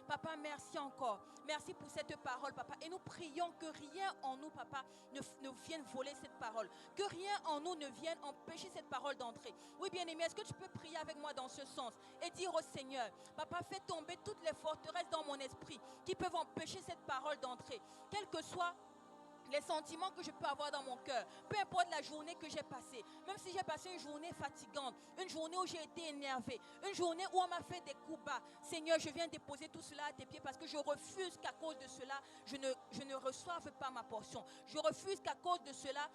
Papa, merci encore. Merci pour cette parole, papa. Et nous prions que rien en nous, papa, ne vienne voler cette parole. Que rien en nous ne vienne empêcher cette parole d'entrer. Oui, bien-aimé, est-ce que tu peux prier avec moi dans ce sens et dire au Seigneur, papa, fais tomber toutes les forteresses dans mon esprit qui peuvent empêcher cette parole d'entrer. Quel que soit les sentiments que je peux avoir dans mon cœur, peu importe la journée que j'ai passée, même si j'ai passé une journée fatigante, une journée où j'ai été énervée, une journée où on m'a fait des coups bas, Seigneur, je viens déposer tout cela à tes pieds parce que je refuse qu'à cause de cela, je ne reçoive pas ma portion. Je refuse qu'à cause de cela,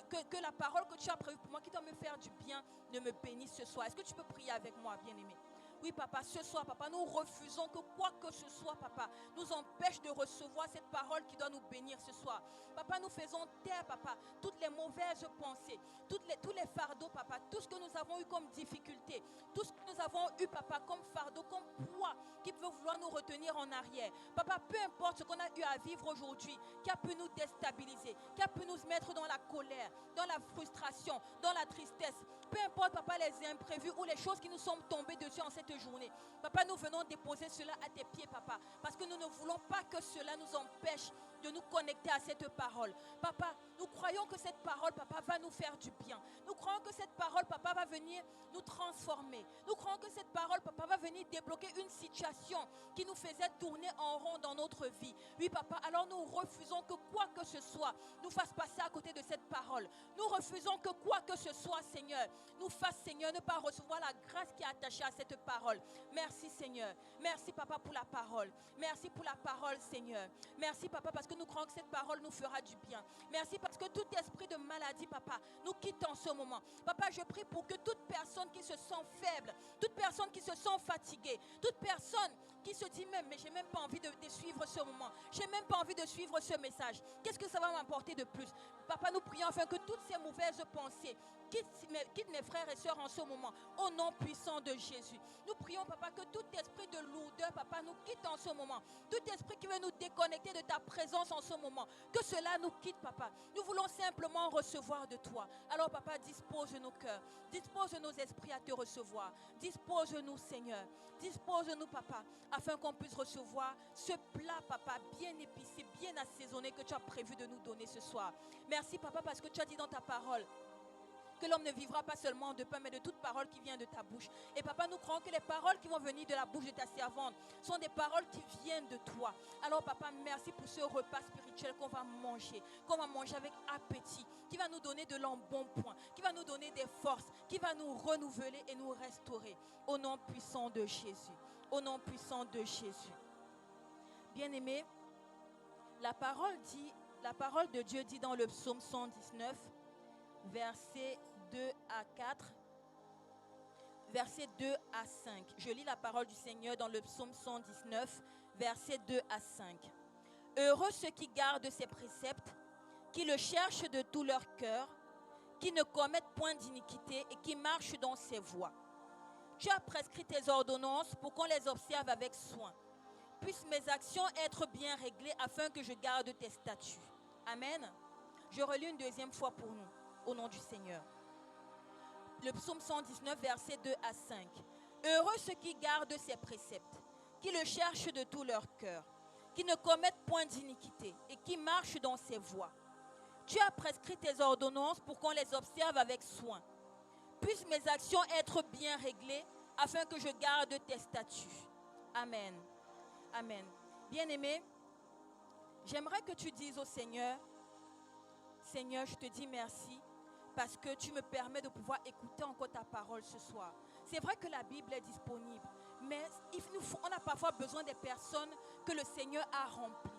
que la parole que tu as prévue pour moi, qui doit me faire du bien, ne me bénisse ce soir. Est-ce que tu peux prier avec moi, bien-aimé? Oui, papa, ce soir, papa, nous refusons que quoi que ce soit, papa, nous empêche de recevoir cette parole qui doit nous bénir ce soir. Papa, nous faisons taire, papa, toutes les mauvaises pensées, tous les fardeaux, papa, tout ce que nous avons eu comme difficulté, tout ce que nous avons eu, papa, comme fardeau, comme poids qui peut vouloir nous retenir en arrière. Papa, peu importe ce qu'on a eu à vivre aujourd'hui, qui a pu nous déstabiliser, qui a pu nous mettre dans la colère, dans la frustration, dans la tristesse, peu importe, papa, les imprévus ou les choses qui nous sont tombées dessus en cette journée. Papa, nous venons déposer cela à tes pieds, papa, parce que nous ne voulons pas que cela nous empêche de nous connecter à cette parole. Papa, nous croyons que cette parole, papa, va nous faire du bien. Nous croyons que cette parole, papa, va venir nous transformer. Nous croyons que cette parole, papa, va venir débloquer une situation qui nous faisait tourner en rond dans notre vie. Oui, papa, alors nous refusons que quoi que ce soit nous fasse passer à côté de cette parole. Nous refusons que quoi que ce soit, Seigneur, nous fasse, Seigneur, ne pas recevoir la grâce qui est attachée à cette parole. Merci, Seigneur. Merci, papa, pour la parole. Merci pour la parole, Seigneur. Merci, papa, parce que nous croyons que cette parole nous fera du bien. Merci parce que tout esprit de maladie, papa, nous quitte en ce moment. Papa, je prie pour que toute personne qui se sent faible, toute personne qui se sent fatiguée, toute personne qui se dit même, mais j'ai même pas envie de suivre ce moment. J'ai même pas envie de suivre ce message. Qu'est-ce que ça va m'apporter de plus? Papa, nous prions afin que toutes ces mauvaises pensées quittent mes frères et sœurs en ce moment, au nom puissant de Jésus. Nous prions, papa, que tout esprit de lourdeur, papa, nous quitte en ce moment. Tout esprit qui veut nous déconnecter de ta présence en ce moment, que cela nous quitte, papa. Nous voulons simplement recevoir de toi. Alors, papa, dispose nos cœurs, dispose nos esprits à te recevoir. Dispose-nous, Seigneur. Dispose-nous, papa, afin qu'on puisse recevoir ce plat, papa, bien épicé, bien assaisonné que tu as prévu de nous donner ce soir. Merci, papa, parce que tu as dit dans ta parole que l'homme ne vivra pas seulement de pain, mais de toute parole qui vient de ta bouche. Et papa, nous croyons que les paroles qui vont venir de la bouche de ta servante sont des paroles qui viennent de toi. Alors papa, merci pour ce repas spirituel qu'on va manger avec appétit, qui va nous donner de l'embonpoint, qui va nous donner des forces, qui va nous renouveler et nous restaurer. Au nom puissant de Jésus. Au nom puissant de Jésus. Bien-aimés, la parole de Dieu dit dans le psaume 119, versets 2 à 4, versets 2 à 5. Je lis la parole du Seigneur dans le psaume 119, versets 2 à 5. Heureux ceux qui gardent ses préceptes, qui le cherchent de tout leur cœur, qui ne commettent point d'iniquité et qui marchent dans ses voies. Tu as prescrit tes ordonnances pour qu'on les observe avec soin. Puissent mes actions être bien réglées afin que je garde tes statuts. Amen. Je relis une deuxième fois pour nous. Au nom du Seigneur. Le psaume 119, versets 2 à 5. Heureux ceux qui gardent ses préceptes, qui le cherchent de tout leur cœur, qui ne commettent point d'iniquité et qui marchent dans ses voies. Tu as prescrit tes ordonnances pour qu'on les observe avec soin. Puissent mes actions être bien réglées afin que je garde tes statuts. Amen. Amen. Bien-aimé, j'aimerais que tu dises au Seigneur, Seigneur, je te dis merci parce que tu me permets de pouvoir écouter encore ta parole ce soir. C'est vrai que la Bible est disponible, mais on a parfois besoin des personnes que le Seigneur a remplies,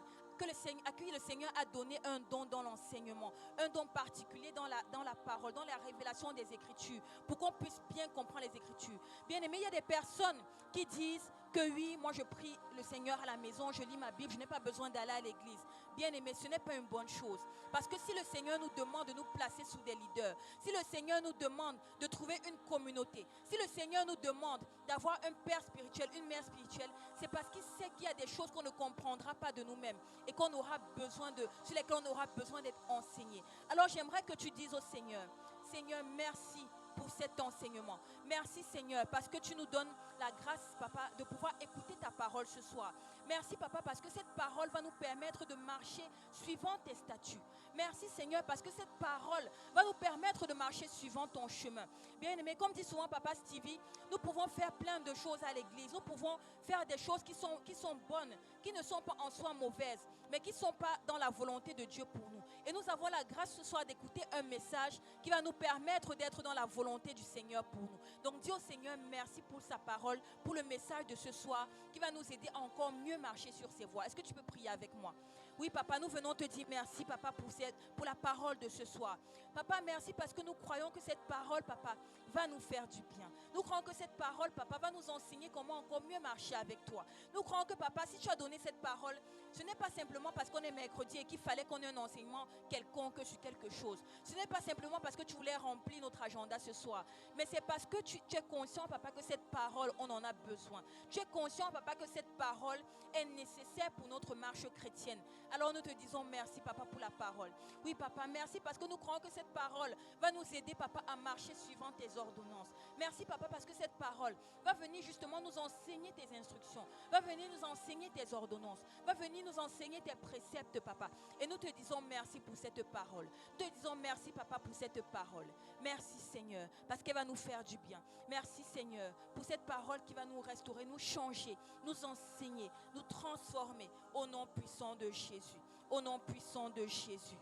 à qui le Seigneur a donné un don dans l'enseignement, un don particulier dans la parole, dans la révélation des Écritures, pour qu'on puisse bien comprendre les Écritures. Bien aimé, il y a des personnes qui disent que oui, moi je prie le Seigneur à la maison, je lis ma Bible, je n'ai pas besoin d'aller à l'église. Bien aimé, ce n'est pas une bonne chose. Parce que si le Seigneur nous demande de nous placer sous des leaders, si le Seigneur nous demande de trouver une communauté, si le Seigneur nous demande d'avoir un père spirituel, une mère spirituelle, c'est parce qu'il sait qu'il y a des choses qu'on ne comprendra pas de nous-mêmes et sur lesquelles on aura besoin d'être enseignés. Alors j'aimerais que tu dises au Seigneur, Seigneur, merci pour cet enseignement. Merci Seigneur parce que tu nous donnes la grâce, papa, de pouvoir écouter ta parole ce soir. Merci papa parce que cette parole va nous permettre de marcher suivant tes statuts. Merci Seigneur parce que cette parole va nous permettre de marcher suivant ton chemin. Bien-aimé, comme dit souvent papa Stevie, nous pouvons faire plein de choses à l'église. Nous pouvons faire des choses qui sont bonnes, qui ne sont pas en soi mauvaises, mais qui ne sont pas dans la volonté de Dieu pour nous. Et nous avons la grâce ce soir d'écouter un message qui va nous permettre d'être dans la volonté du Seigneur pour nous. Donc dis au Seigneur merci pour sa parole, pour le message de ce soir qui va nous aider à encore mieux marcher sur ses voies. Est-ce que tu peux prier avec moi? Oui, papa, nous venons te dire merci, papa, pour la parole de ce soir. Papa, merci parce que nous croyons que cette parole, papa, va nous faire du bien. Nous croyons que cette parole, papa, va nous enseigner comment encore mieux marcher avec toi. Nous croyons que, papa, si tu as donné cette parole, ce n'est pas simplement parce qu'on est mercredi et qu'il fallait qu'on ait un enseignement quelconque sur quelque chose. Ce n'est pas simplement parce que tu voulais remplir notre agenda ce soir. Mais c'est parce que tu es conscient, papa, que cette parole, on en a besoin. Tu es conscient, papa, que cette parole est nécessaire pour notre marche chrétienne. Alors nous te disons merci, papa, pour la parole. Oui, papa, merci parce que nous croyons que cette parole va nous aider, papa, à marcher suivant tes ordonnances. Merci, papa, parce que cette parole va venir justement nous enseigner tes instructions, va venir nous enseigner tes ordonnances, va venir nous enseigner tes préceptes, papa. Et nous te disons merci pour cette parole. Nous te disons merci, papa, pour cette parole. Merci, Seigneur, parce qu'elle va nous faire du bien. Merci, Seigneur, pour cette parole qui va nous restaurer, nous changer, nous enseigner, nous transformer au nom puissant de Jésus. Au nom puissant de Jésus.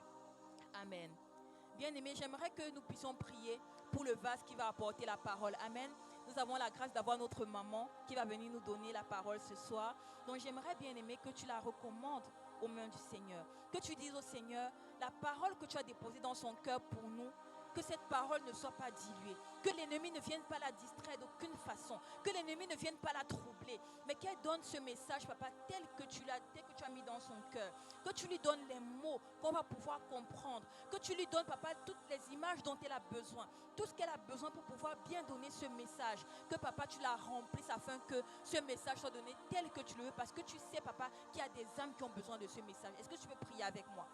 Amen. Bien-aimés, j'aimerais que nous puissions prier pour le vase qui va apporter la parole. Amen. Nous avons la grâce d'avoir notre maman qui va venir nous donner la parole ce soir. Donc j'aimerais, bien-aimé, que tu la recommandes aux mains du Seigneur. Que tu dises au Seigneur, la parole que tu as déposée dans son cœur pour nous, que cette parole ne soit pas diluée, que l'ennemi ne vienne pas la distraire d'aucune façon, que l'ennemi ne vienne pas la troubler, mais qu'elle donne ce message, papa, tel que tu as mis dans son cœur, que tu lui donnes les mots qu'on va pouvoir comprendre, que tu lui donnes, papa, toutes les images dont elle a besoin, tout ce qu'elle a besoin pour pouvoir bien donner ce message, que papa, tu la remplisses afin que ce message soit donné tel que tu le veux, parce que tu sais, papa, qu'il y a des âmes qui ont besoin de ce message. Est-ce que tu peux prier avec moi?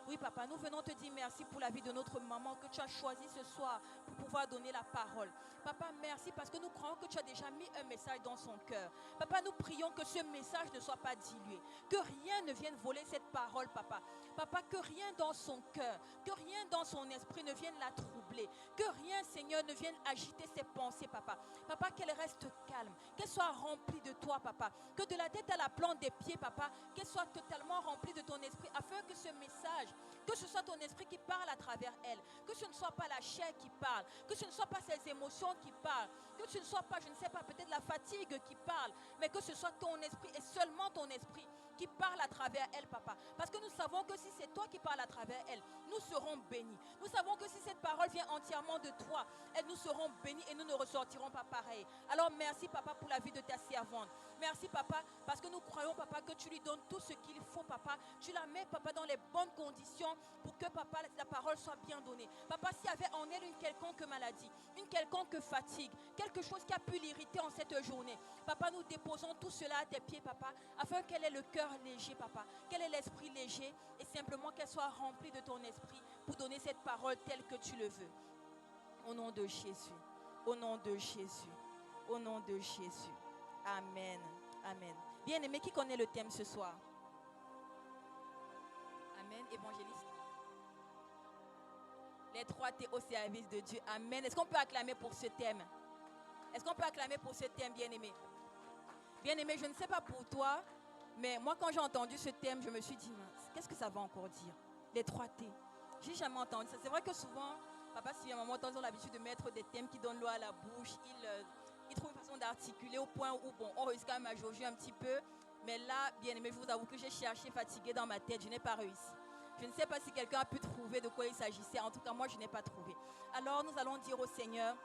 Oui, papa, nous venons te dire merci pour la vie de notre maman que tu as choisi ce soir pour pouvoir donner la parole. Papa, merci parce que nous croyons que tu as déjà mis un message dans son cœur. Papa, nous prions que ce message ne soit pas dilué, que rien ne vienne voler cette parole, papa. Papa, que rien dans son cœur, que rien dans son esprit ne vienne la troubler, que rien, Seigneur, ne vienne agiter ses pensées, papa. Papa, qu'elle reste calme, qu'elle soit remplie de toi, papa. Que de la tête à la plante des pieds, papa, qu'elle soit totalement remplie de ton esprit, afin que ce message, que ce soit ton esprit qui parle à travers elle, que ce ne soit pas la chair qui parle, que ce ne soit pas ses émotions qui parlent, que ce ne soit pas, je ne sais pas, peut-être la fatigue qui parle, mais que ce soit ton esprit et seulement ton esprit qui parle à travers elle, papa. Parce que nous savons que si c'est toi qui parles à travers elle, nous serons bénis. Nous savons que si cette parole vient entièrement de toi, nous serons bénis et nous ne ressortirons pas pareil. Alors merci, papa, pour la vie de ta servante. Merci, papa, parce que nous croyons, papa, que tu lui donnes tout ce qu'il faut, papa. Tu la mets, papa, dans les bonnes conditions pour que, papa, la parole soit bien donnée. Papa, s'il y avait en elle une quelconque maladie, une quelconque fatigue, quelque chose qui a pu l'irriter en cette journée, papa, nous déposons tout cela à tes pieds, papa, afin qu'elle ait le cœur léger, papa, qu'elle ait l'esprit léger et simplement qu'elle soit remplie de ton esprit pour donner cette parole telle que tu le veux. Au nom de Jésus, au nom de Jésus, au nom de Jésus. Amen, amen. Bien-aimé, qui connaît le thème ce soir? Amen, évangéliste. Les 3 T au service de Dieu. Amen. Est-ce qu'on peut acclamer pour ce thème? Est-ce qu'on peut acclamer pour ce thème, bien-aimé? Bien-aimé, je ne sais pas pour toi, mais moi, quand j'ai entendu ce thème, je me suis dit, qu'est-ce que ça va encore dire? Les 3 T. J'ai jamais entendu ça. C'est vrai que souvent, papa, si à un moment, ils ont l'habitude de mettre des thèmes qui donnent l'eau à la bouche. Ils trouvent une façon d'articuler au point où, bon, on réussit quand même à jauger un petit peu. Mais là, bien aimé, je vous avoue que j'ai cherché fatigué dans ma tête. Je n'ai pas réussi. Je ne sais pas si quelqu'un a pu trouver de quoi il s'agissait. En tout cas, moi, je n'ai pas trouvé. Alors, nous allons dire au Seigneur,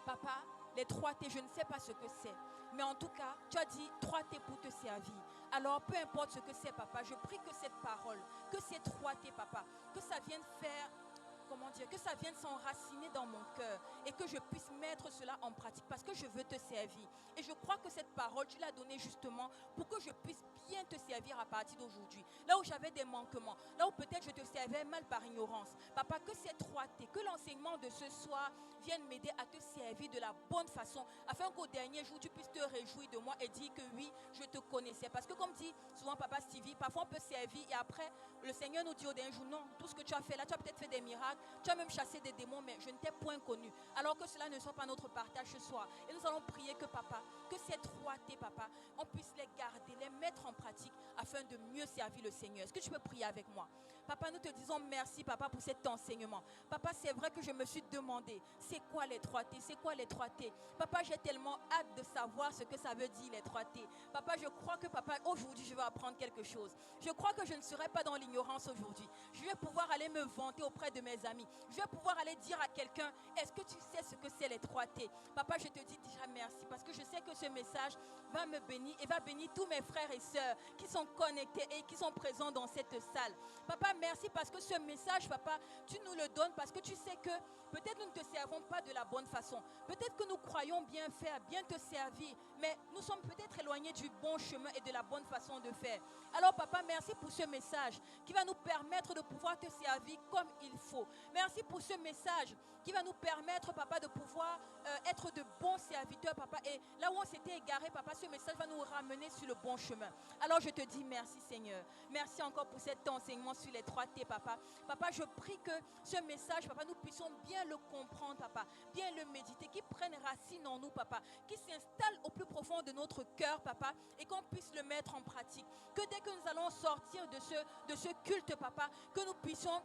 papa, les 3 T, je ne sais pas ce que c'est. Mais en tout cas, tu as dit 3 T pour te servir. Alors, peu importe ce que c'est, papa, je prie que cette parole, que ces 3 T, papa, que ça vienne faire, comment dire, que ça vienne s'enraciner dans mon cœur et que je puisse mettre cela en pratique parce que je veux te servir. Et je crois que cette parole, tu l'as donnée justement pour que je puisse bien te servir à partir d'aujourd'hui. Là où j'avais des manquements, là où peut-être je te servais mal par ignorance. Papa, que cette droité, que l'enseignement de ce soir vienne m'aider à te servir de la bonne façon, afin qu'au dernier jour, tu puisses te réjouir de moi et dire que oui, je te connaissais. Parce que comme dit souvent Papa Stevie, parfois on peut servir et après, le Seigneur nous dit au dernier jour, non, tout ce que tu as fait là, tu as peut-être fait des miracles, tu as même chassé des démons, mais je ne t'ai point connu. Alors que cela ne soit pas notre partage ce soir. Et nous allons prier que Papa, que cette droité, Papa, on puisse les garder, les mettre en pratique afin de mieux servir le Seigneur. Est-ce que tu peux prier avec moi? Papa, nous te disons merci, Papa, pour cet enseignement. Papa, c'est vrai que je me suis demandé, c'est quoi l'étroité? C'est quoi l'étroité? Papa, j'ai tellement hâte de savoir ce que ça veut dire l'étroité. Papa, je crois que, Papa, aujourd'hui, je vais apprendre quelque chose. Je crois que je ne serai pas dans l'ignorance aujourd'hui. Je vais pouvoir aller me vanter auprès de mes amis. Je vais pouvoir aller dire à quelqu'un, est-ce que tu sais ce que c'est l'étroité? Papa, je te dis déjà merci parce que je sais que ce message va me bénir et va bénir tous mes frères et sœurs qui sont connectés et qui sont présents dans cette salle. Papa, merci parce que ce message, Papa, tu nous le donnes parce que tu sais que peut-être nous ne te servons pas de la bonne façon. Peut-être que nous croyons bien faire, bien te servir, mais nous sommes peut-être éloignés du bon chemin et de la bonne façon de faire. Alors, Papa, merci pour ce message qui va nous permettre de pouvoir te servir comme il faut. Merci pour ce message qui va nous permettre, Papa, de pouvoir être de bons serviteurs, Papa. Et là où on s'était égaré, Papa, ce message va nous ramener sur le bon chemin. Alors, je te dis merci, Seigneur. Merci encore pour cet enseignement sur les 3T, Papa. Papa, je prie que ce message, Papa, nous puissions bien le comprendre, Papa, bien le méditer, qu'il prenne racine en nous, Papa, qu'il s'installe au plus profond de notre cœur, Papa, et qu'on puisse le mettre en pratique. Que dès que nous allons sortir de ce culte, Papa, que nous puissions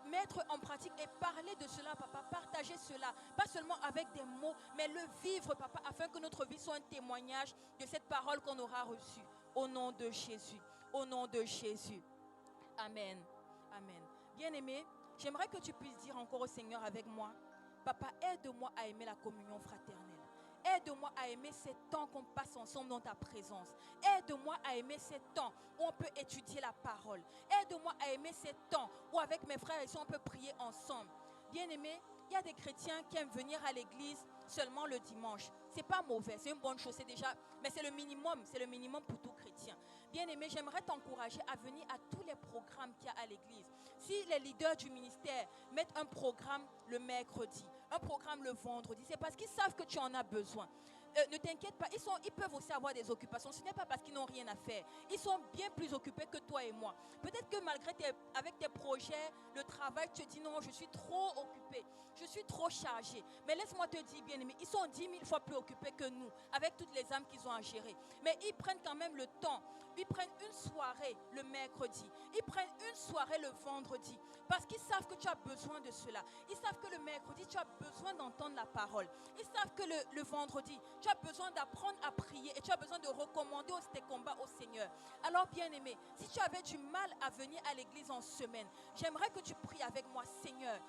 mettre en pratique et parler de cela, Papa, partager cela, pas seulement avec des mots, mais le vivre, Papa, afin que notre vie soit un témoignage de cette parole qu'on aura reçue. Au nom de Jésus, au nom de Jésus. Amen, amen. Bien-aimé, j'aimerais que tu puisses dire encore au Seigneur avec moi, Papa, aide-moi à aimer la communion fraternelle. Aide-moi à aimer ces temps qu'on passe ensemble dans ta présence. Aide-moi à aimer ces temps où on peut étudier la parole. Aide-moi à aimer ces temps où avec mes frères et sœurs on peut prier ensemble. Bien-aimé, il y a des chrétiens qui aiment venir à l'église seulement le dimanche. C'est pas mauvais, c'est une bonne chose, c'est déjà, mais c'est le minimum pour tout chrétien. Bien-aimé, j'aimerais t'encourager à venir à tous les programmes qu'il y a à l'église. Si les leaders du ministère mettent un programme le mercredi, un programme le vendredi, c'est parce qu'ils savent que tu en as besoin. Ne t'inquiète pas, ils peuvent aussi avoir des occupations. Ce n'est pas parce qu'ils n'ont rien à faire. Ils sont bien plus occupés que toi et moi. Peut-être que malgré avec tes projets, le travail, tu te dis non, je suis trop occupé, je suis trop chargé. Mais laisse-moi te dire, bien-aimé, ils sont 10 000 fois plus occupés que nous, avec toutes les âmes qu'ils ont à gérer. Mais ils prennent quand même le temps. Ils prennent une soirée le mercredi. Ils prennent une soirée le vendredi. Parce qu'ils savent que tu as besoin de cela. Ils savent que le mercredi, tu as besoin d'entendre la parole. Ils savent que le vendredi, tu as besoin d'apprendre à prier et tu as besoin de recommander tes combats au Seigneur. Alors, bien-aimé, si tu avais du mal à venir à l'église en semaine, j'aimerais que tu pries avec moi, Seigneur.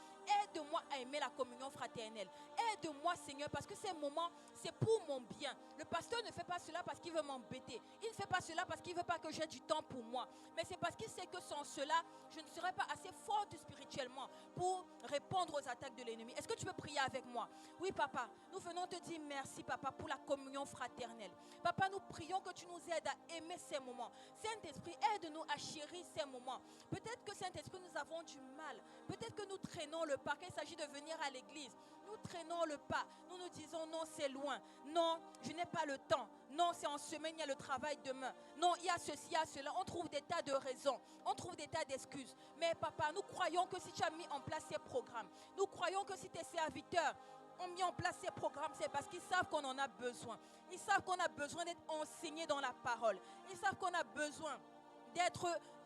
Aide-moi à aimer la communion fraternelle. Aide-moi, Seigneur, parce que ces moments, c'est pour mon bien. Le pasteur ne fait pas cela parce qu'il veut m'embêter. Il ne fait pas cela parce qu'il ne veut pas que j'ai du temps pour moi. Mais c'est parce qu'il sait que sans cela, je ne serai pas assez forte spirituellement pour répondre aux attaques de l'ennemi. Est-ce que tu peux prier avec moi? Oui, Papa, nous venons te dire merci, Papa, pour la communion fraternelle. Papa, nous prions que tu nous aides à aimer ces moments. Saint-Esprit, aide-nous à chérir ces moments. Peut-être que Saint-Esprit, nous avons du mal. Peut-être que nous traînons le pas. Quand il s'agit de venir à l'église, nous traînons le pas. Nous nous disons non, c'est loin. Non, je n'ai pas le temps. Non, c'est en semaine, il y a le travail demain. Non, il y a ceci, il y a cela. On trouve des tas de raisons. On trouve des tas d'excuses. Mais Papa, nous croyons que si tu as mis en place ces programmes, nous croyons que si tes serviteurs ont mis en place ces programmes, c'est parce qu'ils savent qu'on en a besoin. Ils savent qu'on a besoin d'être enseignés dans la parole. Ils savent qu'on a besoin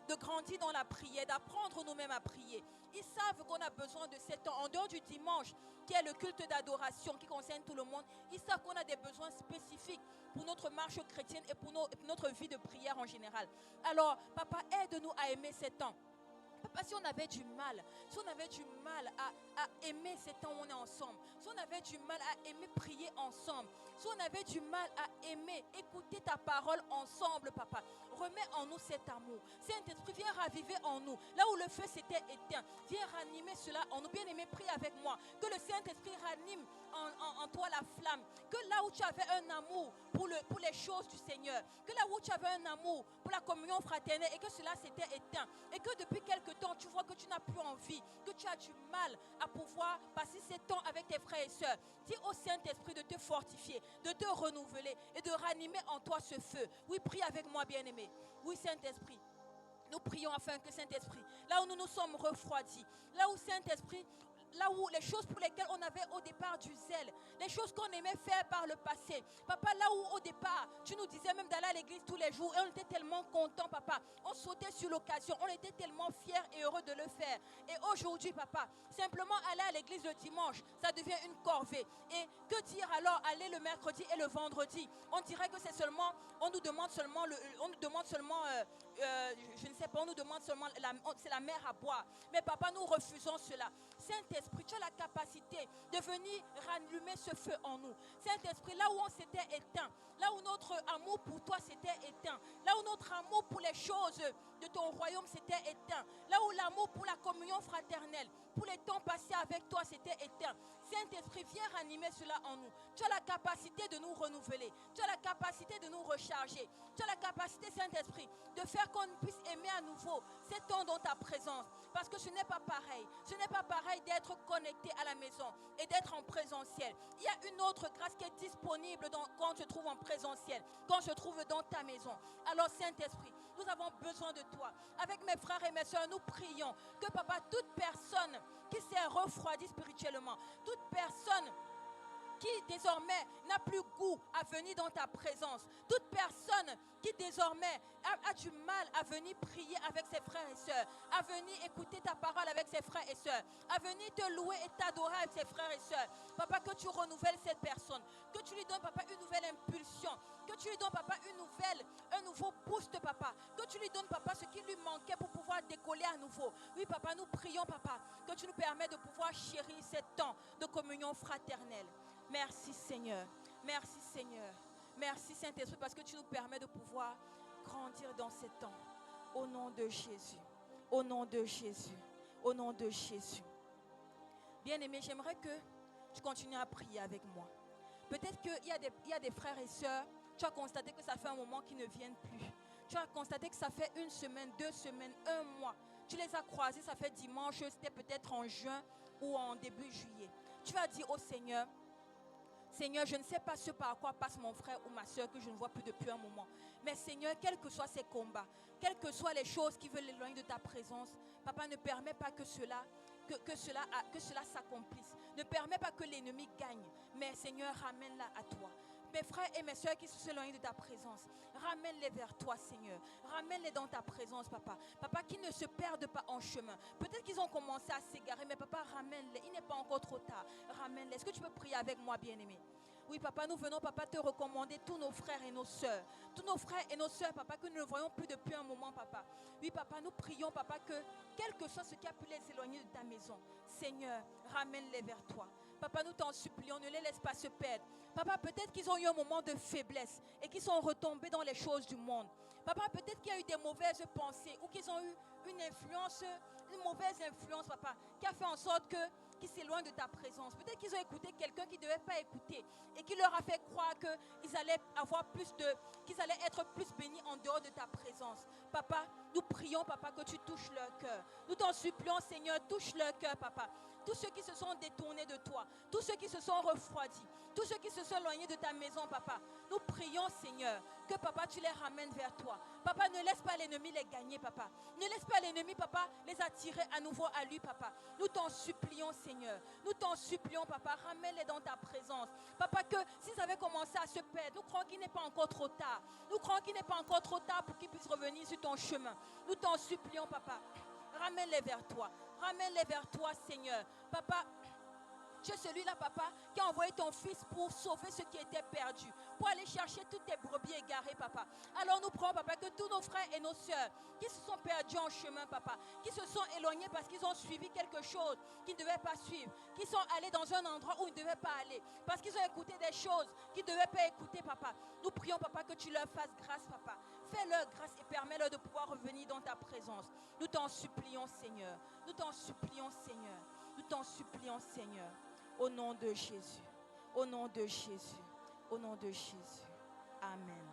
de grandir dans la prière, d'apprendre nous-mêmes à prier. Ils savent qu'on a besoin de ces temps, en dehors du dimanche, qui est le culte d'adoration qui concerne tout le monde. Ils savent qu'on a des besoins spécifiques pour notre marche chrétienne et pour notre vie de prière en général. Alors, Papa, aide-nous à aimer ces temps. Papa, si on avait du mal à aimer ces temps où on est ensemble, si on avait du mal à aimer prier ensemble, si on avait du mal à aimer écouter ta parole ensemble, papa, remets en nous cet amour. Saint-Esprit, viens raviver en nous. Là où le feu s'était éteint, viens ranimer cela en nous. Bien-aimé, prie avec moi. Que le Saint-Esprit ranime en toi la flamme. Que là où tu avais un amour pour les choses du Seigneur, que là où tu avais un amour pour la communion fraternelle et que cela s'était éteint, et que depuis quelque temps tu vois que tu n'as plus envie, que tu as du mal à pouvoir passer ces temps avec tes frères et sœurs, dis au Saint-Esprit de te fortifier, de te renouveler et de ranimer en toi ce feu. Oui, prie avec moi, bien-aimé. Oui, Saint-Esprit, nous prions afin que Saint-Esprit, là où nous nous sommes refroidis, là où Saint-Esprit, là où les choses pour lesquelles on avait au départ du zèle, les choses qu'on aimait faire par le passé, papa, là où au départ tu nous disais même d'aller à l'église tous les jours et on était tellement contents, papa, on sautait sur l'occasion, on était tellement fiers et heureux de le faire. Et aujourd'hui, papa, simplement aller à l'église le dimanche, ça devient une corvée. Et que dire alors aller le mercredi et le vendredi? On dirait que c'est seulement, on nous demande seulement, je ne sais pas, on nous demande seulement, c'est la mer à boire. Mais papa, nous refusons cela. Saint-Esprit, tu as la capacité de venir rallumer ce feu en nous. Saint-Esprit, là où on s'était éteint, là où notre amour pour toi s'était éteint, là où notre amour pour les choses de ton royaume s'était éteint, là où l'amour pour la communion fraternelle, pour les temps passés avec toi s'était éteint. Saint-Esprit, viens ranimer cela en nous. Tu as la capacité de nous renouveler. Tu as la capacité de nous recharger. Tu as la capacité, Saint-Esprit, de faire qu'on puisse aimer à nouveau ces temps dans ta présence. Parce que ce n'est pas pareil. Ce n'est pas pareil d'être connecté à la maison et d'être en présentiel. Il y a une autre grâce qui est disponible quand on se trouve en présentiel, quand on se trouve dans ta maison. Alors, Saint-Esprit, nous avons besoin de toi. Avec mes frères et mes soeurs, nous prions que, papa, toute personne qui s'est refroidie spirituellement, toute personne qui désormais n'a plus goût à venir dans ta présence, toute personne qui désormais a du mal à venir prier avec ses frères et sœurs, à venir écouter ta parole avec ses frères et sœurs, à venir te louer et t'adorer avec ses frères et sœurs, papa, que tu renouvelles cette personne, que tu lui donnes, papa, une nouvelle impulsion, que tu lui donnes, papa, un nouveau boost, papa, que tu lui donnes, papa, ce qui lui manquait pour pouvoir décoller à nouveau. Oui, papa, nous prions, papa, que tu nous permets de pouvoir chérir ce temps de communion fraternelle. Merci Seigneur, merci Seigneur, merci Saint-Esprit parce que tu nous permets de pouvoir grandir dans ces temps. Au nom de Jésus, au nom de Jésus, au nom de Jésus. Bien-aimé, j'aimerais que tu continues à prier avec moi. Peut-être qu'il y a des frères et sœurs, tu as constaté que ça fait un moment qu'ils ne viennent plus. Tu as constaté que ça fait 1 semaine, 2 semaines, 1 mois. Tu les as croisés, ça fait dimanche, c'était peut-être en juin ou en début juillet. Tu vas dire au Seigneur, Seigneur, je ne sais pas ce par quoi passe mon frère ou ma soeur que je ne vois plus depuis un moment. Mais Seigneur, quels que soient ces combats, quelles que soient les choses qui veulent l'éloigner de ta présence, Papa, ne permets pas que cela s'accomplisse. Ne permets pas que l'ennemi gagne. Mais Seigneur, ramène-la à toi. Mes frères et mes soeurs qui sont éloignés de ta présence, ramène-les vers toi, Seigneur. Ramène-les dans ta présence, Papa. Papa, qu'ils ne se perdent pas en chemin. Peut-être qu'ils ont commencé à s'égarer, mais Papa, ramène-les. Il n'est pas encore trop tard. Ramène-les. Est-ce que tu peux prier avec moi, bien-aimé? Oui, Papa, nous venons, Papa, te recommander tous nos frères et nos sœurs. Tous nos frères et nos sœurs, Papa, que nous ne voyons plus depuis un moment, Papa. Oui, Papa, nous prions, Papa, que quel que soit ce qui a pu les éloigner de ta maison, Seigneur, ramène-les vers toi. Papa, nous t'en supplions, ne les laisse pas se perdre. Papa, peut-être qu'ils ont eu un moment de faiblesse et qu'ils sont retombés dans les choses du monde. Papa, peut-être qu'il y a eu des mauvaises pensées ou qu'ils ont eu une mauvaise influence, Papa, qui a fait en sorte qu'ils s'éloignent de ta présence. Peut-être qu'ils ont écouté quelqu'un qui ne devait pas écouter et qui leur a fait croire qu'ils allaient qu'ils allaient être plus bénis en dehors de ta présence. Papa, nous prions, Papa, que tu touches leur cœur. Nous t'en supplions, Seigneur, touche leur cœur, Papa. Tous ceux qui se sont détournés de toi, tous ceux qui se sont refroidis, tous ceux qui se sont éloignés de ta maison, Papa, nous prions, Seigneur, que, Papa, tu les ramènes vers toi. Papa, ne laisse pas l'ennemi les gagner, Papa. Ne laisse pas l'ennemi, Papa, les attirer à nouveau à lui, Papa. Nous t'en supplions, Seigneur. Nous t'en supplions, Papa, ramène-les dans ta présence. Papa, que s'ils avaient commencé à se perdre, nous croyons qu'il n'est pas encore trop tard. Nous croyons qu'il n'est pas encore trop tard pour qu'ils puissent revenir sur ton chemin. Nous t'en supplions, Papa. Ramène-les vers toi. Ramène-les vers toi, Seigneur. Papa, Tu es celui-là, papa, qui a envoyé ton fils pour sauver ceux qui étaient perdus, pour aller chercher toutes tes brebis égarées, papa. Alors nous prions, papa, que tous nos frères et nos sœurs qui se sont perdus en chemin, papa, qui se sont éloignés parce qu'ils ont suivi quelque chose qu'ils ne devaient pas suivre, qui sont allés dans un endroit où ils ne devaient pas aller, parce qu'ils ont écouté des choses qu'ils ne devaient pas écouter, papa. Nous prions, papa, que tu leur fasses grâce, papa. Fais-leur grâce et permets-leur de pouvoir revenir dans ta présence. Nous t'en supplions, Seigneur. Nous t'en supplions, Seigneur. Nous t'en supplions, Seigneur. Au nom de Jésus. Au nom de Jésus. Au nom de Jésus. Amen.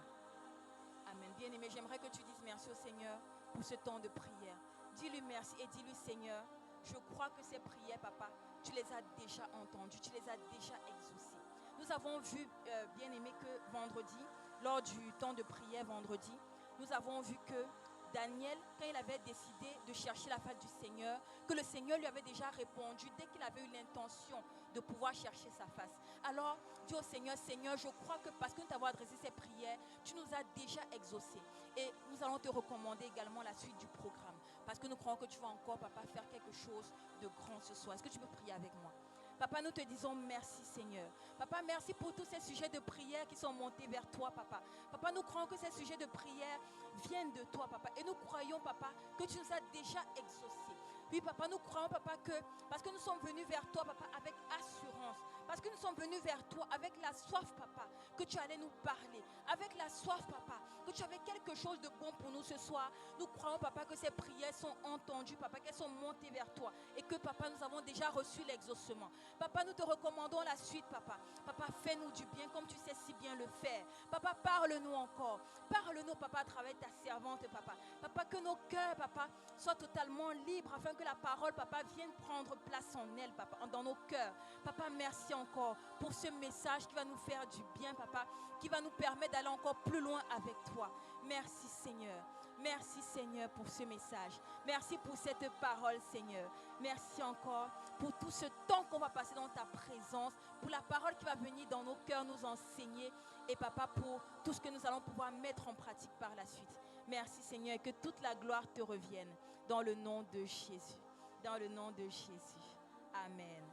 Amen. Bien-aimé, j'aimerais que tu dises merci au Seigneur pour ce temps de prière. Dis-lui merci et dis-lui, Seigneur, je crois que ces prières, papa, tu les as déjà entendues, tu les as déjà exaucées. Nous avons vu, bien-aimé, que vendredi, lors du temps de prière vendredi, nous avons vu que Daniel, quand il avait décidé de chercher la face du Seigneur, que le Seigneur lui avait déjà répondu dès qu'il avait eu l'intention de pouvoir chercher sa face. Alors, dis au Seigneur, Seigneur, je crois que parce que nous t'avons adressé ces prières, tu nous as déjà exaucés. Et nous allons te recommander également la suite du programme. Parce que nous croyons que tu vas encore, papa, faire quelque chose de grand ce soir. Est-ce que tu peux prier avec moi? Papa, nous te disons merci, Seigneur. Papa, merci pour tous ces sujets de prière qui sont montés vers toi, papa. Papa, nous croyons que ces sujets de prière viennent de toi, papa. Et nous croyons, papa, que tu nous as déjà exaucés. Oui, papa, nous croyons, papa, que parce que nous sommes venus vers toi, papa, avec assurance. Parce que nous sommes venus vers toi avec la soif, papa, que tu allais nous parler. Avec la soif, papa, que tu avais quelque chose de bon pour nous ce soir. Nous croyons, papa, que ces prières sont entendues, papa, qu'elles sont montées vers toi. Et que, papa, nous avons déjà reçu l'exaucement. Papa, nous te recommandons la suite, papa. Papa, fais-nous du bien comme tu sais si bien le faire. Papa, parle-nous encore. Parle-nous, papa, à travers ta servante, papa. Papa, que nos cœurs, papa, soient totalement libres afin que la parole, papa, vienne prendre place en elle, papa, dans nos cœurs. Papa, merci encore pour ce message qui va nous faire du bien, papa, qui va nous permettre d'aller encore plus loin avec toi. Merci, Seigneur. Merci, Seigneur, pour ce message. Merci pour cette parole, Seigneur. Merci encore pour tout ce temps qu'on va passer dans ta présence, pour la parole qui va venir dans nos cœurs nous enseigner et, papa, pour tout ce que nous allons pouvoir mettre en pratique par la suite. Merci, Seigneur, et que toute la gloire te revienne dans le nom de Jésus. Dans le nom de Jésus. Amen.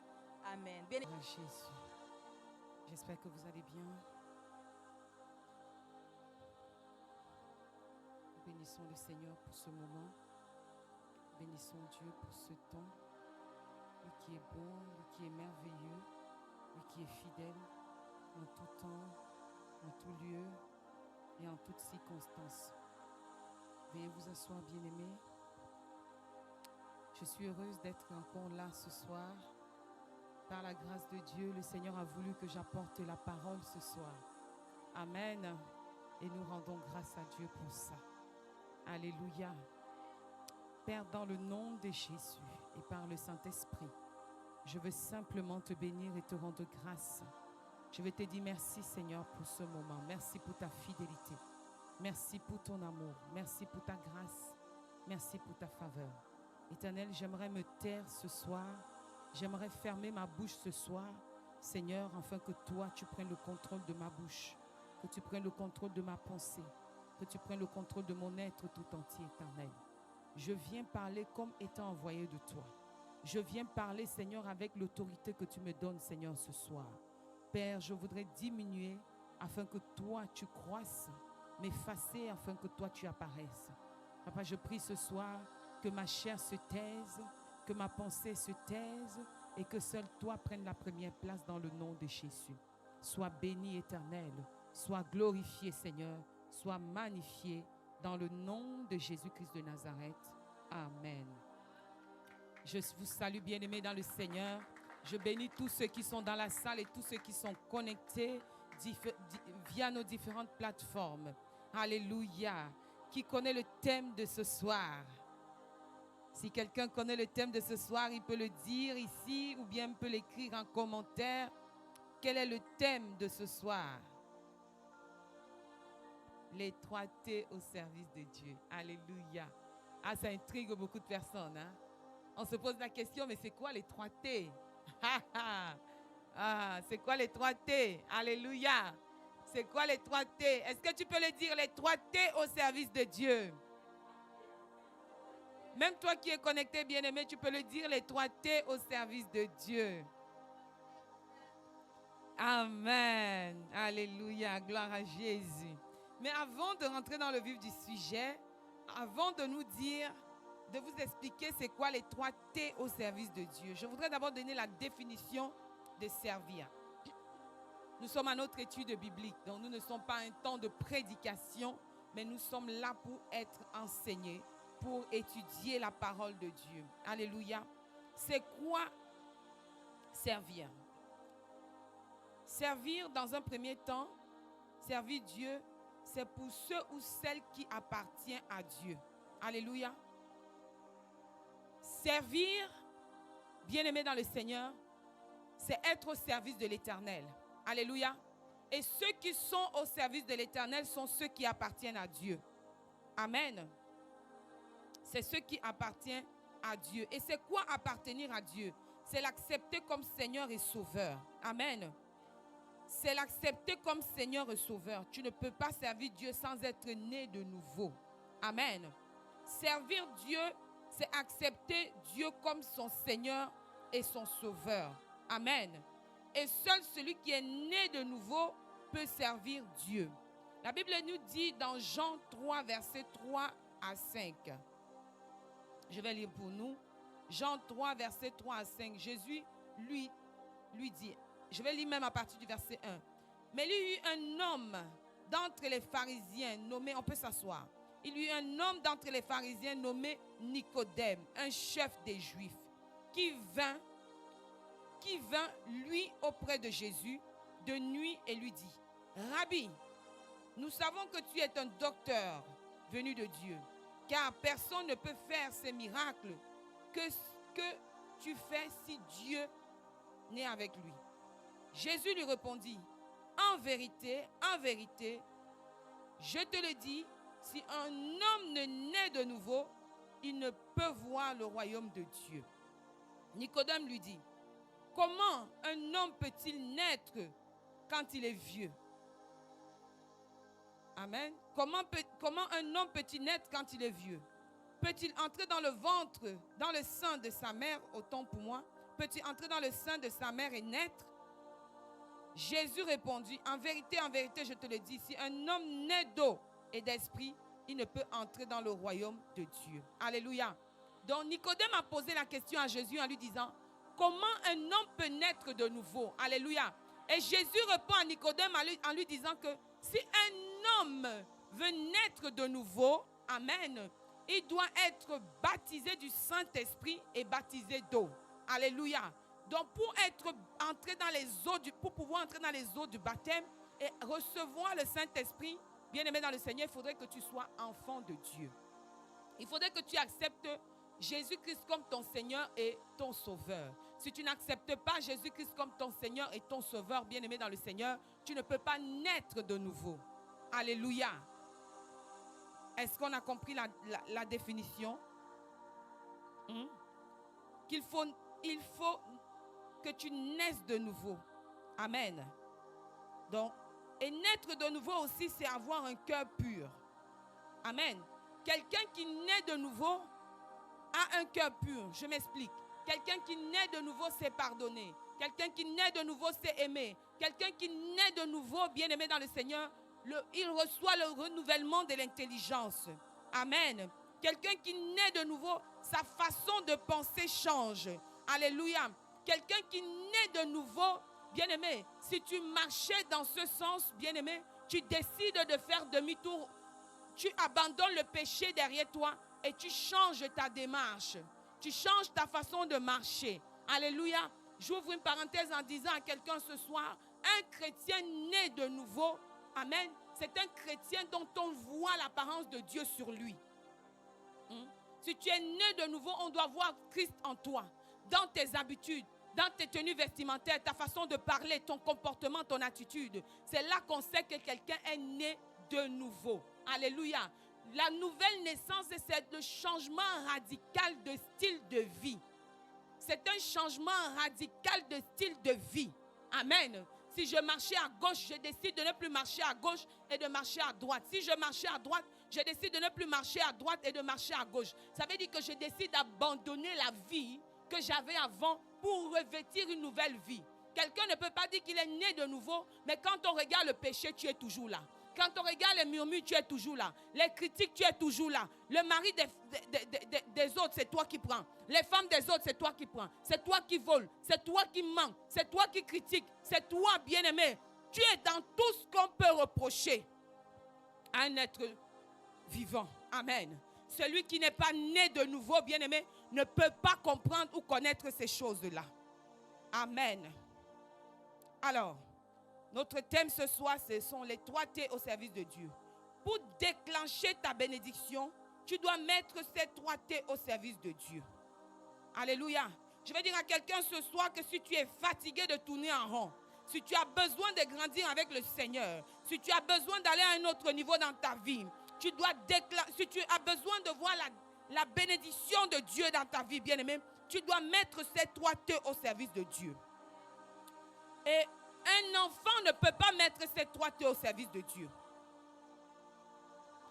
Amen. Bien... Jésus. J'espère que vous allez bien. Bénissons le Seigneur pour ce moment. Bénissons Dieu pour ce temps. Lui qui est bon, lui qui est merveilleux, lui qui est fidèle en tout temps, en tout lieu et en toutes circonstances. Veuillez vous asseoir, bien-aimés. Je suis heureuse d'être encore là ce soir. Par la grâce de Dieu, le Seigneur a voulu que j'apporte la parole ce soir. Amen. Et nous rendons grâce à Dieu pour ça. Alléluia. Père, dans le nom de Jésus et par le Saint-Esprit, je veux simplement te bénir et te rendre grâce. Je veux te dire merci, Seigneur, pour ce moment. Merci pour ta fidélité. Merci pour ton amour. Merci pour ta grâce. Merci pour ta faveur. Éternel, j'aimerais me taire ce soir. J'aimerais fermer ma bouche ce soir, Seigneur, afin que toi, tu prennes le contrôle de ma bouche, que tu prennes le contrôle de ma pensée, que tu prennes le contrôle de mon être tout entier, éternel. Je viens parler comme étant envoyé de toi. Je viens parler, Seigneur, avec l'autorité que tu me donnes, Seigneur, ce soir. Père, je voudrais diminuer afin que toi, tu croisses, m'effacer afin que toi, tu apparaisses. Papa, je prie ce soir que ma chair se taise, que ma pensée se taise et que seul toi prenne la première place dans le nom de Jésus. Sois béni, Éternel. Sois glorifié, Seigneur. Sois magnifié dans le nom de Jésus-Christ de Nazareth. Amen. Je vous salue, bien-aimés dans le Seigneur. Je bénis tous ceux qui sont dans la salle et tous ceux qui sont connectés via nos différentes plateformes. Alléluia. Qui connaît le thème de ce soir? Si quelqu'un connaît le thème de ce soir, il peut le dire ici ou bien peut l'écrire en commentaire. Quel est le thème de ce soir? L'étroiteté au service de Dieu. Alléluia. Ah, ça intrigue beaucoup de personnes. Hein? On se pose la question, mais c'est quoi l'étroiteté? Ah, c'est quoi l'étroiteté? Alléluia. C'est quoi l'étroiteté? Est-ce que tu peux le dire, l'étroiteté au service de Dieu? Même toi qui es connecté, bien-aimé, tu peux le dire, l'étroiteté au service de Dieu. Amen. Alléluia. Gloire à Jésus. Mais avant de rentrer dans le vif du sujet, avant de nous dire, de vous expliquer c'est quoi les 3 T au service de Dieu, je voudrais d'abord donner la définition de servir. Nous sommes à notre étude biblique, donc nous ne sommes pas un temps de prédication, mais nous sommes là pour être enseignés, pour étudier la parole de Dieu. Alléluia. C'est quoi servir? Servir dans un premier temps, servir Dieu, c'est pour ceux ou celles qui appartiennent à Dieu. Alléluia. Servir, bien-aimé dans le Seigneur, c'est être au service de l'Éternel. Alléluia. Et ceux qui sont au service de l'Éternel sont ceux qui appartiennent à Dieu. Amen. C'est ceux qui appartiennent à Dieu. Et c'est quoi appartenir à Dieu? C'est l'accepter comme Seigneur et Sauveur. Amen. C'est l'accepter comme Seigneur et Sauveur. Tu ne peux pas servir Dieu sans être né de nouveau. Amen. Servir Dieu, c'est accepter Dieu comme son Seigneur et son Sauveur. Amen. Et seul celui qui est né de nouveau peut servir Dieu. La Bible nous dit dans Jean 3, versets 3 à 5. Je vais lire pour nous. Jean 3, versets 3 à 5. Jésus lui dit, je vais lire même à partir du verset 1. Mais il y eut un homme d'entre les pharisiens nommé, on peut s'asseoir. Il y eut un homme d'entre les pharisiens nommé Nicodème, un chef des Juifs, qui vint lui auprès de Jésus de nuit et lui dit, Rabbi, nous savons que tu es un docteur venu de Dieu, car personne ne peut faire ces miracles que tu fais si Dieu n'est avec lui. Jésus lui répondit, en vérité, je te le dis, si un homme ne naît de nouveau, il ne peut voir le royaume de Dieu. Nicodème lui dit, comment un homme peut-il naître quand il est vieux? Amen. Comment un homme peut-il naître quand il est vieux? Peut-il entrer dans le ventre, dans le sein de sa mère, autant pour moi? Peut-il entrer dans le sein de sa mère et naître? Jésus répondit, en vérité, je te le dis, si un homme naît d'eau et d'esprit, il ne peut entrer dans le royaume de Dieu. Alléluia. Donc Nicodème a posé la question à Jésus en lui disant, comment un homme peut naître de nouveau? Alléluia. Et Jésus répond à Nicodème en lui disant que si un homme veut naître de nouveau, amen, il doit être baptisé du Saint-Esprit et baptisé d'eau. Alléluia. Donc pour pouvoir entrer dans les eaux du baptême et recevoir le Saint-Esprit, bien-aimé dans le Seigneur, il faudrait que tu sois enfant de Dieu. Il faudrait que tu acceptes Jésus-Christ comme ton Seigneur et ton Sauveur. Si tu n'acceptes pas Jésus-Christ comme ton Seigneur et ton Sauveur, bien-aimé dans le Seigneur, tu ne peux pas naître de nouveau. Alléluia. Est-ce qu'on a compris la définition? Il faut que tu naisses de nouveau. Amen. Donc, et naître de nouveau aussi, c'est avoir un cœur pur. Amen. Quelqu'un qui naît de nouveau a un cœur pur. Je m'explique. Quelqu'un qui naît de nouveau, c'est pardonner. Quelqu'un qui naît de nouveau, c'est aimer. Quelqu'un qui naît de nouveau, bien aimé dans le Seigneur, il reçoit le renouvellement de l'intelligence. Amen. Quelqu'un qui naît de nouveau, sa façon de penser change. Alléluia. Quelqu'un qui naît de nouveau, bien-aimé, si tu marchais dans ce sens, bien-aimé, tu décides de faire demi-tour, tu abandonnes le péché derrière toi et tu changes ta démarche. Tu changes ta façon de marcher. Alléluia. J'ouvre une parenthèse en disant à quelqu'un ce soir, un chrétien né de nouveau, amen, c'est un chrétien dont on voit l'apparence de Dieu sur lui. Si tu es né de nouveau, on doit voir Christ en toi, dans tes habitudes, dans tes tenues vestimentaires, ta façon de parler, ton comportement, ton attitude. C'est là qu'on sait que quelqu'un est né de nouveau. Alléluia. La nouvelle naissance, c'est le changement radical de style de vie. C'est un changement radical de style de vie. Amen. Si je marchais à gauche, je décide de ne plus marcher à gauche et de marcher à droite. Si je marchais à droite, je décide de ne plus marcher à droite et de marcher à gauche. Ça veut dire que je décide d'abandonner la vie que j'avais avant pour revêtir une nouvelle vie. Quelqu'un ne peut pas dire qu'il est né de nouveau, mais quand on regarde le péché, tu es toujours là. Quand on regarde les murmures, tu es toujours là. Les critiques, tu es toujours là. Le mari des autres, c'est toi qui prends. Les femmes des autres, c'est toi qui prends. C'est toi qui voles. C'est toi qui mens. C'est toi qui critiques. C'est toi, bien-aimé. Tu es dans tout ce qu'on peut reprocher à un être vivant. Amen. Celui qui n'est pas né de nouveau, bien-aimé, ne peut pas comprendre ou connaître ces choses-là. Amen. Alors, notre thème ce soir, ce sont les 3T au service de Dieu. Pour déclencher ta bénédiction, tu dois mettre ces 3T au service de Dieu. Alléluia. Je vais dire à quelqu'un ce soir que si tu es fatigué de tourner en rond, si tu as besoin de grandir avec le Seigneur, si tu as besoin d'aller à un autre niveau dans ta vie, tu dois si tu as besoin de voir la bénédiction de Dieu dans ta vie, bien-aimé, tu dois mettre ces 3T au service de Dieu. Et un enfant ne peut pas mettre ces 3T au service de Dieu.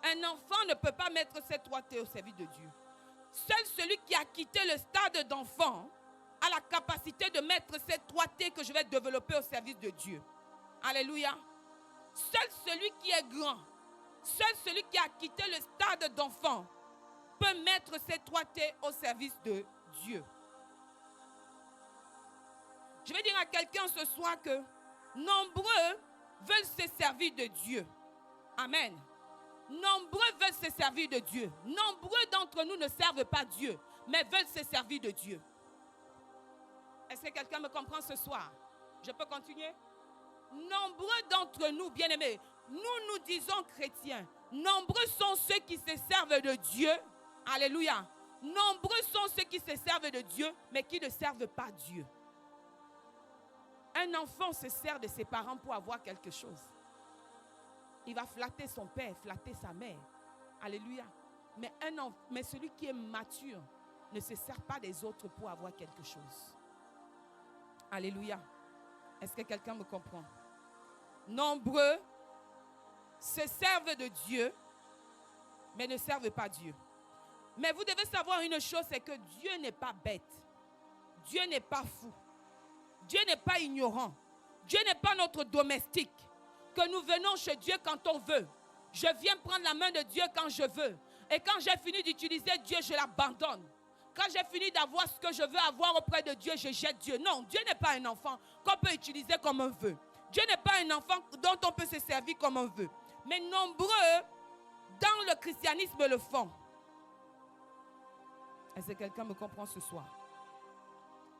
Un enfant ne peut pas mettre ces 3T au service de Dieu. Seul celui qui a quitté le stade d'enfant a la capacité de mettre ces 3T que je vais développer au service de Dieu. Alléluia. Seul celui qui est grand, seul celui qui a quitté le stade d'enfant peut mettre ces 3T au service de Dieu. Je vais dire à quelqu'un ce soir que nombreux veulent se servir de Dieu. Amen. Nombreux veulent se servir de Dieu. Nombreux d'entre nous ne servent pas Dieu, mais veulent se servir de Dieu. Est-ce que quelqu'un me comprend ce soir? Je peux continuer? Nombreux d'entre nous, bien-aimés, nous disons chrétiens. Nombreux sont ceux qui se servent de Dieu. Alléluia. Nombreux sont ceux qui se servent de Dieu, mais qui ne servent pas Dieu. Un enfant se sert de ses parents pour avoir quelque chose. Il va flatter son père, flatter sa mère. Alléluia. Mais celui qui est mature ne se sert pas des autres pour avoir quelque chose. Alléluia. Est-ce que quelqu'un me comprend? Nombreux se servent de Dieu, mais ne servent pas Dieu. Mais vous devez savoir une chose, c'est que Dieu n'est pas bête. Dieu n'est pas fou. Dieu n'est pas ignorant. Dieu n'est pas notre domestique. Que nous venons chez Dieu quand on veut. Je viens prendre la main de Dieu quand je veux. Et quand j'ai fini d'utiliser Dieu, je l'abandonne. Quand j'ai fini d'avoir ce que je veux avoir auprès de Dieu, je jette Dieu. Non, Dieu n'est pas un enfant qu'on peut utiliser comme on veut. Dieu n'est pas un enfant dont on peut se servir comme on veut. Mais nombreux dans le christianisme le font. Est-ce que quelqu'un me comprend ce soir?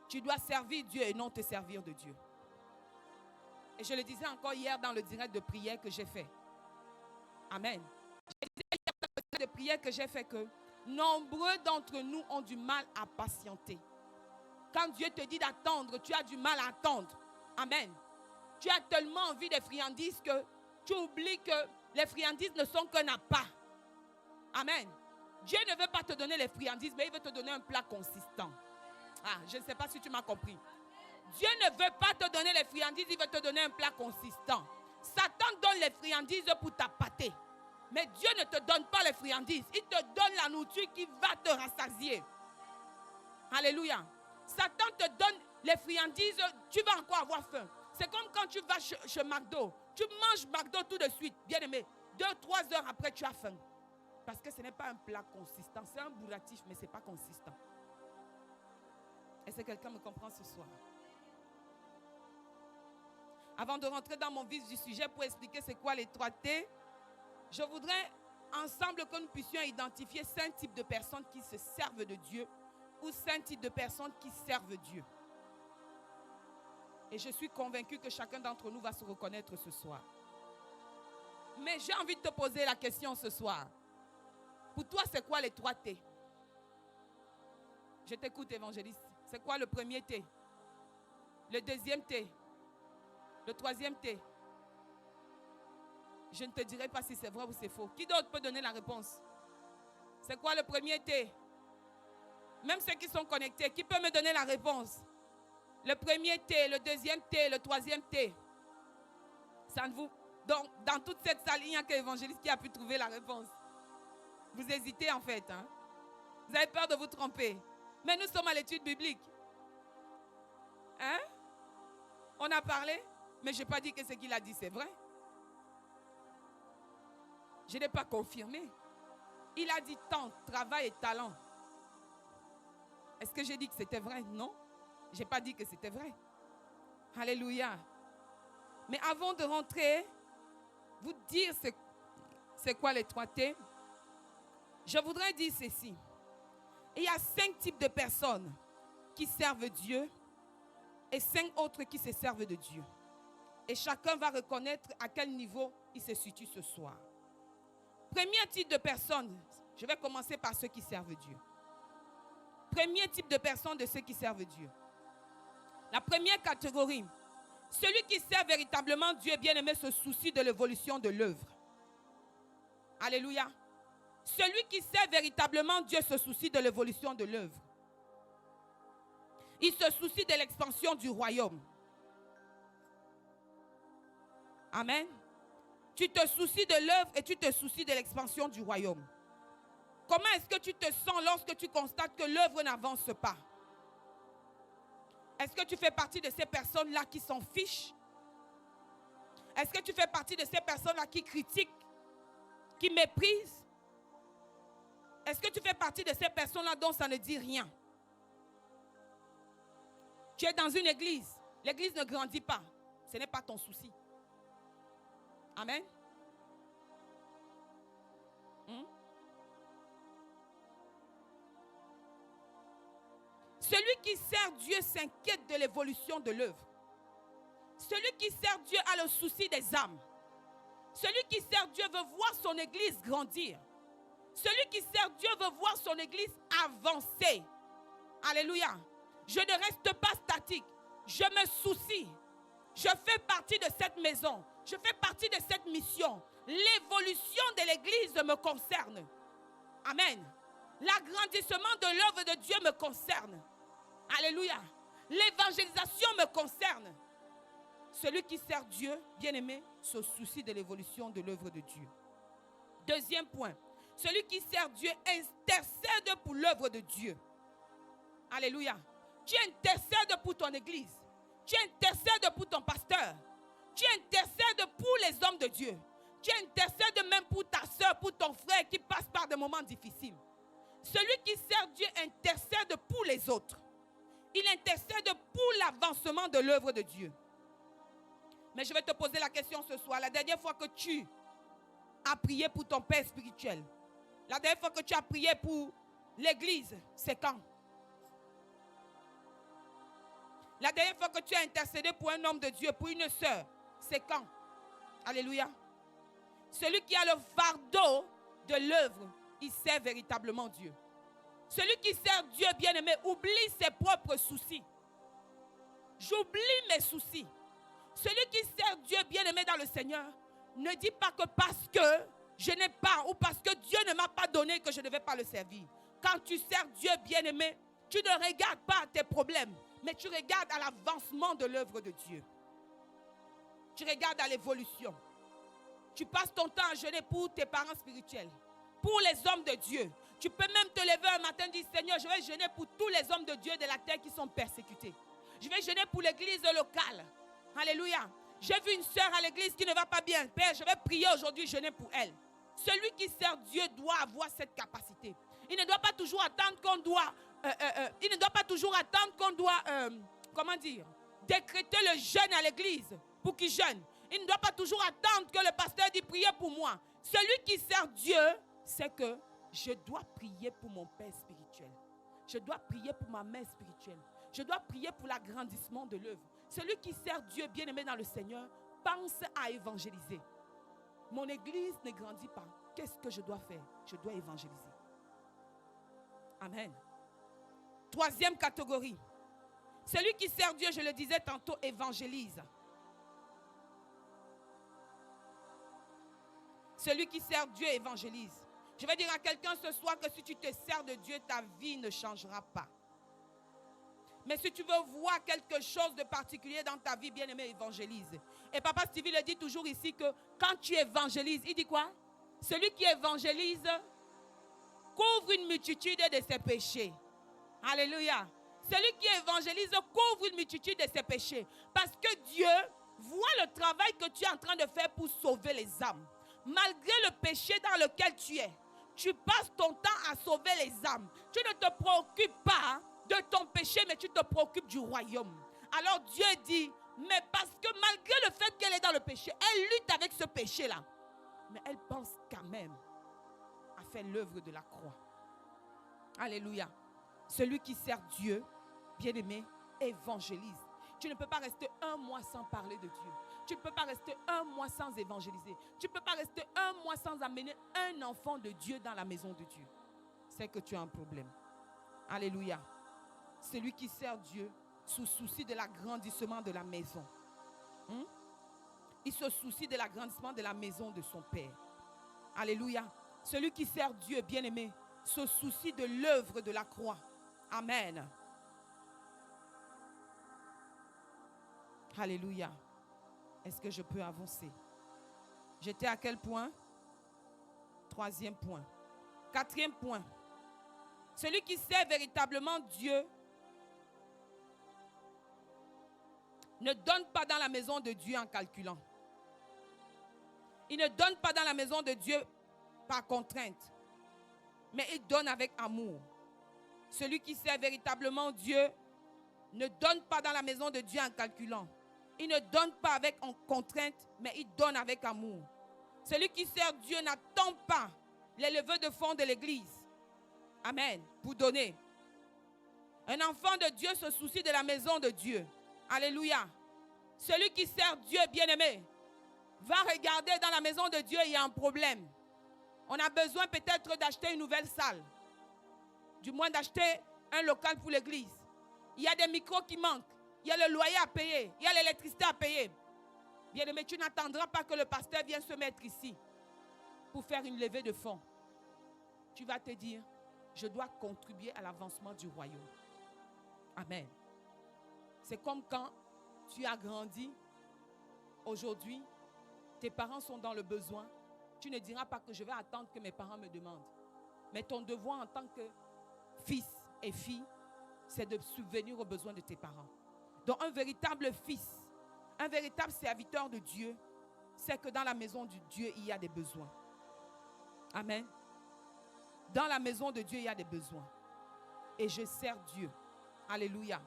Tu dois servir Dieu et non te servir de Dieu. Et je le disais encore hier dans le direct de prière que j'ai fait. Amen. Je disais hier dans le direct de prière que j'ai fait que nombreux d'entre nous ont du mal à patienter. Quand Dieu te dit d'attendre, tu as du mal à attendre. Amen. Tu as tellement envie des friandises que tu oublies que les friandises ne sont qu'un appât. Amen. Dieu ne veut pas te donner les friandises, mais il veut te donner un plat consistant. Ah, je ne sais pas si tu m'as compris. Dieu ne veut pas te donner les friandises, il veut te donner un plat consistant. Satan donne les friandises pour t'appâter. Mais Dieu ne te donne pas les friandises. Il te donne la nourriture qui va te rassasier. Alléluia. Satan te donne les friandises, tu vas encore avoir faim. C'est comme quand tu vas chez McDo. Tu manges McDo tout de suite, bien aimé. 2-3 heures après, tu as faim. Parce que ce n'est pas un plat consistant. C'est un bourratif, mais ce n'est pas consistant. Est-ce que quelqu'un me comprend ce soir? Avant de rentrer dans mon vif du sujet pour expliquer c'est quoi les 3T, je voudrais ensemble que nous puissions identifier 5 types de personnes qui se servent de Dieu ou 5 types de personnes qui servent Dieu. Et je suis convaincu que chacun d'entre nous va se reconnaître ce soir. Mais j'ai envie de te poser la question ce soir. Pour toi, c'est quoi les 3T? Je t'écoute, évangéliste. C'est quoi le premier T? Le deuxième T? Le troisième T? Je ne te dirai pas si c'est vrai ou c'est faux. Qui d'autre peut donner la réponse? C'est quoi le premier T? Même ceux qui sont connectés, qui peut me donner la réponse? Le premier T, le deuxième T, le troisième T. Ça ne vous... Donc, dans toute cette salle, il n'y a qu'un évangéliste qui a pu trouver la réponse. Vous hésitez en fait. Hein? Vous avez peur de vous tromper. Mais nous sommes à l'étude biblique. Hein? On a parlé, mais je n'ai pas dit que ce qu'il a dit, c'est vrai. Je n'ai pas confirmé. Il a dit temps, travail et talent. Est-ce que j'ai dit que c'était vrai? Non. Je n'ai pas dit que c'était vrai. Alléluia. Mais avant de rentrer, vous dire c'est quoi les 3 T, je voudrais dire ceci. Il y a 5 types de personnes qui servent Dieu et 5 autres qui se servent de Dieu. Et chacun va reconnaître à quel niveau il se situe ce soir. Premier type de personnes, je vais commencer par ceux qui servent Dieu. Premier type de personnes de ceux qui servent Dieu. La première catégorie, celui qui sert véritablement Dieu, bien-aimé, se soucie de l'évolution de l'œuvre. Alléluia. Celui qui sert véritablement Dieu se soucie de l'évolution de l'œuvre. Il se soucie de l'expansion du royaume. Amen. Tu te soucies de l'œuvre et tu te soucies de l'expansion du royaume. Comment est-ce que tu te sens lorsque tu constates que l'œuvre n'avance pas? Est-ce que tu fais partie de ces personnes-là qui s'en fichent? Est-ce que tu fais partie de ces personnes-là qui critiquent, qui méprisent? Est-ce que tu fais partie de ces personnes-là dont ça ne dit rien? Tu es dans une église. L'église ne grandit pas. Ce n'est pas ton souci. Amen. Celui qui sert Dieu s'inquiète de l'évolution de l'œuvre. Celui qui sert Dieu a le souci des âmes. Celui qui sert Dieu veut voir son église grandir. Celui qui sert Dieu veut voir son église avancer. Alléluia. Je ne reste pas statique. Je me soucie. Je fais partie de cette maison. Je fais partie de cette mission. L'évolution de l'église me concerne. Amen. L'agrandissement de l'œuvre de Dieu me concerne. Alléluia. L'évangélisation me concerne. Celui qui sert Dieu, bien-aimé, se soucie de l'évolution de l'œuvre de Dieu. Deuxième point. Celui qui sert Dieu intercède pour l'œuvre de Dieu. Alléluia. Tu intercèdes pour ton église. Tu intercèdes pour ton pasteur. Tu intercèdes pour les hommes de Dieu. Tu intercèdes même pour ta soeur, pour ton frère qui passe par des moments difficiles. Celui qui sert Dieu intercède pour les autres. Il intercède pour l'avancement de l'œuvre de Dieu. Mais je vais te poser la question ce soir. La dernière fois que tu as prié pour ton père spirituel, la dernière fois que tu as prié pour l'église, c'est quand? La dernière fois que tu as intercédé pour un homme de Dieu, pour une sœur, c'est quand? Alléluia. Celui qui a le fardeau de l'œuvre, il sert véritablement Dieu. Celui qui sert Dieu, bien-aimé, oublie ses propres soucis. J'oublie mes soucis. Celui qui sert Dieu, bien-aimé dans le Seigneur, ne dit pas que parce que je n'ai pas ou parce que Dieu ne m'a pas donné que je ne vais pas le servir. Quand tu sers Dieu, bien-aimé, tu ne regardes pas tes problèmes, mais tu regardes à l'avancement de l'œuvre de Dieu. Tu regardes à l'évolution. Tu passes ton temps à jeûner pour tes parents spirituels, pour les hommes de Dieu. Tu peux même te lever un matin et dire, Seigneur, je vais jeûner pour tous les hommes de Dieu de la terre qui sont persécutés. Je vais jeûner pour l'église locale. Alléluia. J'ai vu une sœur à l'église qui ne va pas bien. Père, je vais prier aujourd'hui, jeûner pour elle. Celui qui sert Dieu doit avoir cette capacité. Il ne doit pas toujours attendre qu'on doit... comment dire, décréter le jeûne à l'église pour qu'il jeûne. Il ne doit pas toujours attendre que le pasteur dise priez pour moi. Celui qui sert Dieu, c'est que je dois prier pour mon père spirituel. Je dois prier pour ma mère spirituelle. Je dois prier pour l'agrandissement de l'œuvre. Celui qui sert Dieu, bien-aimé dans le Seigneur, pense à évangéliser. Mon église ne grandit pas. Qu'est-ce que je dois faire? Je dois évangéliser. Amen. Troisième catégorie. Celui qui sert Dieu, je le disais tantôt, évangélise. Celui qui sert Dieu évangélise. Je vais dire à quelqu'un ce soir que si tu te sers de Dieu, ta vie ne changera pas. Mais si tu veux voir quelque chose de particulier dans ta vie, bien-aimé, évangélise. Et Papa Stevie le dit toujours ici que quand tu évangélises, il dit quoi? Celui qui évangélise couvre une multitude de ses péchés. Alléluia. Celui qui évangélise couvre une multitude de ses péchés. Parce que Dieu voit le travail que tu es en train de faire pour sauver les âmes. Malgré le péché dans lequel tu es, tu passes ton temps à sauver les âmes. Tu ne te préoccupes pas de ton péché, mais tu te préoccupes du royaume. Alors Dieu dit, mais parce que malgré le fait qu'elle est dans le péché, elle lutte avec ce péché-là. Mais elle pense quand même à faire l'œuvre de la croix. Alléluia. Celui qui sert Dieu, bien-aimé, évangélise. Tu ne peux pas rester un mois sans parler de Dieu. Tu ne peux pas rester un mois sans évangéliser. Tu ne peux pas rester un mois sans amener un enfant de Dieu dans la maison de Dieu. C'est que tu as un problème. Alléluia. Celui qui sert Dieu sous souci de l'agrandissement de la maison. Il se soucie de l'agrandissement de la maison de son Père. Alléluia. Celui qui sert Dieu, bien-aimé, se soucie de l'œuvre de la croix. Amen. Alléluia. Est-ce que je peux avancer? J'étais à quel point? 3e point. 4e point. Celui qui sert véritablement Dieu ne donne pas dans la maison de Dieu en calculant. Il ne donne pas dans la maison de Dieu par contrainte, mais il donne avec amour. Celui qui sert véritablement Dieu ne donne pas dans la maison de Dieu en calculant. Il ne donne pas avec contrainte, mais il donne avec amour. Celui qui sert Dieu n'attend pas les levées de fonds de l'église. Amen. Pour donner. Un enfant de Dieu se soucie de la maison de Dieu. Alléluia. Celui qui sert Dieu, bien-aimé, va regarder dans la maison de Dieu, il y a un problème. On a besoin peut-être d'acheter une nouvelle salle. Du moins d'acheter un local pour l'église. Il y a des micros qui manquent. Il y a le loyer à payer. Il y a l'électricité à payer. Bien-aimé, tu n'attendras pas que le pasteur vienne se mettre ici pour faire une levée de fonds. Tu vas te dire, je dois contribuer à l'avancement du royaume. Amen. C'est comme quand tu as grandi. Aujourd'hui, tes parents sont dans le besoin. Tu ne diras pas que je vais attendre que mes parents me demandent. Mais ton devoir en tant que fils et fille, c'est de subvenir aux besoins de tes parents. Donc un véritable fils, un véritable serviteur de Dieu, c'est que dans la maison de Dieu, il y a des besoins. Amen. Dans la maison de Dieu, il y a des besoins. Et je sers Dieu. Alléluia.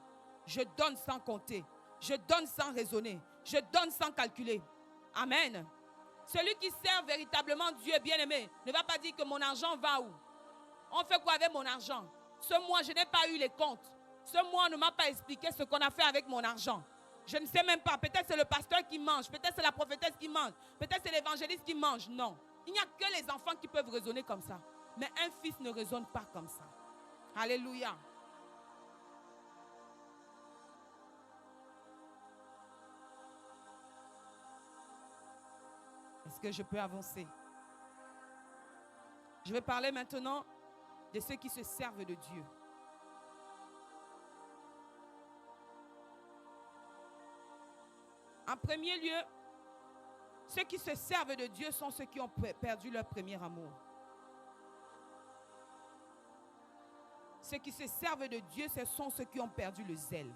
Je donne sans compter. Je donne sans raisonner. Je donne sans calculer. Amen. Celui qui sert véritablement Dieu, bien-aimé, ne va pas dire que mon argent va où? On fait quoi avec mon argent? Ce mois, je n'ai pas eu les comptes. Ce mois, on ne m'a pas expliqué ce qu'on a fait avec mon argent. Je ne sais même pas. Peut-être c'est le pasteur qui mange. Peut-être c'est la prophétesse qui mange. Peut-être c'est l'évangéliste qui mange. Non. Il n'y a que les enfants qui peuvent raisonner comme ça. Mais un fils ne raisonne pas comme ça. Alléluia. Est-ce que je peux avancer? Je vais parler maintenant de ceux qui se servent de Dieu. En premier lieu, ceux qui se servent de Dieu sont ceux qui ont perdu leur premier amour. Ceux qui se servent de Dieu, ce sont ceux qui ont perdu le zèle.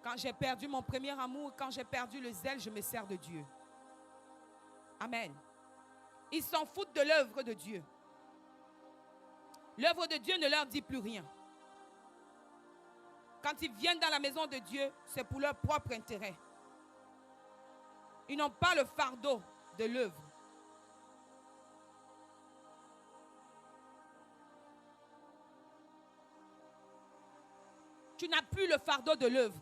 Quand j'ai perdu mon premier amour, quand j'ai perdu le zèle, je me sers de Dieu. Amen. Ils s'en foutent de l'œuvre de Dieu. L'œuvre de Dieu ne leur dit plus rien. Quand ils viennent dans la maison de Dieu, c'est pour leur propre intérêt. Ils n'ont pas le fardeau de l'œuvre. Tu n'as plus le fardeau de l'œuvre.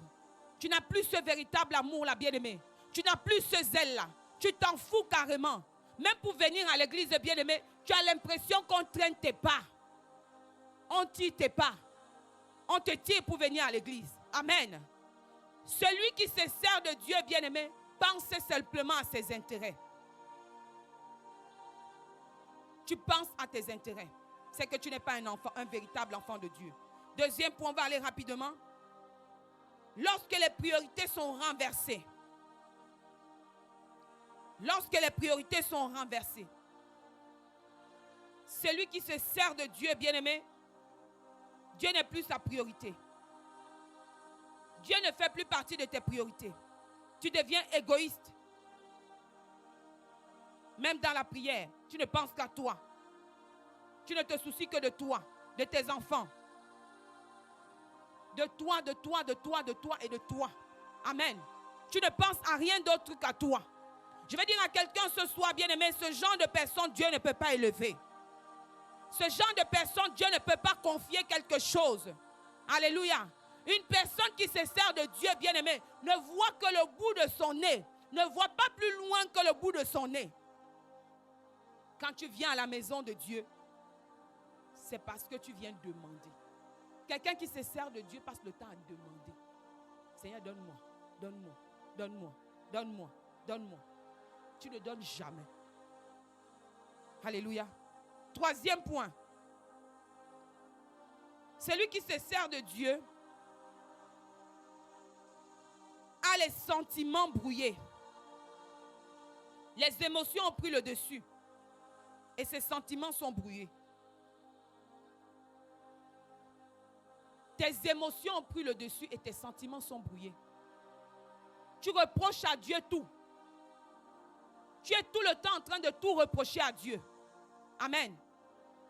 Tu n'as plus ce véritable amour-là, bien-aimé. Tu n'as plus ce zèle-là. Tu t'en fous carrément. Même pour venir à l'église, bien-aimé, tu as l'impression qu'on traîne tes pas. On tire tes pas. On te tire pour venir à l'église. Amen. Celui qui se sert de Dieu, bien-aimé, pense simplement à ses intérêts. Tu penses à tes intérêts. C'est que tu n'es pas un enfant, un véritable enfant de Dieu. Deuxième point, on va aller rapidement. Lorsque les priorités sont renversées. Lorsque les priorités sont renversées. Celui qui se sert de Dieu, bien-aimé, Dieu n'est plus sa priorité. Dieu ne fait plus partie de tes priorités. Tu deviens égoïste. Même dans la prière, tu ne penses qu'à toi. Tu ne te soucies que de toi, de tes enfants. De toi, de toi, de toi, de toi et de toi. Amen. Tu ne penses à rien d'autre qu'à toi. Je vais dire à quelqu'un ce soir, bien-aimé, ce genre de personne, Dieu ne peut pas élever. Ce genre de personne, Dieu ne peut pas confier quelque chose. Alléluia. Une personne qui se sert de Dieu, bien-aimé, ne voit que le bout de son nez. Ne voit pas plus loin que le bout de son nez. Quand tu viens à la maison de Dieu, c'est parce que tu viens demander. Quelqu'un qui se sert de Dieu passe le temps à demander. Seigneur, donne-moi, donne-moi, donne-moi, donne-moi, donne-moi. Tu ne donnes jamais. Alléluia. Troisième point. Celui qui se sert de Dieu a les sentiments brouillés. Les émotions ont pris le dessus. Et ses sentiments sont brouillés. Tes émotions ont pris le dessus et tes sentiments sont brouillés. Tu reproches à Dieu tout. Tu es tout le temps en train de tout reprocher à Dieu. Amen.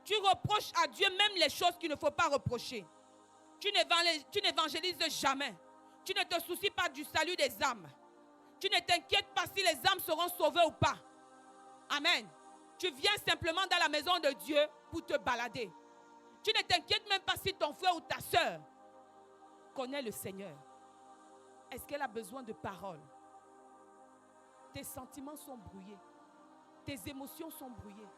Tu reproches à Dieu même les choses qu'il ne faut pas reprocher. Tu n'évangélises jamais. Tu ne te soucies pas du salut des âmes. Tu ne t'inquiètes pas si les âmes seront sauvées ou pas. Amen. Tu viens simplement dans la maison de Dieu pour te balader. Tu ne t'inquiètes même pas si ton frère ou ta soeur connaît le Seigneur. Est-ce qu'elle a besoin de paroles? Tes sentiments sont brouillés. Tes émotions sont brouillées.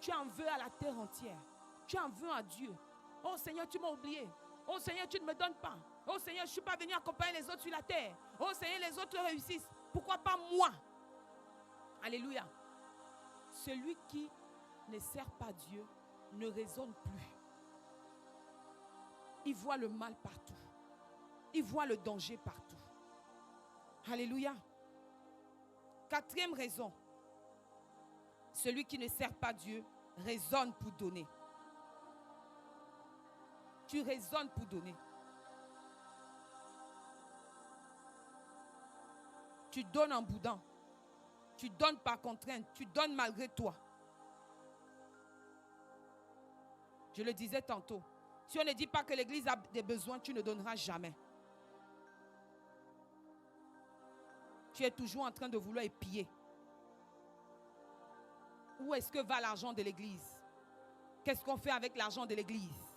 Tu en veux à la terre entière. Tu en veux à Dieu. Oh Seigneur, tu m'as oublié. Oh Seigneur, tu ne me donnes pas. Oh Seigneur, je ne suis pas venu accompagner les autres sur la terre. Oh Seigneur, les autres réussissent. Pourquoi pas moi? Alléluia. Celui qui ne sert pas Dieu ne raisonne plus. Il voit le mal partout. Il voit le danger partout. Alléluia. Quatrième raison. Celui qui ne sert pas Dieu raisonne pour donner. Tu raisonnes pour donner. Tu donnes en boudant. Tu donnes par contrainte. Tu donnes malgré toi. Je le disais tantôt. Si on ne dit pas que l'église a des besoins, tu ne donneras jamais. Tu es toujours en train de vouloir épier. Où est-ce que va l'argent de l'église? Qu'est-ce qu'on fait avec l'argent de l'église?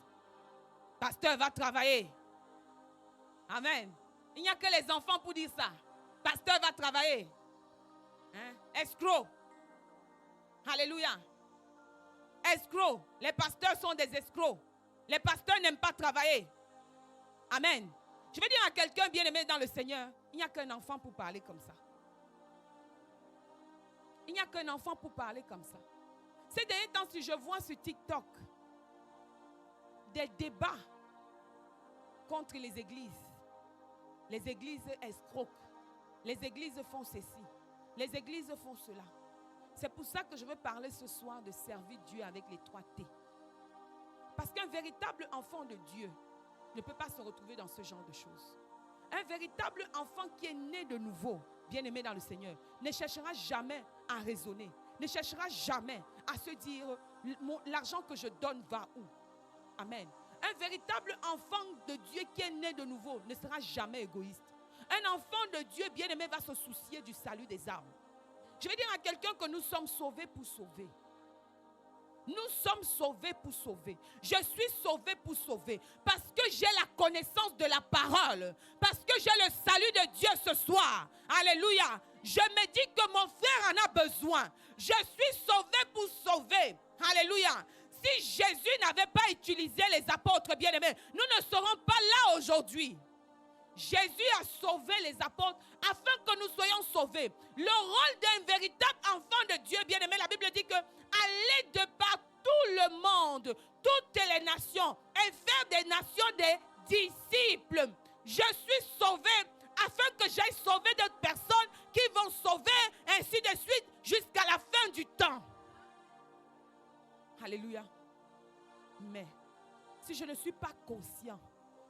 Pasteur va travailler. Amen. Il n'y a que les enfants pour dire ça. Pasteur va travailler. Hein? Escroc. Alléluia. Escroc. Les pasteurs sont des escrocs. Les pasteurs n'aiment pas travailler. Amen. Je vais dire à quelqu'un bien-aimé dans le Seigneur, il n'y a qu'un enfant pour parler comme ça. Il n'y a qu'un enfant pour parler comme ça. Ces derniers temps, si je vois sur TikTok des débats contre les églises escroquent, les églises font ceci, les églises font cela. C'est pour ça que je veux parler ce soir de servir Dieu avec les 3 T. Parce qu'un véritable enfant de Dieu ne peut pas se retrouver dans ce genre de choses. Un véritable enfant qui est né de nouveau, bien-aimé dans le Seigneur, ne cherchera jamais à raisonner, ne cherchera jamais à se dire l'argent que je donne va où? Amen. Un véritable enfant de Dieu qui est né de nouveau ne sera jamais égoïste. Un enfant de Dieu bien-aimé va se soucier du salut des âmes. Je vais dire à quelqu'un que nous sommes sauvés pour sauver. Nous sommes sauvés pour sauver. Je suis sauvé pour sauver. Parce que j'ai la connaissance de la parole. Parce que j'ai le salut de Dieu ce soir. Alléluia. Je me dis que mon frère en a besoin. Je suis sauvé pour sauver. Alléluia. Si Jésus n'avait pas utilisé les apôtres bien-aimés, nous ne serons pas là aujourd'hui. Jésus a sauvé les apôtres afin que nous soyons sauvés. Le rôle d'un véritable enfant de Dieu, bien-aimé, la Bible dit que allez de par tout le monde, toutes les nations, et faire des nations des disciples. Je suis sauvé afin que j'aille sauver d'autres personnes qui vont sauver, ainsi de suite, jusqu'à la fin du temps. Alléluia. Mais si je ne suis pas conscient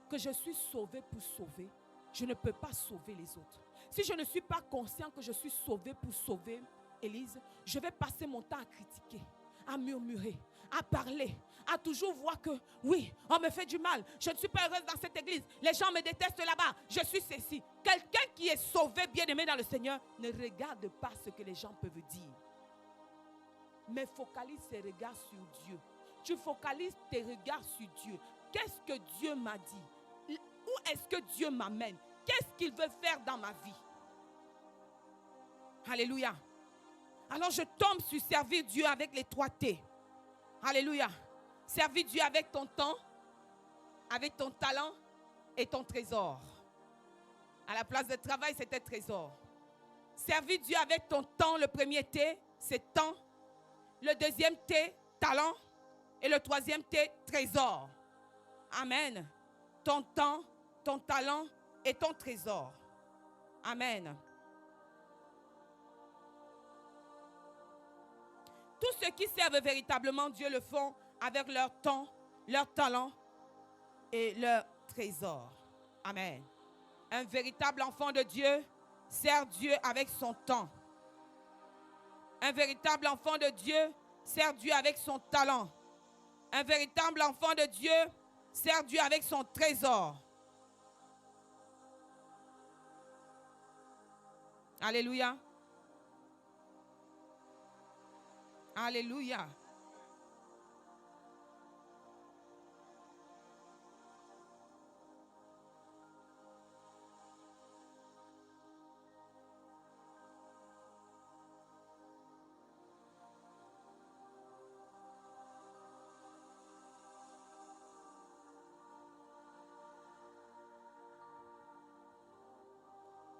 que je suis sauvé pour sauver, je ne peux pas sauver les autres. Si je ne suis pas conscient que je suis sauvé pour sauver Élise, je vais passer mon temps à critiquer, à murmurer, à parler, à toujours voir que oui, on me fait du mal, je ne suis pas heureuse dans cette église, les gens me détestent là-bas, je suis ceci. Quelqu'un qui est sauvé, bien-aimé dans le Seigneur, ne regarde pas ce que les gens peuvent dire, mais focalise ses regards sur Dieu. Tu focalises tes regards sur Dieu. Qu'est-ce que Dieu m'a dit? Où est-ce que Dieu m'amène? Qu'est-ce qu'il veut faire dans ma vie? Alléluia. Alors je tombe sur servir Dieu avec les 3 T. Alléluia. Servir Dieu avec ton temps, avec ton talent et ton trésor. À la place de travail, c'était trésor. Servir Dieu avec ton temps, le premier T, c'est temps. Le deuxième T, talent. Et le troisième T, trésor. Amen. Ton temps, ton talent et ton trésor. Amen. Tous ceux qui servent véritablement Dieu le font avec leur temps, leur talent et leur trésor. Amen. Un véritable enfant de Dieu sert Dieu avec son temps. Un véritable enfant de Dieu sert Dieu avec son talent. Un véritable enfant de Dieu sert Dieu avec son trésor. Alléluia. Alléluia.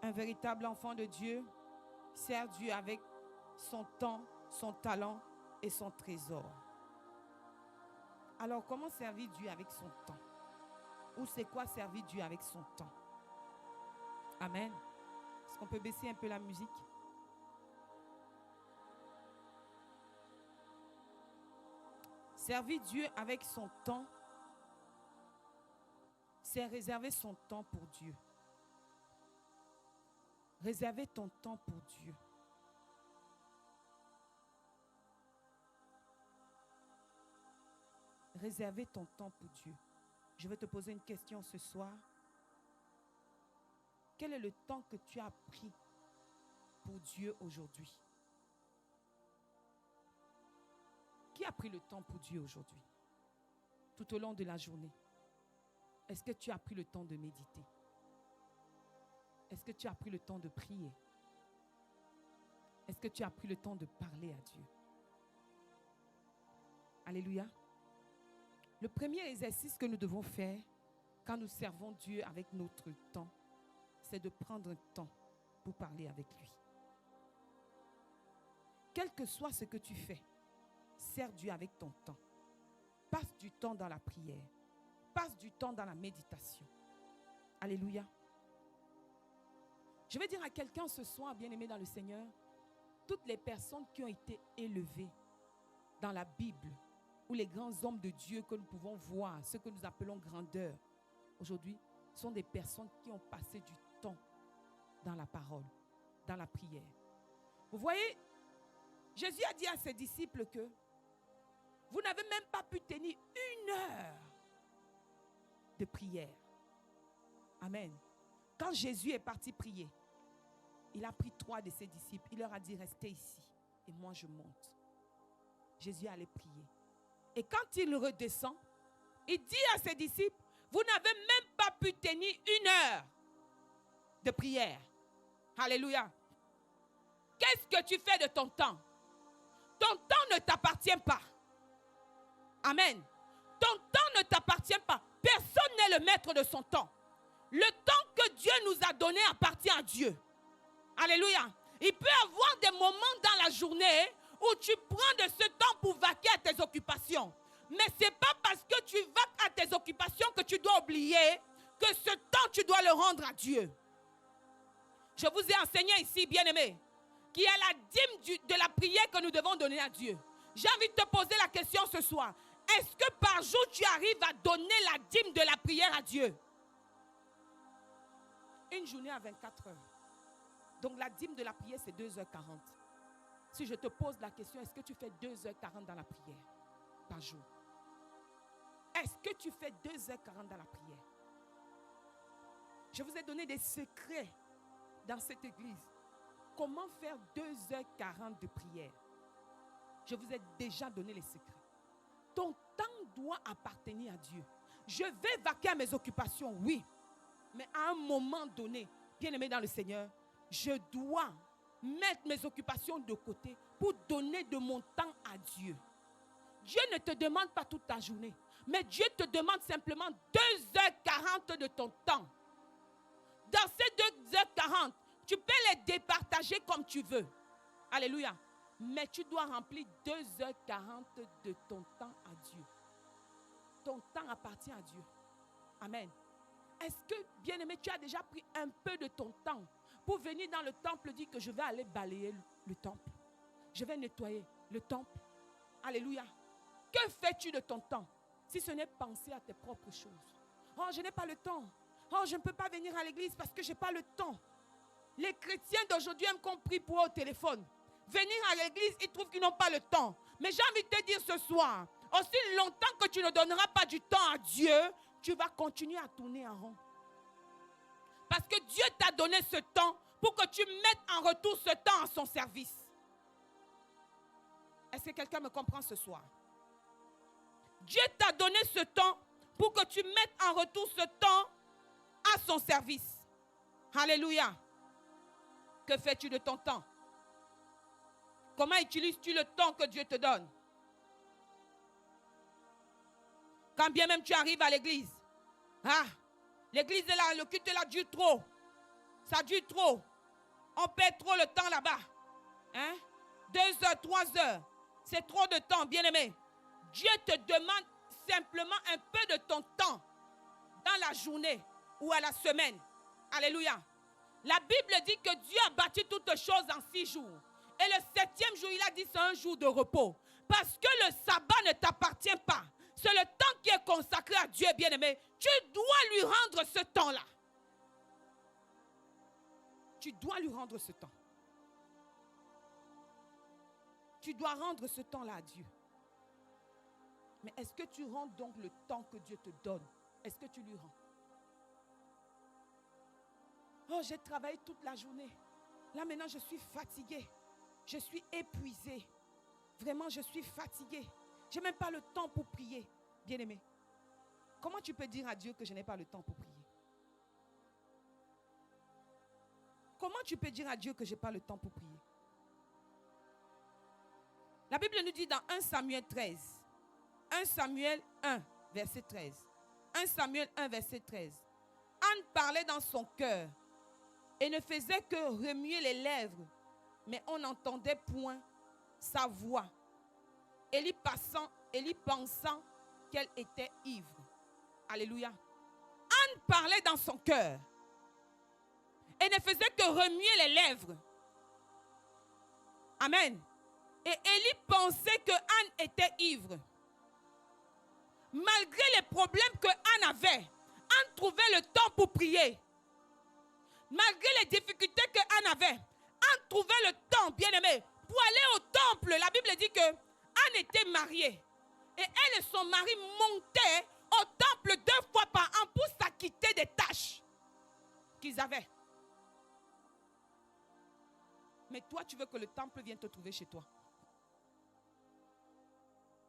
Un véritable enfant de Dieu sert Dieu avec son temps, son talent et son trésor. Alors, comment servir Dieu avec son temps? Ou c'est quoi servir Dieu avec son temps? Amen. Est-ce qu'on peut baisser un peu la musique? Servir Dieu avec son temps, c'est réserver son temps pour Dieu. Réservez ton temps pour Dieu. Réservez ton temps pour Dieu. Je vais te poser une question ce soir. Quel est le temps que tu as pris pour Dieu aujourd'hui? Qui a pris le temps pour Dieu aujourd'hui? Tout au long de la journée. Est-ce que tu as pris le temps de méditer? Est-ce que tu as pris le temps de prier? Est-ce que tu as pris le temps de parler à Dieu? Alléluia. Le premier exercice que nous devons faire quand nous servons Dieu avec notre temps, c'est de prendre un temps pour parler avec lui. Quel que soit ce que tu fais, sers Dieu avec ton temps. Passe du temps dans la prière. Passe du temps dans la méditation. Alléluia. Je vais dire à quelqu'un ce soir, bien-aimé dans le Seigneur, toutes les personnes qui ont été élevées dans la Bible, ou les grands hommes de Dieu que nous pouvons voir, ceux que nous appelons grandeurs, aujourd'hui, sont des personnes qui ont passé du temps dans la parole, dans la prière. Vous voyez, Jésus a dit à ses disciples que vous n'avez même pas pu tenir 1 heure de prière. Amen. Quand Jésus est parti prier, il a pris 3 de ses disciples. Il leur a dit, restez ici et moi je monte. Jésus allait prier. Et quand il redescend, il dit à ses disciples, vous n'avez même pas pu tenir 1 heure de prière. Alléluia. Qu'est-ce que tu fais de ton temps? Ton temps ne t'appartient pas. Amen. Ton temps ne t'appartient pas. Personne n'est le maître de son temps. Le temps que Dieu nous a donné appartient à Dieu. Alléluia. Il peut y avoir des moments dans la journée où tu prends de ce temps pour vaquer à tes occupations. Mais ce n'est pas parce que tu vaques à tes occupations que tu dois oublier que ce temps, tu dois le rendre à Dieu. Je vous ai enseigné ici, bien-aimés, qu'il y a la dîme de la prière que nous devons donner à Dieu. J'ai envie de te poser la question ce soir. Est-ce que par jour, tu arrives à donner la dîme de la prière à Dieu? Une journée à 24 heures. Donc la dîme de la prière, c'est 2h40. Si je te pose la question, est-ce que tu fais 2h40 dans la prière par jour? Est-ce que tu fais 2h40 dans la prière? Je vous ai donné des secrets dans cette église. Comment faire 2h40 de prière? Je vous ai déjà donné les secrets. Ton temps doit appartenir à Dieu. Je vais vaquer à mes occupations, oui. Mais à un moment donné, bien-aimé dans le Seigneur, je dois mettre mes occupations de côté pour donner de mon temps à Dieu. Dieu ne te demande pas toute ta journée, mais Dieu te demande simplement 2h40 de ton temps. Dans ces 2h40, tu peux les départager comme tu veux. Alléluia. Mais tu dois remplir 2h40 de ton temps à Dieu. Ton temps appartient à Dieu. Amen. Est-ce que, bien-aimé, tu as déjà pris un peu de ton temps pour venir dans le temple, dire que je vais aller balayer le temple? Je vais nettoyer le temple. Alléluia. Que fais-tu de ton temps si ce n'est penser à tes propres choses? Oh, je n'ai pas le temps. Oh, je ne peux pas venir à l'église parce que je n'ai pas le temps. Les chrétiens d'aujourd'hui aiment qu'on prie pour eux au téléphone. Venir à l'église, ils trouvent qu'ils n'ont pas le temps. Mais j'ai envie de te dire ce soir, aussi longtemps que tu ne donneras pas du temps à Dieu, tu vas continuer à tourner en rond. Parce que Dieu t'a donné ce temps pour que tu mettes en retour ce temps à son service. Est-ce que quelqu'un me comprend ce soir? Dieu t'a donné ce temps pour que tu mettes en retour ce temps à son service. Alléluia. Que fais-tu de ton temps? Comment utilises-tu le temps que Dieu te donne? Quand bien même tu arrives à l'église, l'église est là, le culte là dure trop. Ça dure trop. On perd trop le temps là-bas. 2 heures, 3 heures. C'est trop de temps, bien-aimé. Dieu te demande simplement un peu de ton temps dans la journée ou à la semaine. Alléluia. La Bible dit que Dieu a bâti toutes choses en 6 jours. Et le 7e jour, il a dit c'est un jour de repos. Parce que le sabbat ne t'appartient pas. C'est le temps qui est consacré à Dieu, bien-aimé. Tu dois lui rendre ce temps-là. Tu dois lui rendre ce temps. Tu dois rendre ce temps-là à Dieu. Mais est-ce que tu rends donc le temps que Dieu te donne? Est-ce que tu lui rends? Oh, j'ai travaillé toute la journée. Là maintenant, je suis fatiguée. Je suis épuisée. Vraiment, je suis fatiguée. Je n'ai même pas le temps pour prier. Bien-aimé, comment tu peux dire à Dieu que je n'ai pas le temps pour prier? Comment tu peux dire à Dieu que je n'ai pas le temps pour prier? La Bible nous dit dans 1 Samuel 13. 1 Samuel 1, verset 13. 1 Samuel 1, verset 13. Anne parlait dans son cœur et ne faisait que remuer les lèvres, mais on n'entendait point sa voix. Élie pensant qu'elle était ivre. Alléluia. Anne parlait dans son cœur et ne faisait que remuer les lèvres. Amen. Et Élie pensait que Anne était ivre. Malgré les problèmes que Anne avait, Anne trouvait le temps pour prier. Malgré les difficultés que Anne avait, Anne trouvait le temps, bien-aimé, pour aller au temple. La Bible dit que Anne était mariée. Et elle et son mari montaient au temple 2 fois par an pour s'acquitter des tâches qu'ils avaient. Mais toi, tu veux que le temple vienne te trouver chez toi.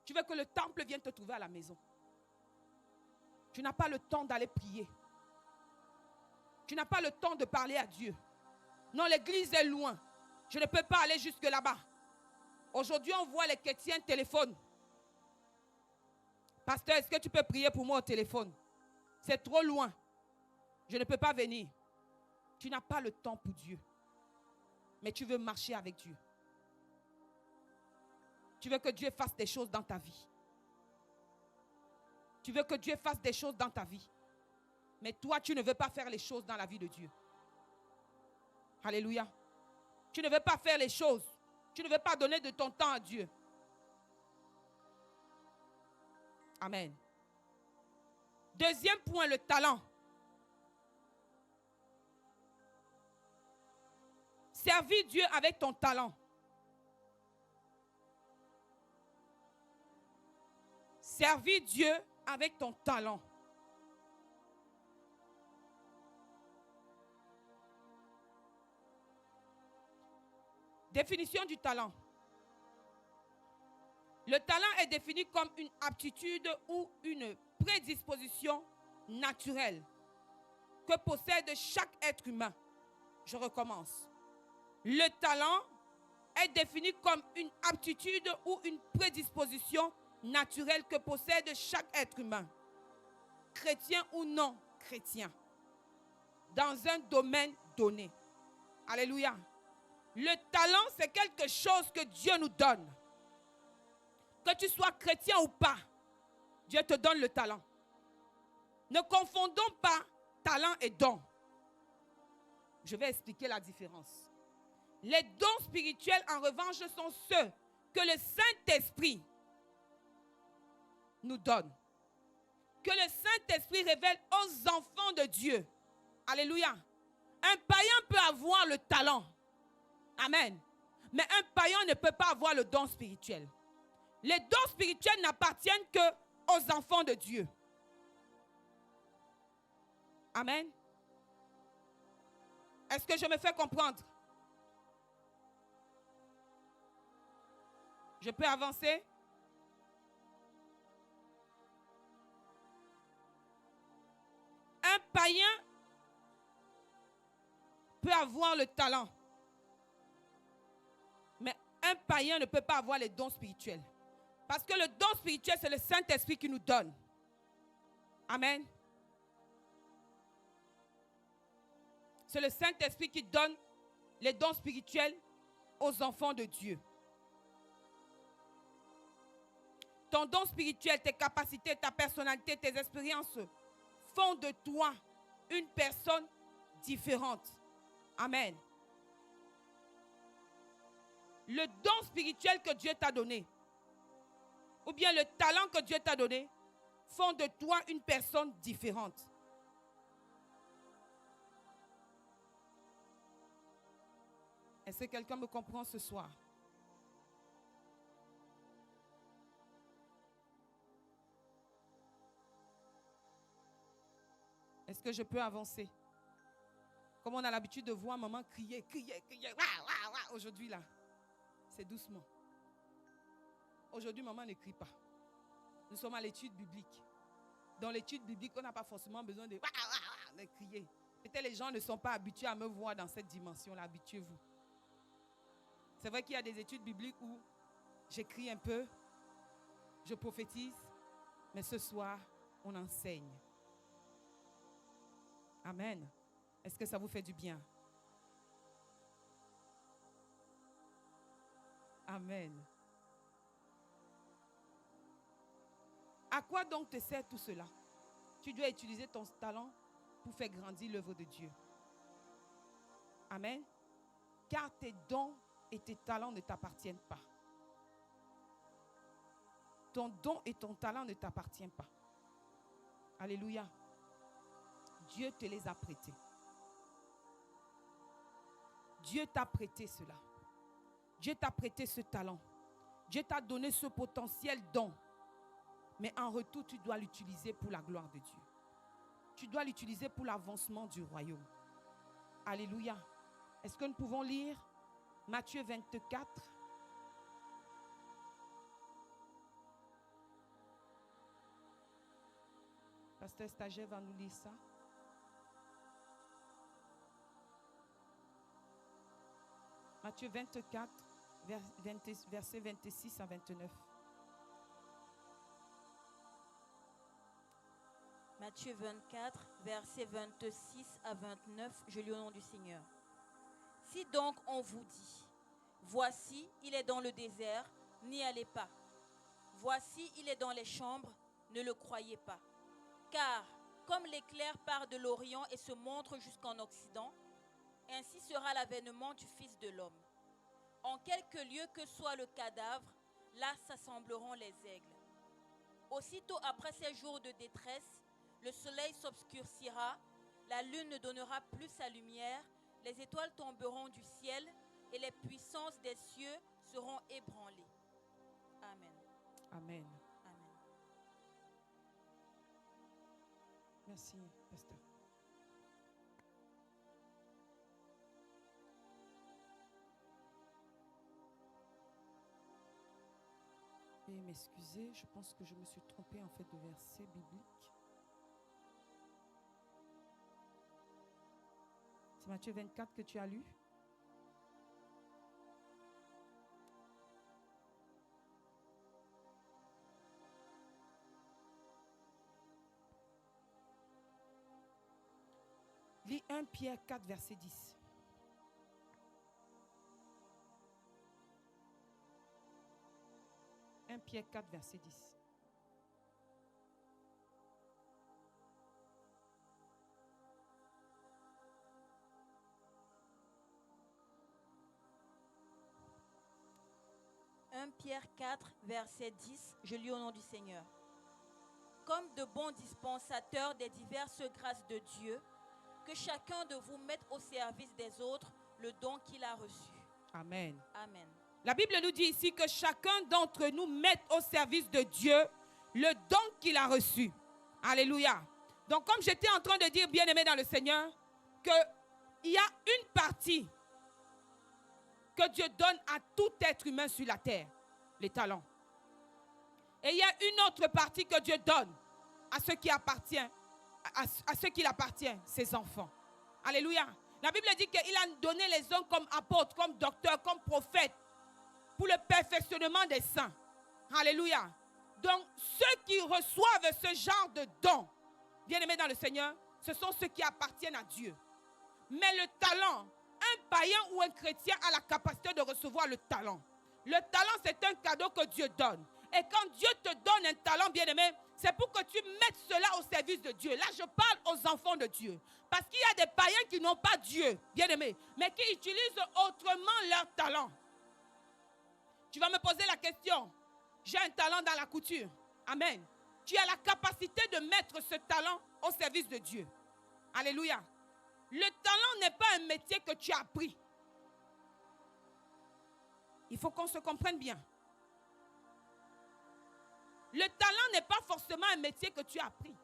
Tu veux que le temple vienne te trouver à la maison. Tu n'as pas le temps d'aller prier. Tu n'as pas le temps de parler à Dieu. Non, l'église est loin. Je ne peux pas aller jusque là-bas. Aujourd'hui, on voit les chrétiens téléphonent. Pasteur, est-ce que tu peux prier pour moi au téléphone? C'est trop loin. Je ne peux pas venir. Tu n'as pas le temps pour Dieu. Mais tu veux marcher avec Dieu. Tu veux que Dieu fasse des choses dans ta vie. Tu veux que Dieu fasse des choses dans ta vie. Mais toi, tu ne veux pas faire les choses dans la vie de Dieu. Alléluia. Tu ne veux pas faire les choses. Tu ne veux pas donner de ton temps à Dieu. Amen. Deuxième point, le talent. Servir Dieu avec ton talent. Servir Dieu avec ton talent. Définition du talent. Le talent est défini comme une aptitude ou une prédisposition naturelle que possède chaque être humain. Je recommence. Le talent est défini comme une aptitude ou une prédisposition naturelle que possède chaque être humain, chrétien ou non chrétien, dans un domaine donné. Alléluia. Le talent, c'est quelque chose que Dieu nous donne. Que tu sois chrétien ou pas, Dieu te donne le talent. Ne confondons pas talent et don. Je vais expliquer la différence. Les dons spirituels, en revanche, sont ceux que le Saint-Esprit nous donne. Que le Saint-Esprit révèle aux enfants de Dieu. Alléluia. Un païen peut avoir le talent. Amen. Mais un païen ne peut pas avoir le don spirituel. Les dons spirituels n'appartiennent qu'aux enfants de Dieu. Amen. Est-ce que je me fais comprendre? Je peux avancer? Un païen peut avoir le talent. Mais un païen ne peut pas avoir les dons spirituels. Parce que le don spirituel, c'est le Saint-Esprit qui nous donne. Amen. C'est le Saint-Esprit qui donne les dons spirituels aux enfants de Dieu. Ton don spirituel, tes capacités, ta personnalité, tes expériences font de toi une personne différente. Amen. Le don spirituel que Dieu t'a donné, ou bien le talent que Dieu t'a donné, font de toi une personne différente. Est-ce que quelqu'un me comprend ce soir? Est-ce que je peux avancer? Comme on a l'habitude de voir maman crier, crier, crier. Aujourd'hui là, c'est doucement. Aujourd'hui, maman ne crie pas. Nous sommes à l'étude biblique. Dans l'étude biblique, on n'a pas forcément besoin de crier. Peut-être les gens ne sont pas habitués à me voir dans cette dimension-là. Habituez-vous. C'est vrai qu'il y a des études bibliques où j'écris un peu, je prophétise, mais ce soir, on enseigne. Amen. Est-ce que ça vous fait du bien? Amen. À quoi donc te sert tout cela? Tu dois utiliser ton talent pour faire grandir l'œuvre de Dieu. Amen. Car tes dons et tes talents ne t'appartiennent pas. Ton don et ton talent ne t'appartiennent pas. Alléluia. Dieu te les a prêtés. Dieu t'a prêté cela. Dieu t'a prêté ce talent. Dieu t'a donné ce potentiel don. Mais en retour, tu dois l'utiliser pour la gloire de Dieu. Tu dois l'utiliser pour l'avancement du royaume. Alléluia. Est-ce que nous pouvons lire Matthieu 24? Pasteur Stagiaire va nous lire ça. Matthieu 24, versets 26 à 29. Matthieu 24, versets 26 à 29, je lis au nom du Seigneur. Si donc on vous dit, voici, il est dans le désert, n'y allez pas. Voici, il est dans les chambres, ne le croyez pas. Car, comme l'éclair part de l'Orient et se montre jusqu'en Occident, ainsi sera l'avènement du Fils de l'homme. En quelque lieu que soit le cadavre, là s'assembleront les aigles. Aussitôt après ces jours de détresse, le soleil s'obscurcira, la lune ne donnera plus sa lumière, les étoiles tomberont du ciel et les puissances des cieux seront ébranlées. Amen. Amen. Amen. Merci, pasteur. Veuillez m'excuser, je pense que je me suis trompée en fait de verset biblique. C'est Matthieu 24 que tu as lu? Lis 1 Pierre 4, verset 10. Pierre 4, verset 10. Pierre 4, verset 10, je lis au nom du Seigneur. Comme de bons dispensateurs des diverses grâces de Dieu, que chacun de vous mette au service des autres le don qu'il a reçu. Amen. Amen. La Bible nous dit ici que chacun d'entre nous mette au service de Dieu le don qu'il a reçu. Alléluia. Donc comme j'étais en train de dire, bien-aimé dans le Seigneur, qu'il y a une partie que Dieu donne à tout être humain sur la terre, les talents. Et il y a une autre partie que Dieu donne à ceux qui appartiennent, à ceux qui appartiennent, ses enfants. Alléluia. La Bible dit qu'il a donné les uns comme apôtres, comme docteurs, comme prophètes, pour le perfectionnement des saints. Alléluia. Donc, ceux qui reçoivent ce genre de don, bien-aimés dans le Seigneur, ce sont ceux qui appartiennent à Dieu. Mais le talent, un païen ou un chrétien a la capacité de recevoir le talent. Le talent, c'est un cadeau que Dieu donne. Et quand Dieu te donne un talent, bien-aimé, c'est pour que tu mettes cela au service de Dieu. Là, je parle aux enfants de Dieu. Parce qu'il y a des païens qui n'ont pas Dieu, bien-aimé, mais qui utilisent autrement leur talent. Tu vas me poser la question. J'ai un talent dans la couture. Amen. Tu as la capacité de mettre ce talent au service de Dieu. Alléluia. Le talent n'est pas un métier que tu as appris. Il faut qu'on se comprenne bien. Le talent n'est pas forcément un métier que tu as appris.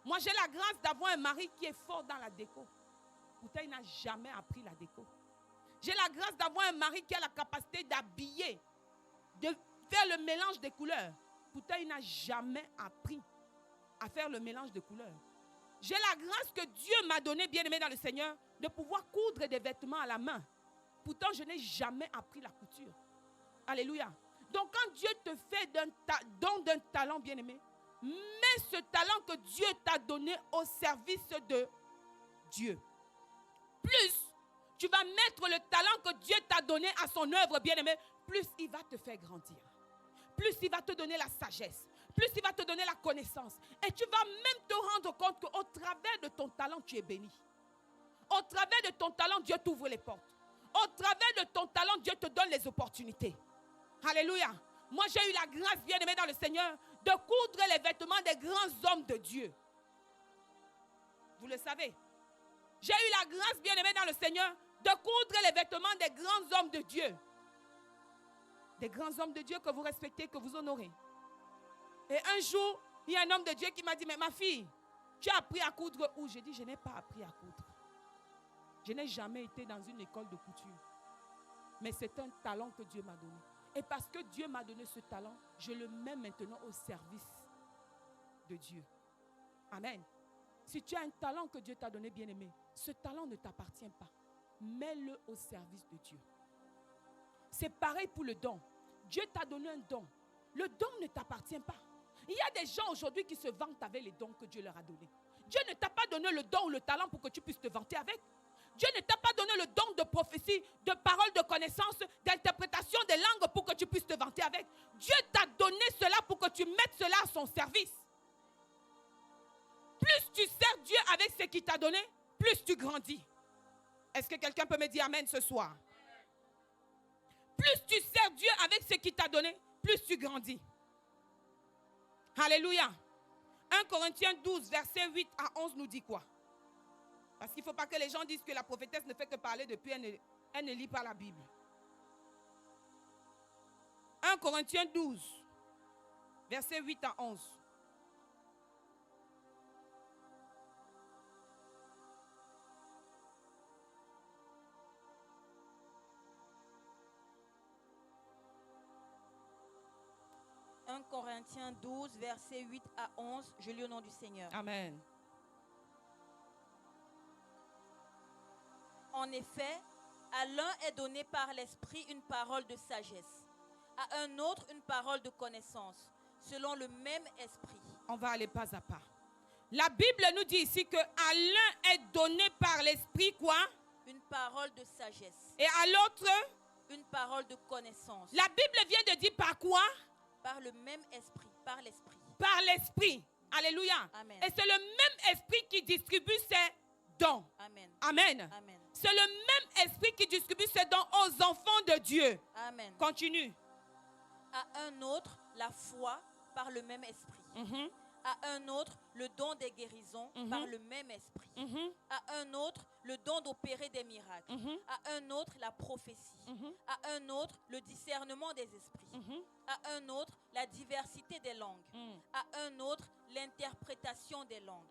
Moi, j'ai la grâce d'avoir un mari qui est fort dans la déco. Pourtant, il n'a jamais appris la déco. J'ai la grâce d'avoir un mari qui a la capacité d'habiller, de faire le mélange des couleurs. Pourtant, il n'a jamais appris à faire le mélange de couleurs. J'ai la grâce que Dieu m'a donnée, bien-aimé dans le Seigneur, de pouvoir coudre des vêtements à la main. Pourtant, je n'ai jamais appris la couture. Alléluia. Donc, quand Dieu te fait don d'un talent, bien-aimé, mets ce talent que Dieu t'a donné au service de Dieu. Plus tu vas mettre le talent que Dieu t'a donné à son œuvre, bien-aimé, plus il va te faire grandir. Plus il va te donner la sagesse. Plus il va te donner la connaissance. Et tu vas même te rendre compte qu'au travers de ton talent, tu es béni. Au travers de ton talent, Dieu t'ouvre les portes. Au travers de ton talent, Dieu te donne les opportunités. Alléluia. Moi, j'ai eu la grâce, bien-aimé dans le Seigneur, de coudre les vêtements des grands hommes de Dieu. Vous le savez. J'ai eu la grâce, bien-aimé dans le Seigneur, de coudre les vêtements des grands hommes de Dieu. Des grands hommes de Dieu que vous respectez, que vous honorez. Et un jour, il y a un homme de Dieu qui m'a dit, mais ma fille, tu as appris à coudre où? J'ai dit, je n'ai pas appris à coudre. Je n'ai jamais été dans une école de couture. Mais c'est un talent que Dieu m'a donné. Et parce que Dieu m'a donné ce talent, je le mets maintenant au service de Dieu. Amen. Si tu as un talent que Dieu t'a donné, bien-aimé, ce talent ne t'appartient pas. Mets-le au service de Dieu. C'est pareil pour le don. Dieu t'a donné un don. Le don ne t'appartient pas. Il y a des gens aujourd'hui qui se vantent avec les dons que Dieu leur a donnés. Dieu ne t'a pas donné le don ou le talent pour que tu puisses te vanter avec. Dieu ne t'a pas donné le don de prophétie, de parole, de connaissance, d'interprétation des langues pour que tu puisses te vanter avec. Dieu t'a donné cela pour que tu mettes cela à son service. Plus tu sers Dieu avec ce qu'il t'a donné, plus tu grandis. Est-ce que quelqu'un peut me dire amen ce soir? Plus tu sers Dieu avec ce qu'il t'a donné, plus tu grandis. Alléluia. 1 Corinthiens 12, verset 8 à 11 nous dit quoi? Parce qu'il ne faut pas que les gens disent que la prophétesse ne fait que parler depuis, elle ne lit pas la Bible. 1 Corinthiens 12, verset 8 à 11. « 1 Corinthiens 12, verset 8 à 11. Je lis au nom du Seigneur. Amen. En effet, à l'un est donné par l'Esprit une parole de sagesse, à un autre une parole de connaissance, selon le même Esprit. » On va aller pas à pas. La Bible nous dit ici que à l'un est donné par l'Esprit quoi? Une parole de sagesse. Et à l'autre? Une parole de connaissance. La Bible vient de dire par quoi? Par le même Esprit, par l'Esprit. Par l'Esprit. Alléluia. Amen. Et c'est le même Esprit qui distribue ses dons. Amen. Amen. Amen. C'est le même Esprit qui distribue ses dons aux enfants de Dieu. Amen. Continue. À un autre, la foi par le même Esprit. Mhm. À un autre, le don des guérisons par le même Esprit. À un autre, le don d'opérer des miracles. À un autre, la prophétie. À un autre, le discernement des esprits. À un autre, la diversité des langues. À un autre, l'interprétation des langues.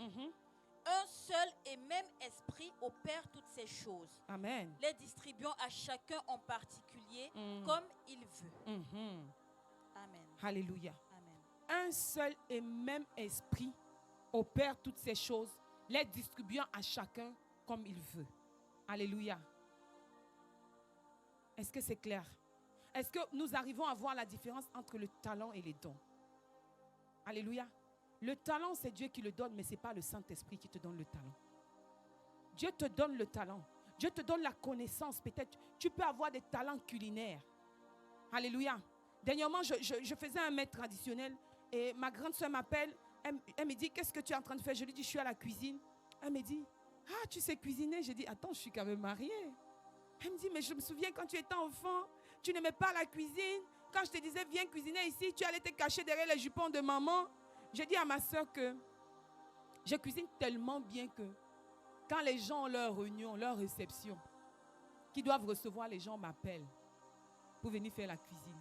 Un seul et même Esprit opère toutes ces choses, Amen. les distribuant à chacun en particulier comme il veut. Amen. Alléluia. Amen. Un seul et même Esprit opère toutes ces choses, les distribuant à chacun comme il veut. Alléluia. Est-ce que c'est clair? Est-ce que nous arrivons à voir la différence entre le talent et les dons? Alléluia. Le talent, c'est Dieu qui le donne, mais ce n'est pas le Saint-Esprit qui te donne le talent. Dieu te donne le talent. Dieu te donne la connaissance. Peut-être tu peux avoir des talents culinaires. Alléluia. Dernièrement, je faisais un mets traditionnel et ma grande soeur m'appelle. Elle me dit, qu'est-ce que tu es en train de faire? Je lui dis, je suis à la cuisine. Elle me dit, ah, tu sais cuisiner? Je dis, attends, je suis quand même mariée. Elle me dit, mais je me souviens quand tu étais enfant, tu n'aimais pas la cuisine. Quand je te disais, viens cuisiner ici, tu allais te cacher derrière les jupons de maman. J'ai dit à ma soeur que je cuisine tellement bien que quand les gens ont leur réunion, leur réception, qui doivent recevoir, les gens m'appellent pour venir faire la cuisine.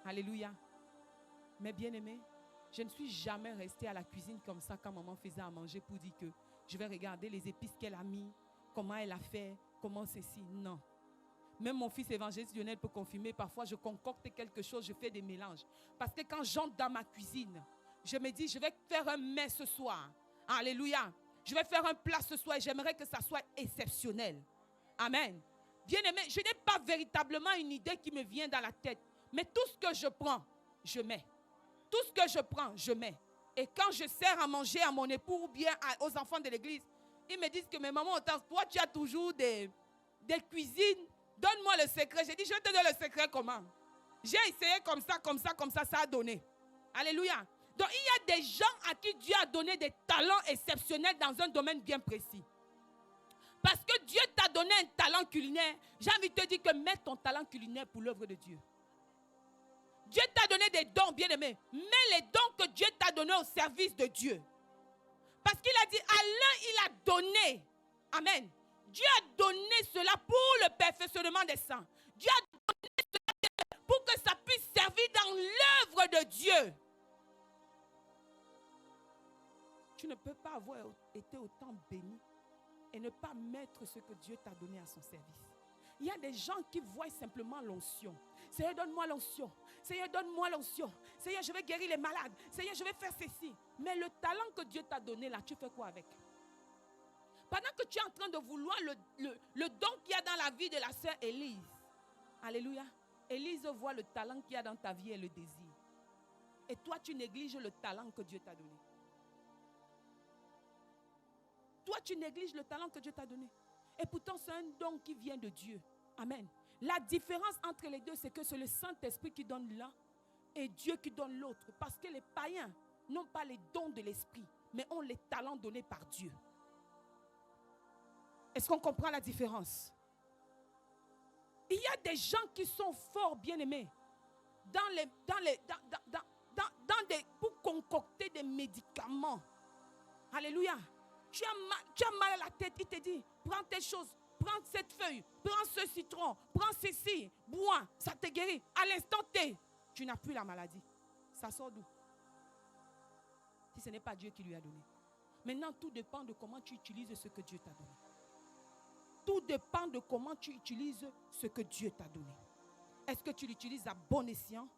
Alléluia. Mais bien aimé, je ne suis jamais restée à la cuisine comme ça quand maman faisait à manger pour dire que je vais regarder les épices qu'elle a mis, comment elle a fait, comment ceci. Non. Même mon fils évangéliste Lionel peut confirmer, parfois je concocte quelque chose, je fais des mélanges. Parce que quand j'entre dans ma cuisine, je me dis, je vais faire un mets ce soir. Alléluia. Je vais faire un plat ce soir et j'aimerais que ça soit exceptionnel. Amen. Bien aimé, je n'ai pas véritablement une idée qui me vient dans la tête. Mais tout ce que je prends, je mets. Tout ce que je prends, je mets. Et quand je sers à manger à mon époux ou bien aux enfants de l'église, ils me disent que mes mamans, toi tu as toujours des cuisines. Donne-moi le secret. J'ai dit, je vais te donner le secret comment? J'ai essayé comme ça, ça a donné. Alléluia. Donc il y a des gens à qui Dieu a donné des talents exceptionnels dans un domaine bien précis. Parce que Dieu t'a donné un talent culinaire. J'ai envie de te dire que mets ton talent culinaire pour l'œuvre de Dieu. Dieu t'a donné des dons, bien aimés. Mets les dons que Dieu t'a donnés au service de Dieu. Parce qu'il a dit, à l'un il a donné. Amen. Dieu a donné cela pour le perfectionnement des saints. Dieu a donné cela pour que ça puisse servir dans l'œuvre de Dieu. Tu ne peux pas avoir été autant béni et ne pas mettre ce que Dieu t'a donné à son service. Il y a des gens qui voient simplement l'onction. Seigneur, donne-moi l'onction. Seigneur, donne-moi l'onction. Seigneur, je vais guérir les malades. Seigneur, je vais faire ceci. Mais le talent que Dieu t'a donné là, tu fais quoi avec? Pendant que tu es en train de vouloir le don qu'il y a dans la vie de la sœur Élise. Alléluia. Élise voit le talent qu'il y a dans ta vie et le désir. Et toi, tu négliges le talent que Dieu t'a donné. Toi, tu négliges le talent que Dieu t'a donné. Et pourtant, c'est un don qui vient de Dieu. Amen. La différence entre les deux, c'est que c'est le Saint-Esprit qui donne l'un et Dieu qui donne l'autre. Parce que les païens n'ont pas les dons de l'Esprit, mais ont les talents donnés par Dieu. Est-ce qu'on comprend la différence? Il y a des gens qui sont forts, bien-aimés, pour concocter des médicaments. Alléluia. Tu as mal à la tête, il te dit, prends telle chose, prends cette feuille, prends ce citron, prends ceci, bois, ça te guérit. À l'instant T, tu n'as plus la maladie. Ça sort d'où? Si ce n'est pas Dieu qui lui a donné. Maintenant, tout dépend de comment tu utilises ce que Dieu t'a donné. Tout dépend de comment tu utilises ce que Dieu t'a donné. Est-ce que tu l'utilises à bon escient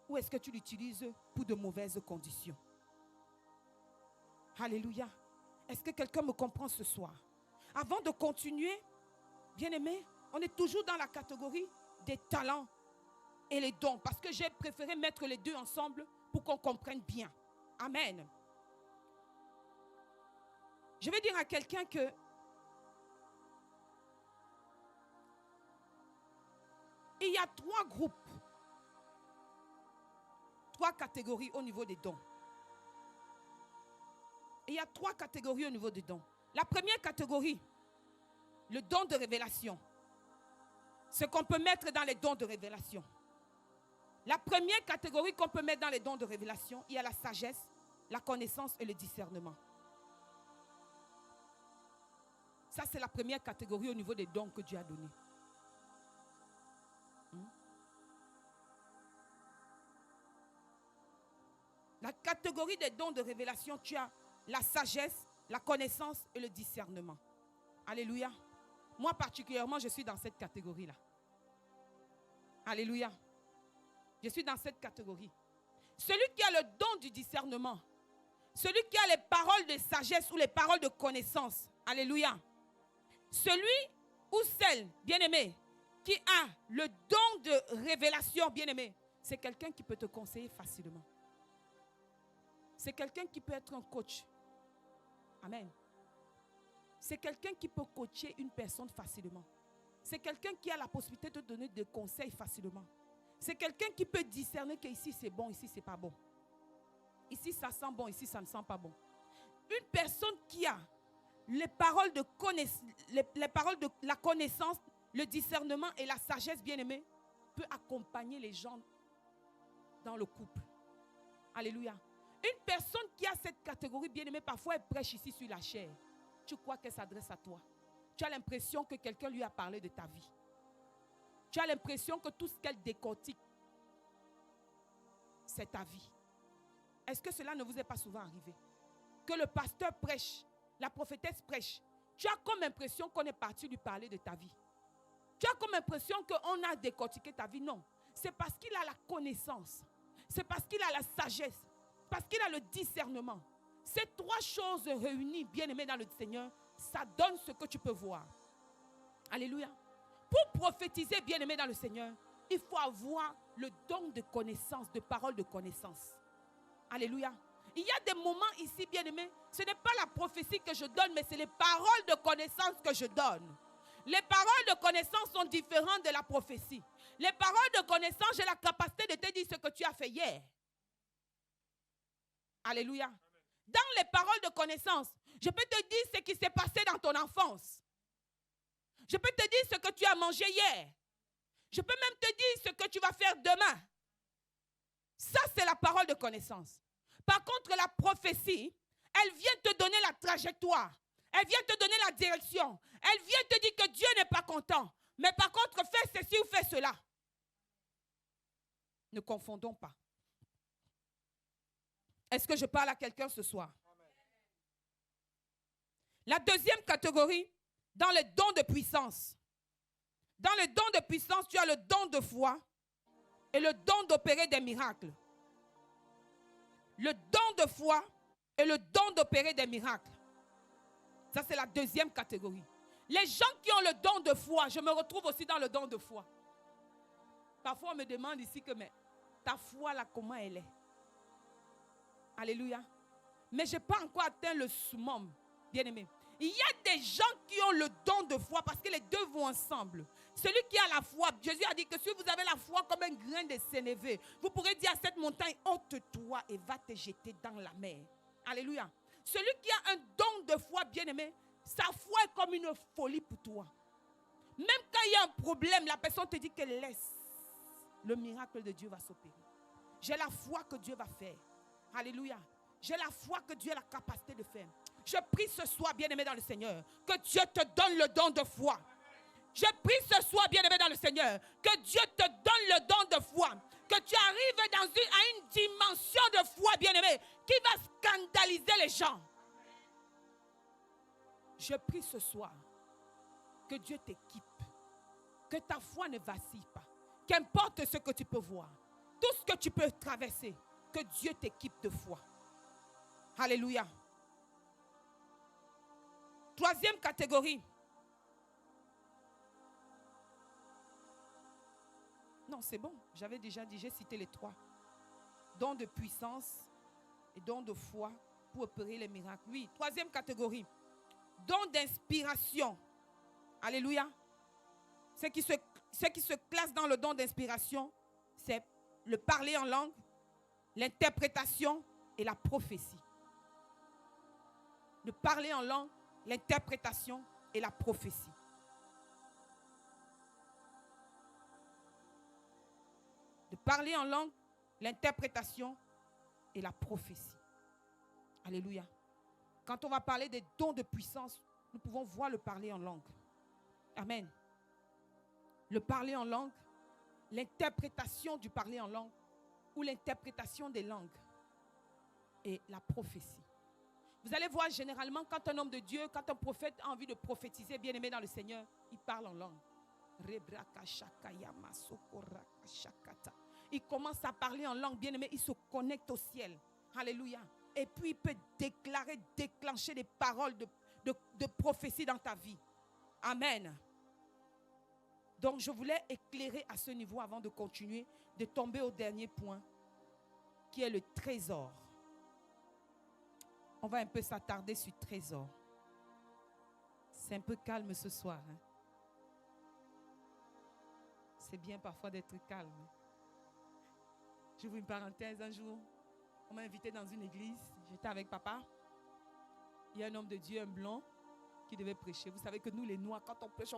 ou est-ce que tu l'utilises pour de mauvaises conditions? Alléluia. Est-ce que quelqu'un me comprend ce soir? Avant de continuer, bien-aimé, on est toujours dans la catégorie des talents et les dons. Parce que j'ai préféré mettre les deux ensemble pour qu'on comprenne bien. Amen. Je vais dire à quelqu'un que il y a 3 groupes, 3 catégories au niveau des dons. Il y a 3 catégories au niveau des dons. La première catégorie, le don de révélation. Ce qu'on peut mettre dans les dons de révélation. La première catégorie qu'on peut mettre dans les dons de révélation, il y a la sagesse, la connaissance et le discernement. Ça, c'est la première catégorie au niveau des dons que Dieu a donnés. La catégorie des dons de révélation, tu as la sagesse, la connaissance et le discernement. Alléluia. Moi particulièrement, je suis dans cette catégorie-là. Alléluia. Je suis dans cette catégorie. Celui qui a le don du discernement, celui qui a les paroles de sagesse ou les paroles de connaissance. Alléluia. Celui ou celle, bien-aimé, qui a le don de révélation, bien-aimé, c'est quelqu'un qui peut te conseiller facilement. C'est quelqu'un qui peut être un coach. Amen. C'est quelqu'un qui peut coacher une personne facilement. C'est quelqu'un qui a la possibilité de donner des conseils facilement. C'est quelqu'un qui peut discerner que ici c'est bon, ici c'est pas bon. Ici ça sent bon, ici ça ne sent pas bon. Une personne qui a les paroles de la connaissance, le discernement et la sagesse, bien-aimée, peut accompagner les gens dans le couple. Alléluia. Une personne qui a cette catégorie, bien-aimée, parfois elle prêche ici sur la chair. Tu crois qu'elle s'adresse à toi. Tu as l'impression que quelqu'un lui a parlé de ta vie. Tu as l'impression que tout ce qu'elle décortique, c'est ta vie. Est-ce que cela ne vous est pas souvent arrivé? Que le pasteur prêche, la prophétesse prêche. Tu as comme l'impression qu'on est parti lui parler de ta vie. Tu as comme l'impression qu'on a décortiqué ta vie. Non, c'est parce qu'il a la connaissance. C'est parce qu'il a la sagesse. Parce qu'il a le discernement. Ces 3 choses réunies, bien-aimées dans le Seigneur, ça donne ce que tu peux voir. Alléluia. Pour prophétiser, bien-aimé dans le Seigneur, il faut avoir le don de connaissance, de parole de connaissance. Alléluia. Il y a des moments ici, bien-aimé, ce n'est pas la prophétie que je donne, mais c'est les paroles de connaissance que je donne. Les paroles de connaissance sont différentes de la prophétie. Les paroles de connaissance, j'ai la capacité de te dire ce que tu as fait hier. Alléluia. Dans les paroles de connaissance, je peux te dire ce qui s'est passé dans ton enfance. Je peux te dire ce que tu as mangé hier. Je peux même te dire ce que tu vas faire demain. Ça, c'est la parole de connaissance. Par contre, la prophétie, elle vient te donner la trajectoire. Elle vient te donner la direction. Elle vient te dire que Dieu n'est pas content. Mais par contre, fais ceci ou fais cela. Ne confondons pas. Est-ce que je parle à quelqu'un ce soir? La deuxième catégorie, dans les dons de puissance. Dans les dons de puissance, tu as le don de foi et le don d'opérer des miracles. Le don de foi et le don d'opérer des miracles. Ça, c'est la deuxième catégorie. Les gens qui ont le don de foi, je me retrouve aussi dans le don de foi. Parfois, on me demande ici que, mais ta foi, là, comment elle est? Alléluia. Mais je n'ai pas encore atteint le summum, bien-aimé. Il y a des gens qui ont le don de foi parce que les deux vont ensemble. Celui qui a la foi, Jésus a dit que si vous avez la foi comme un grain de sénévé, vous pourrez dire à cette montagne, ôte-toi et va te jeter dans la mer. Alléluia. Celui qui a un don de foi, bien-aimé, sa foi est comme une folie pour toi. Même quand il y a un problème, la personne te dit qu'elle laisse. Le miracle de Dieu va s'opérer. J'ai la foi que Dieu va faire. Alléluia. J'ai la foi que Dieu a la capacité de faire. Je prie ce soir, bien-aimé dans le Seigneur, que Dieu te donne le don de foi. Je prie ce soir, bien-aimé dans le Seigneur, que Dieu te donne le don de foi. Que tu arrives à une dimension de foi, bien-aimé, qui va scandaliser les gens. Je prie ce soir que Dieu t'équipe. Que ta foi ne vacille pas. Qu'importe ce que tu peux voir, tout ce que tu peux traverser, que Dieu t'équipe de foi. Alléluia. Troisième catégorie. Non, c'est bon. J'avais déjà dit, j'ai cité les trois. Don de puissance et don de foi pour opérer les miracles. Oui, troisième catégorie. Don d'inspiration. Alléluia. Ce qui se classe dans le don d'inspiration, c'est le parler en langue, l'interprétation et la prophétie. Le parler en langue, l'interprétation et la prophétie. De parler en langue, l'interprétation et la prophétie. Alléluia. Quand on va parler des dons de puissance, nous pouvons voir le parler en langue. Amen. Le parler en langue, l'interprétation du parler en langue ou l'interprétation des langues et la prophétie. Vous allez voir généralement quand un homme de Dieu, quand un prophète a envie de prophétiser, bien aimé dans le Seigneur, il parle en langue. Il commence à parler en langue, bien aimé, il se connecte au ciel. Alléluia. Et puis il peut déclencher des paroles de prophétie dans ta vie. Amen. Donc je voulais éclairer à ce niveau avant de continuer, de tomber au dernier point, qui est le trésor. On va un peu s'attarder sur le trésor. C'est un peu calme ce soir. Hein? C'est bien parfois d'être calme. J'ouvre une parenthèse. Un jour, on m'a invité dans une église. J'étais avec papa. Il y a un homme de Dieu, un blanc, qui devait prêcher. Vous savez que nous, les Noirs, quand on prêche,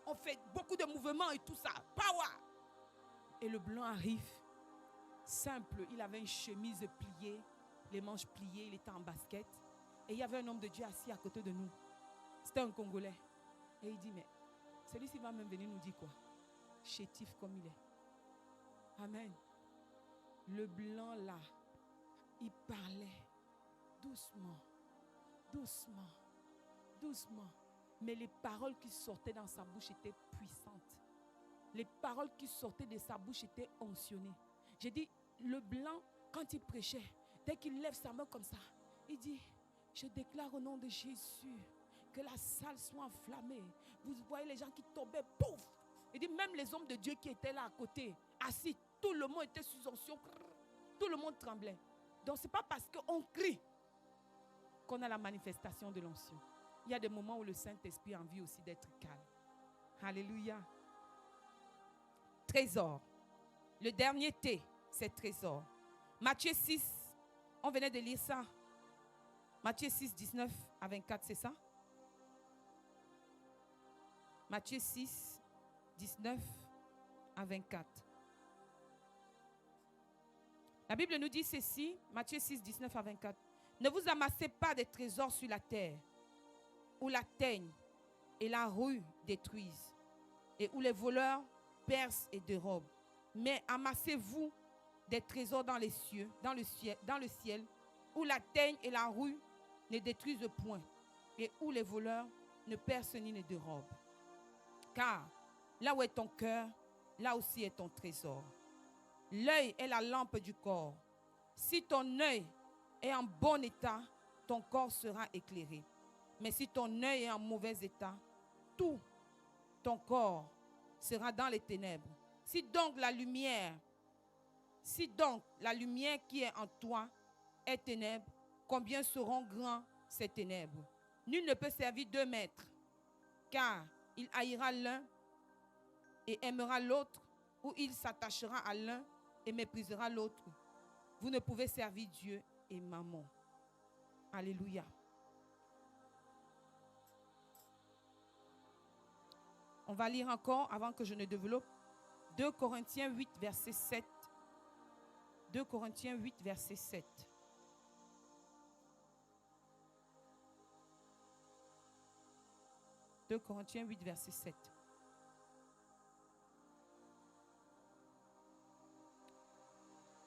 on fait beaucoup de mouvements et tout ça. Power! Et le blanc arrive. Simple. Il avait une chemise pliée, les manches pliées. Il était en basket. Et il y avait un homme de Dieu assis à côté de nous. C'était un Congolais. Et il dit, mais celui-ci va même venir nous dire quoi? Chétif comme il est. Amen. Le blanc là, il parlait doucement, doucement, doucement. Mais les paroles qui sortaient dans sa bouche étaient puissantes. Les paroles qui sortaient de sa bouche étaient onction. J'ai dit, le blanc, quand il prêchait, dès qu'il lève sa main comme ça, il dit, je déclare au nom de Jésus que la salle soit enflammée. Vous voyez les gens qui tombaient, pouf! Il dit, même les hommes de Dieu qui étaient là à côté, assis, tout le monde était sous onction. Tout le monde tremblait. Donc, ce n'est pas parce qu'on crie qu'on a la manifestation de l'onction. Il y a des moments où le Saint-Esprit a envie aussi d'être calme. Alléluia. Trésor. Le dernier T, c'est trésor. Matthieu 6, on venait de lire ça. Matthieu 6, 19 à 24, c'est ça? Matthieu 6, 19 à 24. La Bible nous dit ceci, Matthieu 6, 19 à 24. Ne vous amassez pas des trésors sur la terre, où la teigne et la rouille détruisent, et où les voleurs percent et dérobent. Mais amassez-vous des trésors dans les cieux, dans le ciel, où la teigne et la rouille ne détruisent point, et où les voleurs ne percent ni ne dérobent. Car là où est ton cœur, là aussi est ton trésor. L'œil est la lampe du corps. Si ton œil est en bon état, ton corps sera éclairé. Mais si ton œil est en mauvais état, tout ton corps sera dans les ténèbres. Si donc la lumière qui est en toi est ténèbres, combien seront grands ces ténèbres? Nul ne peut servir deux maîtres, car il haïra l'un et aimera l'autre, ou il s'attachera à l'un et méprisera l'autre. Vous ne pouvez servir Dieu et Mammon. Alléluia. On va lire encore avant que je ne développe. 2 Corinthiens 8, verset 7 2 Corinthiens 8, verset 7. 2 Corinthiens 8, verset 7.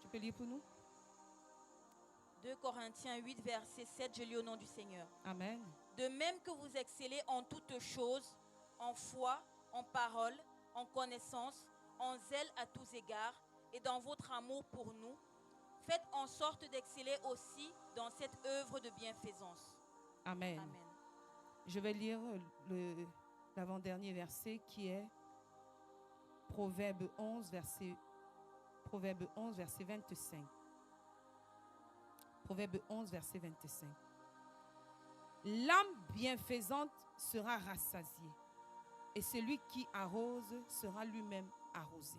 Tu peux lire pour nous? 2 Corinthiens 8, verset 7, je lis au nom du Seigneur. Amen. De même que vous excellez en toutes choses, en foi, en parole, en connaissance, en zèle à tous égards, et dans votre amour pour nous, faites en sorte d'exceller aussi dans cette œuvre de bienfaisance. Amen. Amen. Je vais lire l'avant-dernier verset qui est Proverbe 11, verset 25. Proverbe 11, verset 25. L'âme bienfaisante sera rassasiée, et celui qui arrose sera lui-même arrosé.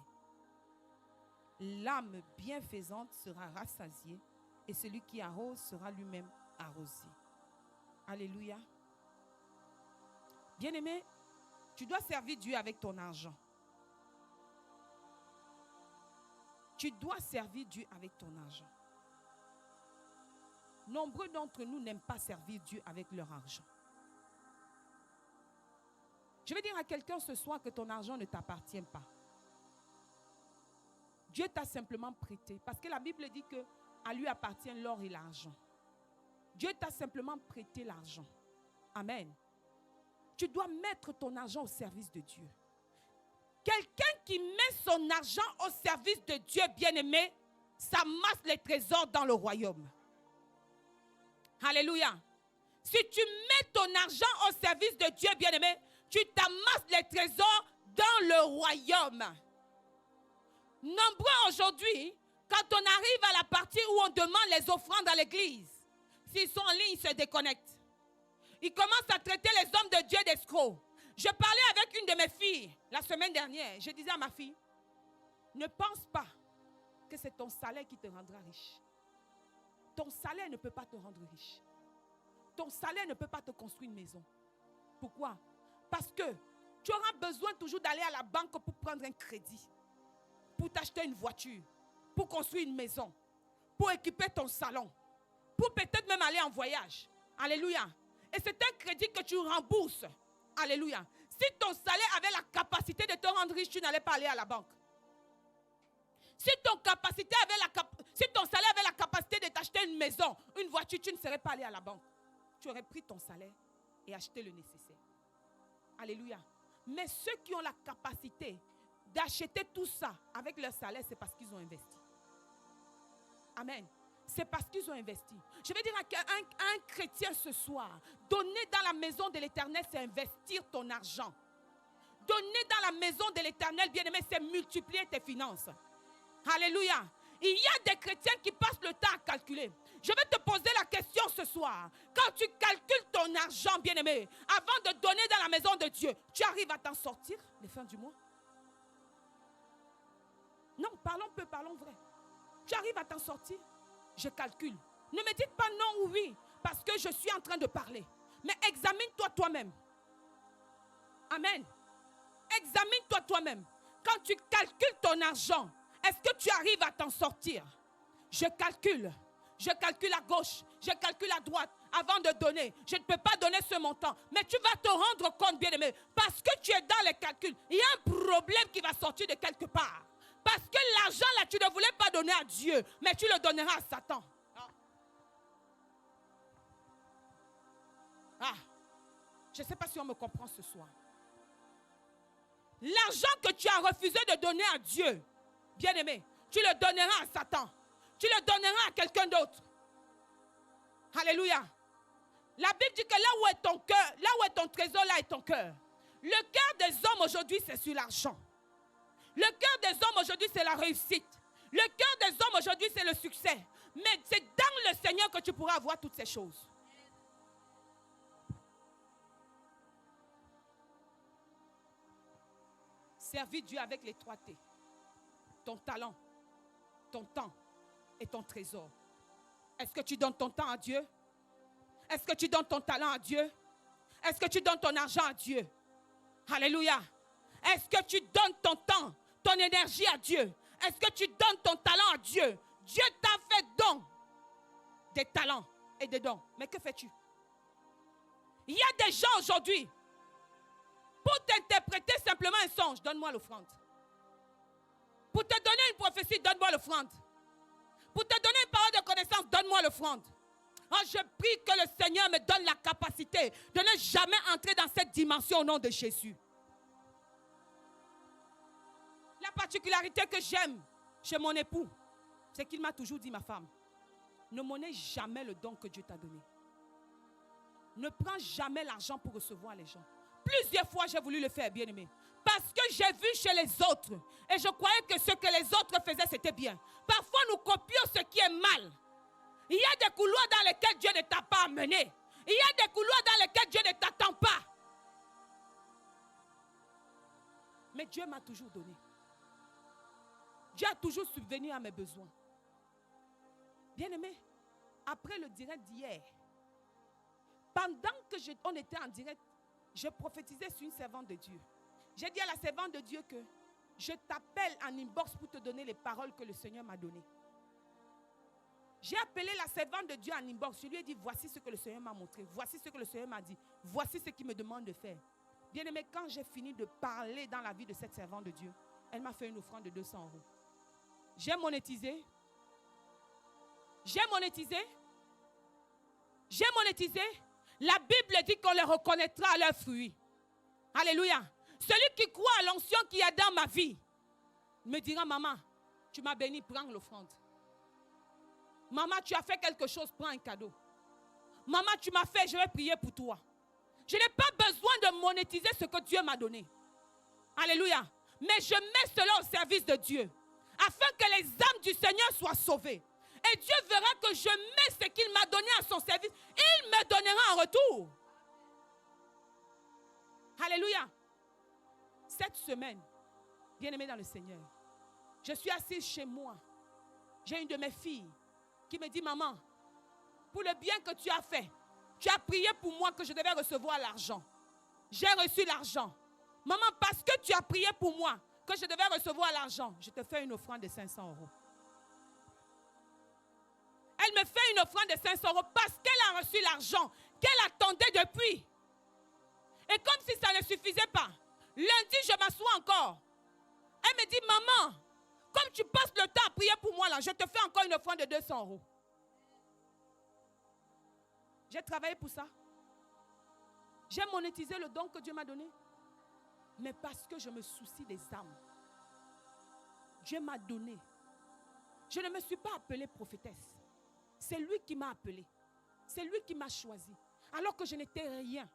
L'âme bienfaisante sera rassasiée, et celui qui arrose sera lui-même arrosé. Alléluia. Bien-aimé, tu dois servir Dieu avec ton argent. Tu dois servir Dieu avec ton argent. Nombreux d'entre nous n'aiment pas servir Dieu avec leur argent. Je vais dire à quelqu'un ce soir que ton argent ne t'appartient pas. Dieu t'a simplement prêté. Parce que la Bible dit qu'à lui appartient l'or et l'argent. Dieu t'a simplement prêté l'argent. Amen. Tu dois mettre ton argent au service de Dieu. Quelqu'un qui met son argent au service de Dieu, bien-aimé, ça masse les trésors dans le royaume. Alléluia. Si tu mets ton argent au service de Dieu, bien-aimé, tu t'amasses les trésors dans le royaume. Nombreux aujourd'hui, quand on arrive à la partie où on demande les offrandes à l'église, s'ils sont en ligne, ils se déconnectent. Ils commencent à traiter les hommes de Dieu d'escrocs. Je parlais avec une de mes filles la semaine dernière. Je disais à ma fille, ne pense pas que c'est ton salaire qui te rendra riche. Ton salaire ne peut pas te rendre riche. Ton salaire ne peut pas te construire une maison. Pourquoi? Parce que tu auras besoin toujours d'aller à la banque pour prendre un crédit, pour t'acheter une voiture, pour construire une maison, pour équiper ton salon, pour peut-être même aller en voyage. Alléluia. Et c'est un crédit que tu rembourses. Alléluia. Si ton salaire avait la capacité de te rendre riche, tu n'allais pas aller à la banque. Si ton salaire avait la capacité de t'acheter une maison, une voiture, tu ne serais pas allé à la banque. Tu aurais pris ton salaire et acheté le nécessaire. Alléluia. Mais ceux qui ont la capacité d'acheter tout ça avec leur salaire, c'est parce qu'ils ont investi. Amen. C'est parce qu'ils ont investi. Je vais dire à un chrétien ce soir, donner dans la maison de l'Éternel, c'est investir ton argent. Donner dans la maison de l'Éternel, bien-aimé, c'est multiplier tes finances. Alléluia. Il y a des chrétiens qui passent le temps à calculer. Je vais te poser la question ce soir. Quand tu calcules ton argent, bien-aimé, avant de donner dans la maison de Dieu, tu arrives à t'en sortir les fins du mois? Non, parlons peu, parlons vrai. Tu arrives à t'en sortir? Je calcule. Ne me dites pas non ou oui, parce que je suis en train de parler. Mais examine-toi toi-même. Amen. Examine-toi toi-même. Quand tu calcules ton argent, est-ce que tu arrives à t'en sortir? Je calcule. Je calcule à gauche. Je calcule à droite. Avant de donner, je ne peux pas donner ce montant. Mais tu vas te rendre compte, bien-aimé, parce que tu es dans les calculs. Il y a un problème qui va sortir de quelque part. Parce que l'argent là, tu ne voulais pas donner à Dieu, mais tu le donneras à Satan. Je ne sais pas si on me comprend ce soir. L'argent que tu as refusé de donner à Dieu, bien-aimé, tu le donneras à Satan. Tu le donneras à quelqu'un d'autre. Alléluia. La Bible dit que là où est ton cœur, là où est ton trésor, là est ton cœur. Le cœur des hommes aujourd'hui, c'est sur l'argent. Le cœur des hommes aujourd'hui, c'est la réussite. Le cœur des hommes aujourd'hui, c'est le succès. Mais c'est dans le Seigneur que tu pourras avoir toutes ces choses. Servir Dieu avec les 3T. Ton talent, ton temps et ton trésor. Est-ce que tu donnes ton temps à Dieu? Est-ce que tu donnes ton talent à Dieu? Est-ce que tu donnes ton argent à Dieu? Alléluia. Est-ce que tu donnes ton temps, ton énergie à Dieu? Est-ce que tu donnes ton talent à Dieu? Dieu t'a fait don des talents et des dons. Mais que fais-tu? Il y a des gens aujourd'hui, pour t'interpréter simplement un songe, donne-moi l'offrande. Pour te donner une prophétie, donne-moi l'offrande. Pour te donner une parole de connaissance, donne-moi l'offrande. Oh, je prie que le Seigneur me donne la capacité de ne jamais entrer dans cette dimension au nom de Jésus. La particularité que j'aime chez mon époux, c'est qu'il m'a toujours dit, ma femme, ne monnaie jamais le don que Dieu t'a donné. Ne prends jamais l'argent pour recevoir les gens. Plusieurs fois, j'ai voulu le faire, bien-aimé. Parce que j'ai vu chez les autres. Et je croyais que ce que les autres faisaient, c'était bien. Parfois, nous copions ce qui est mal. Il y a des couloirs dans lesquels Dieu ne t'a pas amené. Il y a des couloirs dans lesquels Dieu ne t'attend pas. Mais Dieu m'a toujours donné. Dieu a toujours subvenu à mes besoins. Bien-aimé, après le direct d'hier, pendant que on était en direct, je prophétisais sur une servante de Dieu. J'ai dit à la servante de Dieu que je t'appelle en inbox pour te donner les paroles que le Seigneur m'a données. J'ai appelé la servante de Dieu en inbox. Je lui ai dit, voici ce que le Seigneur m'a montré. Voici ce que le Seigneur m'a dit. Voici ce qu'il me demande de faire. Bien aimé, quand j'ai fini de parler dans la vie de cette servante de Dieu, elle m'a fait une offrande de 200 €. J'ai monétisé. J'ai monétisé. J'ai monétisé. La Bible dit qu'on les reconnaîtra à leurs fruits. Alléluia. Celui qui croit à l'onction qu'il y a dans ma vie me dira, maman, tu m'as béni, prends l'offrande. Maman, tu as fait quelque chose, prends un cadeau. Maman, tu m'as fait, je vais prier pour toi. Je n'ai pas besoin de monétiser ce que Dieu m'a donné. Alléluia. Mais je mets cela au service de Dieu, afin que les âmes du Seigneur soient sauvées. Et Dieu verra que je mets ce qu'il m'a donné à son service. Il me donnera en retour. Alléluia. Cette semaine, bien-aimé dans le Seigneur, je suis assise chez moi. J'ai une de mes filles qui me dit, maman, pour le bien que tu as fait, tu as prié pour moi que je devais recevoir l'argent. J'ai reçu l'argent. Maman, parce que tu as prié pour moi que je devais recevoir l'argent, je te fais une offrande de 500 €. Elle me fait une offrande de 500 € parce qu'elle a reçu l'argent qu'elle attendait depuis. Et comme si ça ne suffisait pas, lundi, je m'assois encore. Elle me dit, maman, comme tu passes le temps à prier pour moi, là, je te fais encore une offrande de 200 €. J'ai travaillé pour ça. J'ai monétisé le don que Dieu m'a donné. Mais parce que je me soucie des âmes, Dieu m'a donné. Je ne me suis pas appelée prophétesse. C'est lui qui m'a appelée. C'est lui qui m'a choisi. Alors que je n'étais rien.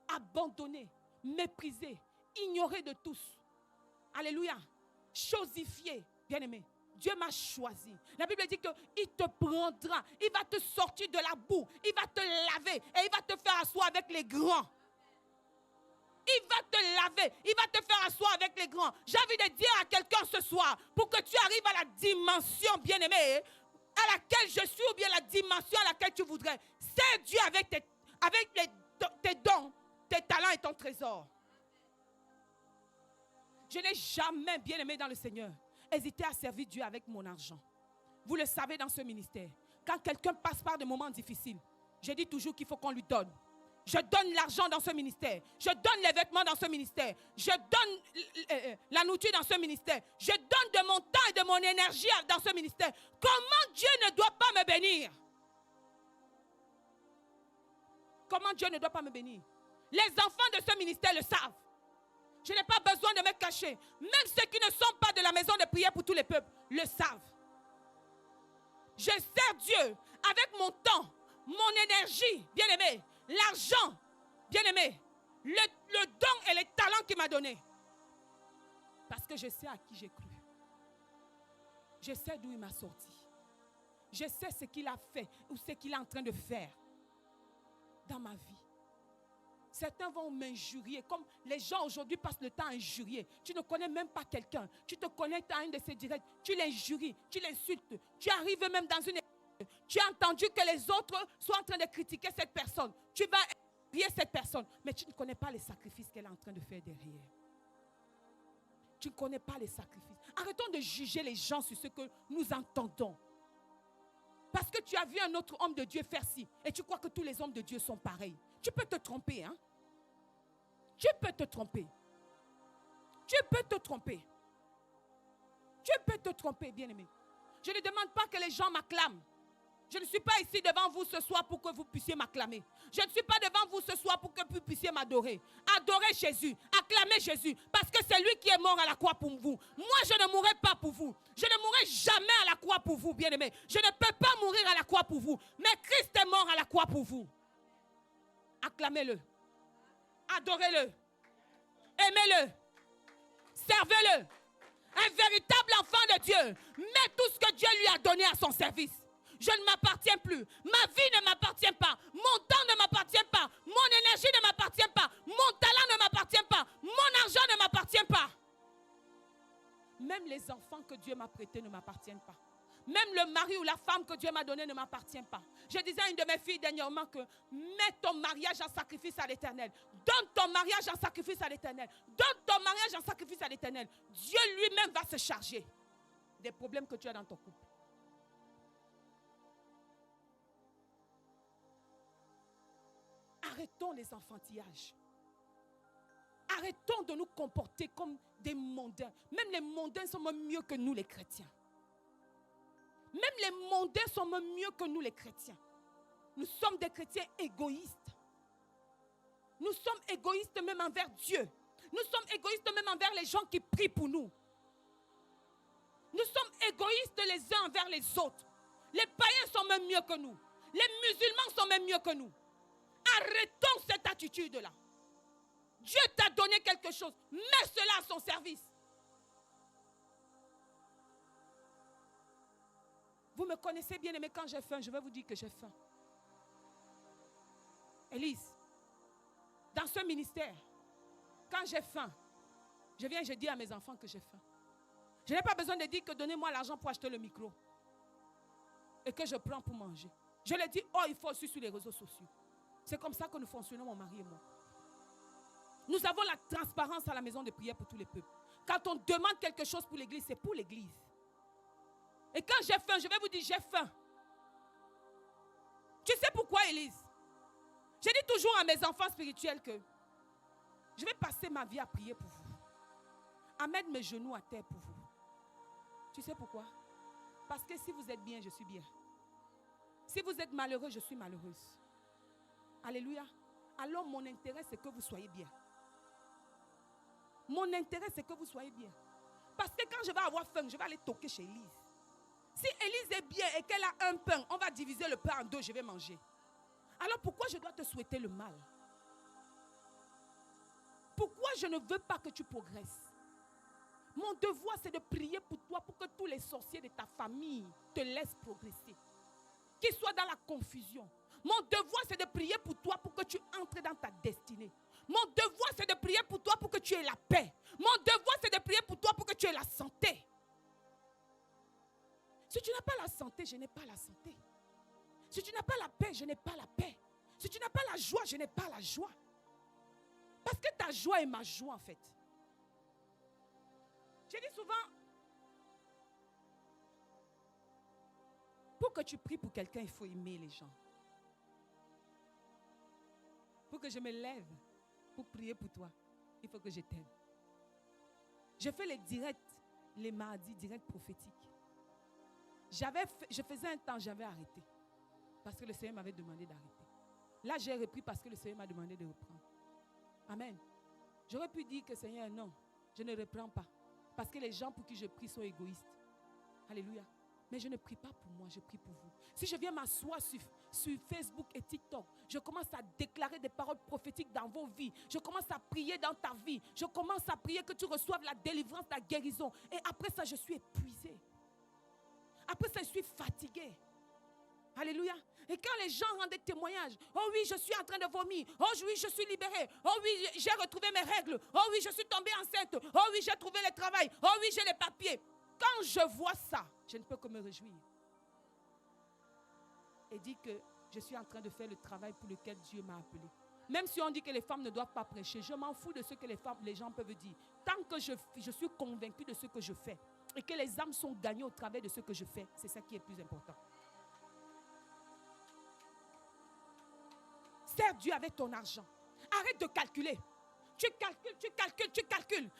Abandonnée, méprisée, ignorée de tous. Alléluia. Chosifiée, bien-aimée. Dieu m'a choisi. La Bible dit qu'il te prendra. Il va te sortir de la boue. Il va te laver. Et il va te faire asseoir avec les grands. Il va te laver. Il va te faire asseoir avec les grands. J'ai envie de dire à quelqu'un ce soir, pour que tu arrives à la dimension, bien-aimée, à laquelle je suis, ou bien la dimension à laquelle tu voudrais. C'est Dieu avec tes dons, tes talents et ton trésor. Je n'ai jamais, bien-aimé dans le Seigneur, hésité à servir Dieu avec mon argent. Vous le savez dans ce ministère. Quand quelqu'un passe par des moments difficiles, je dis toujours qu'il faut qu'on lui donne. Je donne l'argent dans ce ministère. Je donne les vêtements dans ce ministère. Je donne la nourriture dans ce ministère. Je donne de mon temps et de mon énergie dans ce ministère. Comment Dieu ne doit pas me bénir? Comment Dieu ne doit pas me bénir? Les enfants de ce ministère le savent. Je n'ai pas besoin de me cacher. Même ceux qui ne sont pas de la maison de prière pour tous les peuples le savent. Je sers Dieu avec mon temps, mon énergie, bien-aimé, l'argent, bien-aimé, le don et les talents qu'il m'a donné. Parce que je sais à qui j'ai cru. Je sais d'où il m'a sorti. Je sais ce qu'il a fait ou ce qu'il est en train de faire dans ma vie. Certains vont m'injurier, comme les gens aujourd'hui passent le temps à injurier. Tu ne connais même pas quelqu'un. Tu te connectes à un de ces directs. Tu l'injuries, tu l'insultes. Tu arrives même dans une... Tu as entendu que les autres sont en train de critiquer cette personne. Tu vas injurier cette personne. Mais tu ne connais pas les sacrifices qu'elle est en train de faire derrière. Tu ne connais pas les sacrifices. Arrêtons de juger les gens sur ce que nous entendons. Parce que tu as vu un autre homme de Dieu faire ci. Et tu crois que tous les hommes de Dieu sont pareils. Tu peux te tromper. Hein? Tu peux te tromper. Tu peux te tromper. Tu peux te tromper, bien-aimé. Je ne demande pas que les gens m'acclament. Je ne suis pas ici devant vous ce soir pour que vous puissiez m'acclamer. Je ne suis pas devant vous ce soir pour que vous puissiez m'adorer. Adorez Jésus, acclamez Jésus, parce que c'est lui qui est mort à la croix pour vous. Moi, je ne mourrai pas pour vous. Je ne mourrai jamais à la croix pour vous, bien-aimés. Je ne peux pas mourir à la croix pour vous. Mais Christ est mort à la croix pour vous. Acclamez-le. Adorez-le. Aimez-le. Servez-le. Un véritable enfant de Dieu met tout ce que Dieu lui a donné à son service. Je ne m'appartiens plus. Ma vie ne m'appartient pas. Mon temps ne m'appartient pas. Mon énergie ne m'appartient pas. Mon talent ne m'appartient pas. Mon argent ne m'appartient pas. Même les enfants que Dieu m'a prêtés ne m'appartiennent pas. Même le mari ou la femme que Dieu m'a donné ne m'appartient pas. Je disais à une de mes filles dernièrement que mets ton mariage en sacrifice à l'Éternel. Donne ton mariage en sacrifice à l'Éternel. Donne ton mariage en sacrifice à l'Éternel. Dieu lui-même va se charger des problèmes que tu as dans ton couple. Arrêtons les enfantillages. Arrêtons de nous comporter comme des mondains. Même les mondains sont même mieux que nous les chrétiens. Même les mondains sont même mieux que nous les chrétiens. Nous sommes des chrétiens égoïstes. Nous sommes égoïstes même envers Dieu. Nous sommes égoïstes même envers les gens qui prient pour nous. Nous sommes égoïstes les uns envers les autres. Les païens sont même mieux que nous. Les musulmans sont même mieux que nous. Arrêtons cette attitude-là. Dieu t'a donné quelque chose. Mets cela à son service. Vous me connaissez bien aimé, quand j'ai faim, je vais vous dire que j'ai faim. Élise, dans ce ministère, quand j'ai faim, je viens et je dis à mes enfants que j'ai faim. Je n'ai pas besoin de dire que donnez-moi l'argent pour acheter le micro. Et que je prends pour manger. Je leur dis, oh, il faut aussi sur les réseaux sociaux. C'est comme ça que nous fonctionnons, mon mari et moi. Nous avons la transparence à la maison de prière pour tous les peuples. Quand on demande quelque chose pour l'église, c'est pour l'église. Et quand j'ai faim, je vais vous dire, j'ai faim. Tu sais pourquoi, Élise? Je dis toujours à mes enfants spirituels que je vais passer ma vie à prier pour vous. À mettre mes genoux à terre pour vous. Tu sais pourquoi? Parce que si vous êtes bien, je suis bien. Si vous êtes malheureux, je suis malheureuse. Alléluia. Alors mon intérêt, c'est que vous soyez bien. Mon intérêt, c'est que vous soyez bien. Parce que quand je vais avoir faim, je vais aller toquer chez Élise. Si Élise est bien et qu'elle a un pain, on va diviser le pain en deux, je vais manger. Alors pourquoi je dois te souhaiter le mal? Pourquoi je ne veux pas que tu progresses? Mon devoir, c'est de prier pour toi, pour que tous les sorciers de ta famille te laissent progresser. Qu'ils soient dans la confusion. Mon devoir, c'est de prier pour toi, pour que tu entres dans ta destinée. Mon devoir, c'est de prier pour toi, pour que tu aies la paix. Mon devoir, c'est de prier pour toi, pour que tu aies la santé. Si tu n'as pas la santé, je n'ai pas la santé. Si tu n'as pas la paix, je n'ai pas la paix. Si tu n'as pas la joie, je n'ai pas la joie. Parce que ta joie est ma joie en fait. Je dis souvent, pour que tu pries pour quelqu'un, il faut aimer les gens. Pour que je me lève pour prier pour toi, il faut que je t'aime. Je fais les directs, les mardis, directs prophétiques. Je faisais un temps, j'avais arrêté. Parce que le Seigneur m'avait demandé d'arrêter. Là, j'ai repris parce que le Seigneur m'a demandé de reprendre. Amen. J'aurais pu dire que Seigneur, non, je ne reprends pas. Parce que les gens pour qui je prie sont égoïstes. Alléluia. Mais je ne prie pas pour moi, je prie pour vous. Si je viens m'asseoir sur Facebook et TikTok, je commence à déclarer des paroles prophétiques dans vos vies. Je commence à prier dans ta vie. Je commence à prier que tu reçoives la délivrance, la guérison. Et après ça, je suis épuisée. Après ça, je suis fatiguée. Alléluia. Et quand les gens rendent des témoignages, oh oui, je suis en train de vomir. Oh oui, je suis libérée. Oh oui, j'ai retrouvé mes règles. Oh oui, je suis tombée enceinte. Oh oui, j'ai trouvé le travail. Oh oui, j'ai les papiers. Quand je vois ça, je ne peux que me réjouir. Et dire que je suis en train de faire le travail pour lequel Dieu m'a appelé. Même si on dit que les femmes ne doivent pas prêcher, je m'en fous de ce que les gens peuvent dire. Tant que je suis convaincue de ce que je fais et que les âmes sont gagnées au travers de ce que je fais, c'est ça qui est plus important. Sers Dieu avec ton argent. Arrête de calculer. Tu calcules,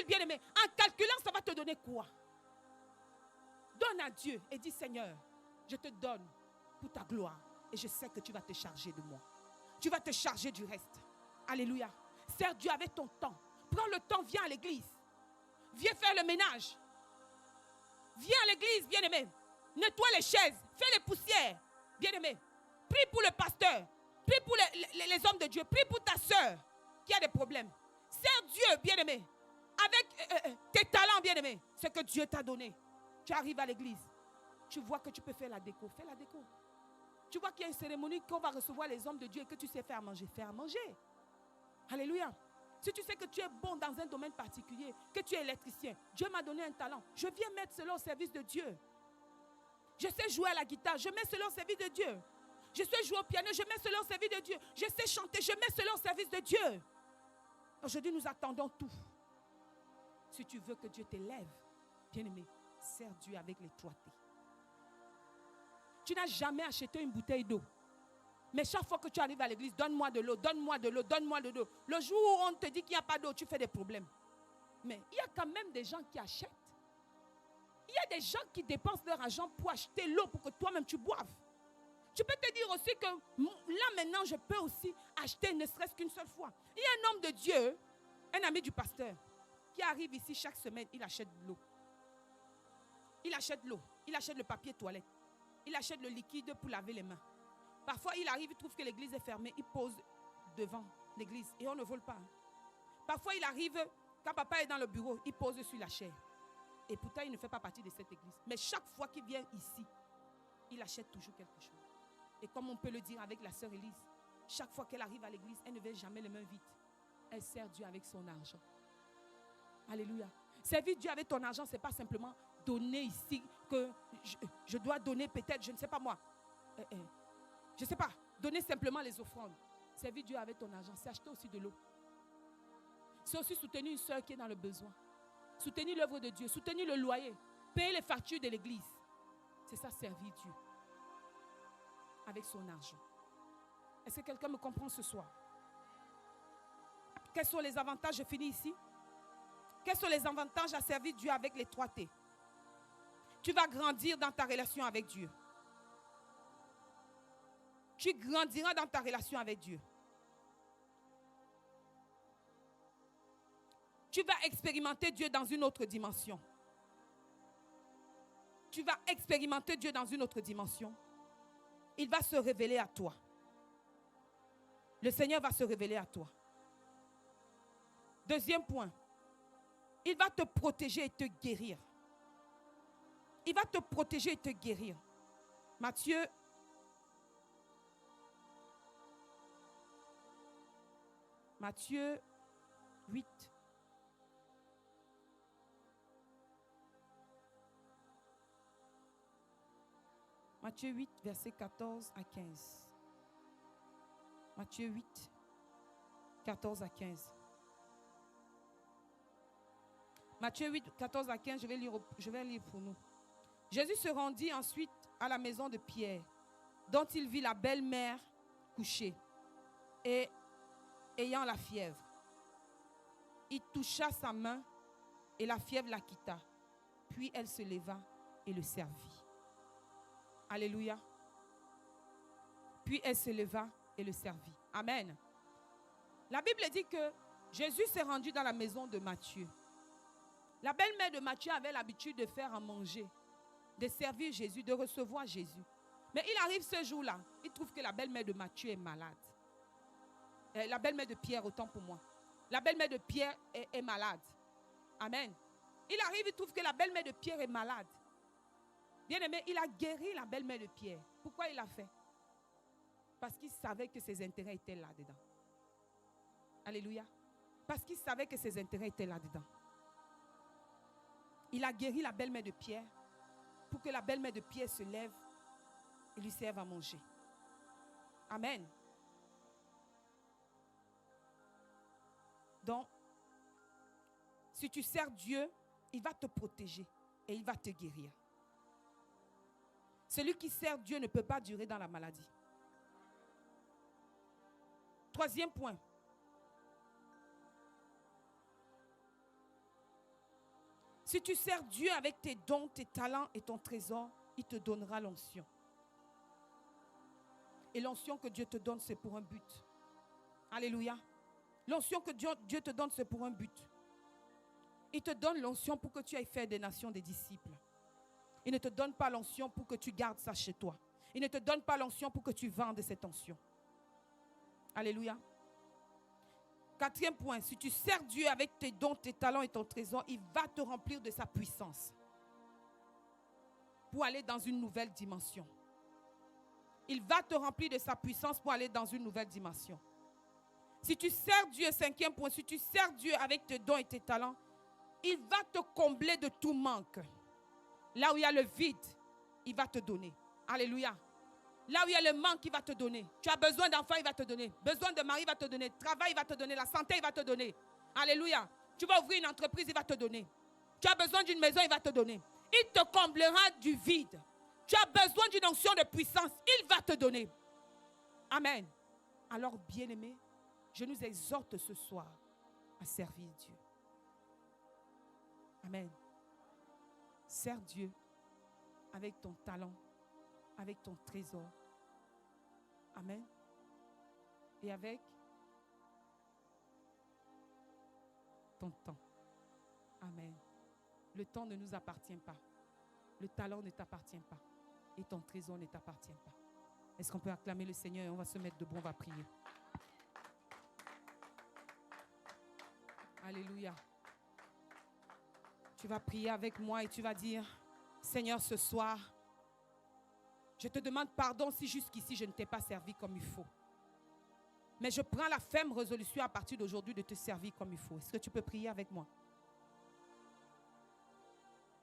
bien-aimé. En calculant, ça va te donner quoi? Donne à Dieu et dis, Seigneur, je te donne pour ta gloire. Et je sais que tu vas te charger de moi. Tu vas te charger du reste. Alléluia. Sers Dieu avec ton temps. Prends le temps, viens à l'église. Viens faire le ménage. Viens à l'église, bien-aimé. Nettoie les chaises. Fais les poussières, bien-aimé. Prie pour le pasteur. Prie pour les hommes de Dieu. Prie pour ta soeur qui a des problèmes. Sers Dieu, bien-aimé. Avec tes talents, bien-aimé. Ce que Dieu t'a donné. Tu arrives à l'église. Tu vois que tu peux faire la déco. Fais la déco. Tu vois qu'il y a une cérémonie qu'on va recevoir les hommes de Dieu et que tu sais faire à manger. Fais à manger. Alléluia. Si tu sais que tu es bon dans un domaine particulier, que tu es électricien, Dieu m'a donné un talent. Je viens mettre cela au service de Dieu. Je sais jouer à la guitare. Je mets cela au service de Dieu. Je sais jouer au piano. Je mets cela au service de Dieu. Je sais chanter. Je mets cela au service de Dieu. Aujourd'hui, nous attendons tout. Si tu veux que Dieu t'élève, bien-aimé, sers Dieu avec l'étroité. Tu n'as jamais acheté une bouteille d'eau. Mais chaque fois que tu arrives à l'église, donne-moi de l'eau, donne-moi de l'eau, donne-moi de l'eau. Le jour où on te dit qu'il n'y a pas d'eau, tu fais des problèmes. Mais il y a quand même des gens qui achètent. Il y a des gens qui dépensent leur argent pour acheter l'eau pour que toi-même tu boives. Tu peux te dire aussi que là maintenant, je peux aussi acheter ne serait-ce qu'une seule fois. Il y a un homme de Dieu, un ami du pasteur, qui arrive ici chaque semaine, il achète de l'eau. Il achète l'eau, il achète le papier toilette, il achète le liquide pour laver les mains. Parfois, il arrive, il trouve que l'église est fermée, il pose devant l'église et on ne vole pas. Parfois, il arrive, quand papa est dans le bureau, il pose sur la chaire. Et pourtant, il ne fait pas partie de cette église. Mais chaque fois qu'il vient ici, il achète toujours quelque chose. Et comme on peut le dire avec la sœur Élise, chaque fois qu'elle arrive à l'église, elle ne vient jamais les mains vides. Elle sert Dieu avec son argent. Alléluia. Servir Dieu avec ton argent, ce n'est pas simplement donner ici, que je dois donner peut-être, je ne sais pas moi. Je ne sais pas, donner simplement les offrandes. Servir Dieu avec ton argent, c'est acheter aussi de l'eau. C'est aussi soutenir une soeur qui est dans le besoin. Soutenir l'œuvre de Dieu, soutenir le loyer, payer les factures de l'église. C'est ça, servir Dieu avec son argent. Est-ce que quelqu'un me comprend ce soir? Quels sont les avantages? Je finis ici. Quels sont les avantages à servir Dieu avec l'étroité? Tu vas grandir dans ta relation avec Dieu. Tu grandiras dans ta relation avec Dieu. Tu vas expérimenter Dieu dans une autre dimension. Tu vas expérimenter Dieu dans une autre dimension. Il va se révéler à toi. Le Seigneur va se révéler à toi. Deuxième point. Il va te protéger et te guérir. Il va te protéger et te guérir. Matthieu 8. Matthieu 8, versets 14 à 15. Matthieu 8, 14 à 15. Matthieu 8, 14 à 15, je vais lire pour nous. Jésus se rendit ensuite à la maison de Pierre, dont il vit la belle-mère couchée et ayant la fièvre. Il toucha sa main et la fièvre la quitta. Puis elle se leva et le servit. Alléluia. Puis elle se leva et le servit. Amen. La Bible dit que Jésus s'est rendu dans la maison de Matthieu. La belle-mère de Matthieu avait l'habitude de faire à manger, de servir Jésus, de recevoir Jésus. Mais il arrive ce jour-là, il trouve que la belle-mère de Matthieu est malade. La belle-mère de Pierre, autant pour moi. La belle-mère de Pierre est malade. Amen. Il arrive, il trouve que la belle-mère de Pierre est malade. Bien aimé, il a guéri la belle-mère de Pierre. Pourquoi il l'a fait? Parce qu'il savait que ses intérêts étaient là-dedans. Alléluia. Parce qu'il savait que ses intérêts étaient là-dedans. Il a guéri la belle-mère de Pierre pour que la belle-mère de Pierre se lève et lui serve à manger. Amen. Donc, si tu sers Dieu, il va te protéger et il va te guérir. Celui qui sert Dieu ne peut pas durer dans la maladie. Troisième point. Si tu sers Dieu avec tes dons, tes talents et ton trésor, il te donnera l'onction. Et l'onction que Dieu te donne, c'est pour un but. Alléluia. L'onction que Dieu te donne, c'est pour un but. Il te donne l'onction pour que tu ailles faire des nations des disciples. Il ne te donne pas l'onction pour que tu gardes ça chez toi. Il ne te donne pas l'onction pour que tu vendes cette onction. Alléluia. Quatrième point, si tu sers Dieu avec tes dons, tes talents et ton trésor, il va te remplir de sa puissance pour aller dans une nouvelle dimension. Il va te remplir de sa puissance pour aller dans une nouvelle dimension. Si tu sers Dieu, cinquième point, si tu sers Dieu avec tes dons et tes talents, il va te combler de tout manque. Là où il y a le vide, il va te donner. Alléluia. Là où il y a le manque, il va te donner. Tu as besoin d'enfants, il va te donner. Besoin de mari, il va te donner. Travail, il va te donner. La santé, il va te donner. Alléluia. Tu vas ouvrir une entreprise, il va te donner. Tu as besoin d'une maison, il va te donner. Il te comblera du vide. Tu as besoin d'une onction de puissance, il va te donner. Amen. Alors, bien-aimés, je nous exhorte ce soir à servir Dieu. Amen. Sers Dieu avec ton talent, avec ton trésor. Amen. Et avec ton temps. Amen. Le temps ne nous appartient pas. Le talent ne t'appartient pas. Et ton trésor ne t'appartient pas. Est-ce qu'on peut acclamer le Seigneur et on va se mettre debout, on va prier. Alléluia. Tu vas prier avec moi et tu vas dire, Seigneur, ce soir, je te demande pardon si jusqu'ici je ne t'ai pas servi comme il faut. Mais je prends la ferme résolution à partir d'aujourd'hui de te servir comme il faut. Est-ce que tu peux prier avec moi?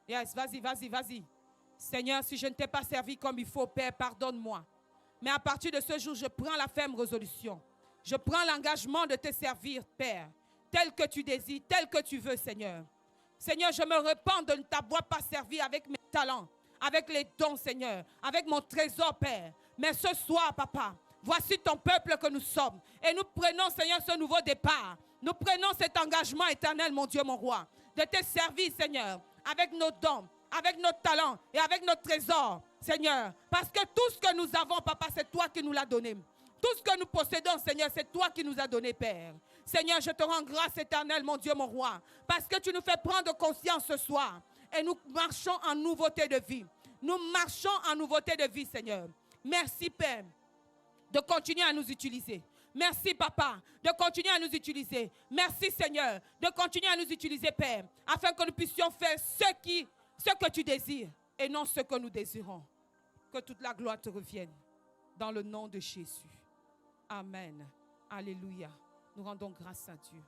Yes, vas-y, vas-y, vas-y. Seigneur, si je ne t'ai pas servi comme il faut, Père, pardonne-moi. Mais à partir de ce jour, je prends la ferme résolution. Je prends l'engagement de te servir, Père, tel que tu désires, tel que tu veux, Seigneur. Seigneur, je me repens de ne t'avoir pas servi avec mes talents, avec les dons, Seigneur, avec mon trésor, Père. Mais ce soir, Papa, voici ton peuple que nous sommes. Et nous prenons, Seigneur, ce nouveau départ. Nous prenons cet engagement éternel, mon Dieu, mon roi, de te servir, Seigneur, avec nos dons, avec nos talents et avec nos trésors, Seigneur. Parce que tout ce que nous avons, Papa, c'est toi qui nous l'as donné. Tout ce que nous possédons, Seigneur, c'est toi qui nous as donné, Père. Seigneur, je te rends grâce éternelle, mon Dieu, mon roi, parce que tu nous fais prendre conscience ce soir. Et nous marchons en nouveauté de vie. Nous marchons en nouveauté de vie, Seigneur. Merci, Père, de continuer à nous utiliser. Merci, Papa, de continuer à nous utiliser. Merci, Seigneur, de continuer à nous utiliser, Père, afin que nous puissions faire ce que tu désires et non ce que nous désirons. Que toute la gloire te revienne dans le nom de Jésus. Amen. Alléluia. Nous rendons grâce à Dieu.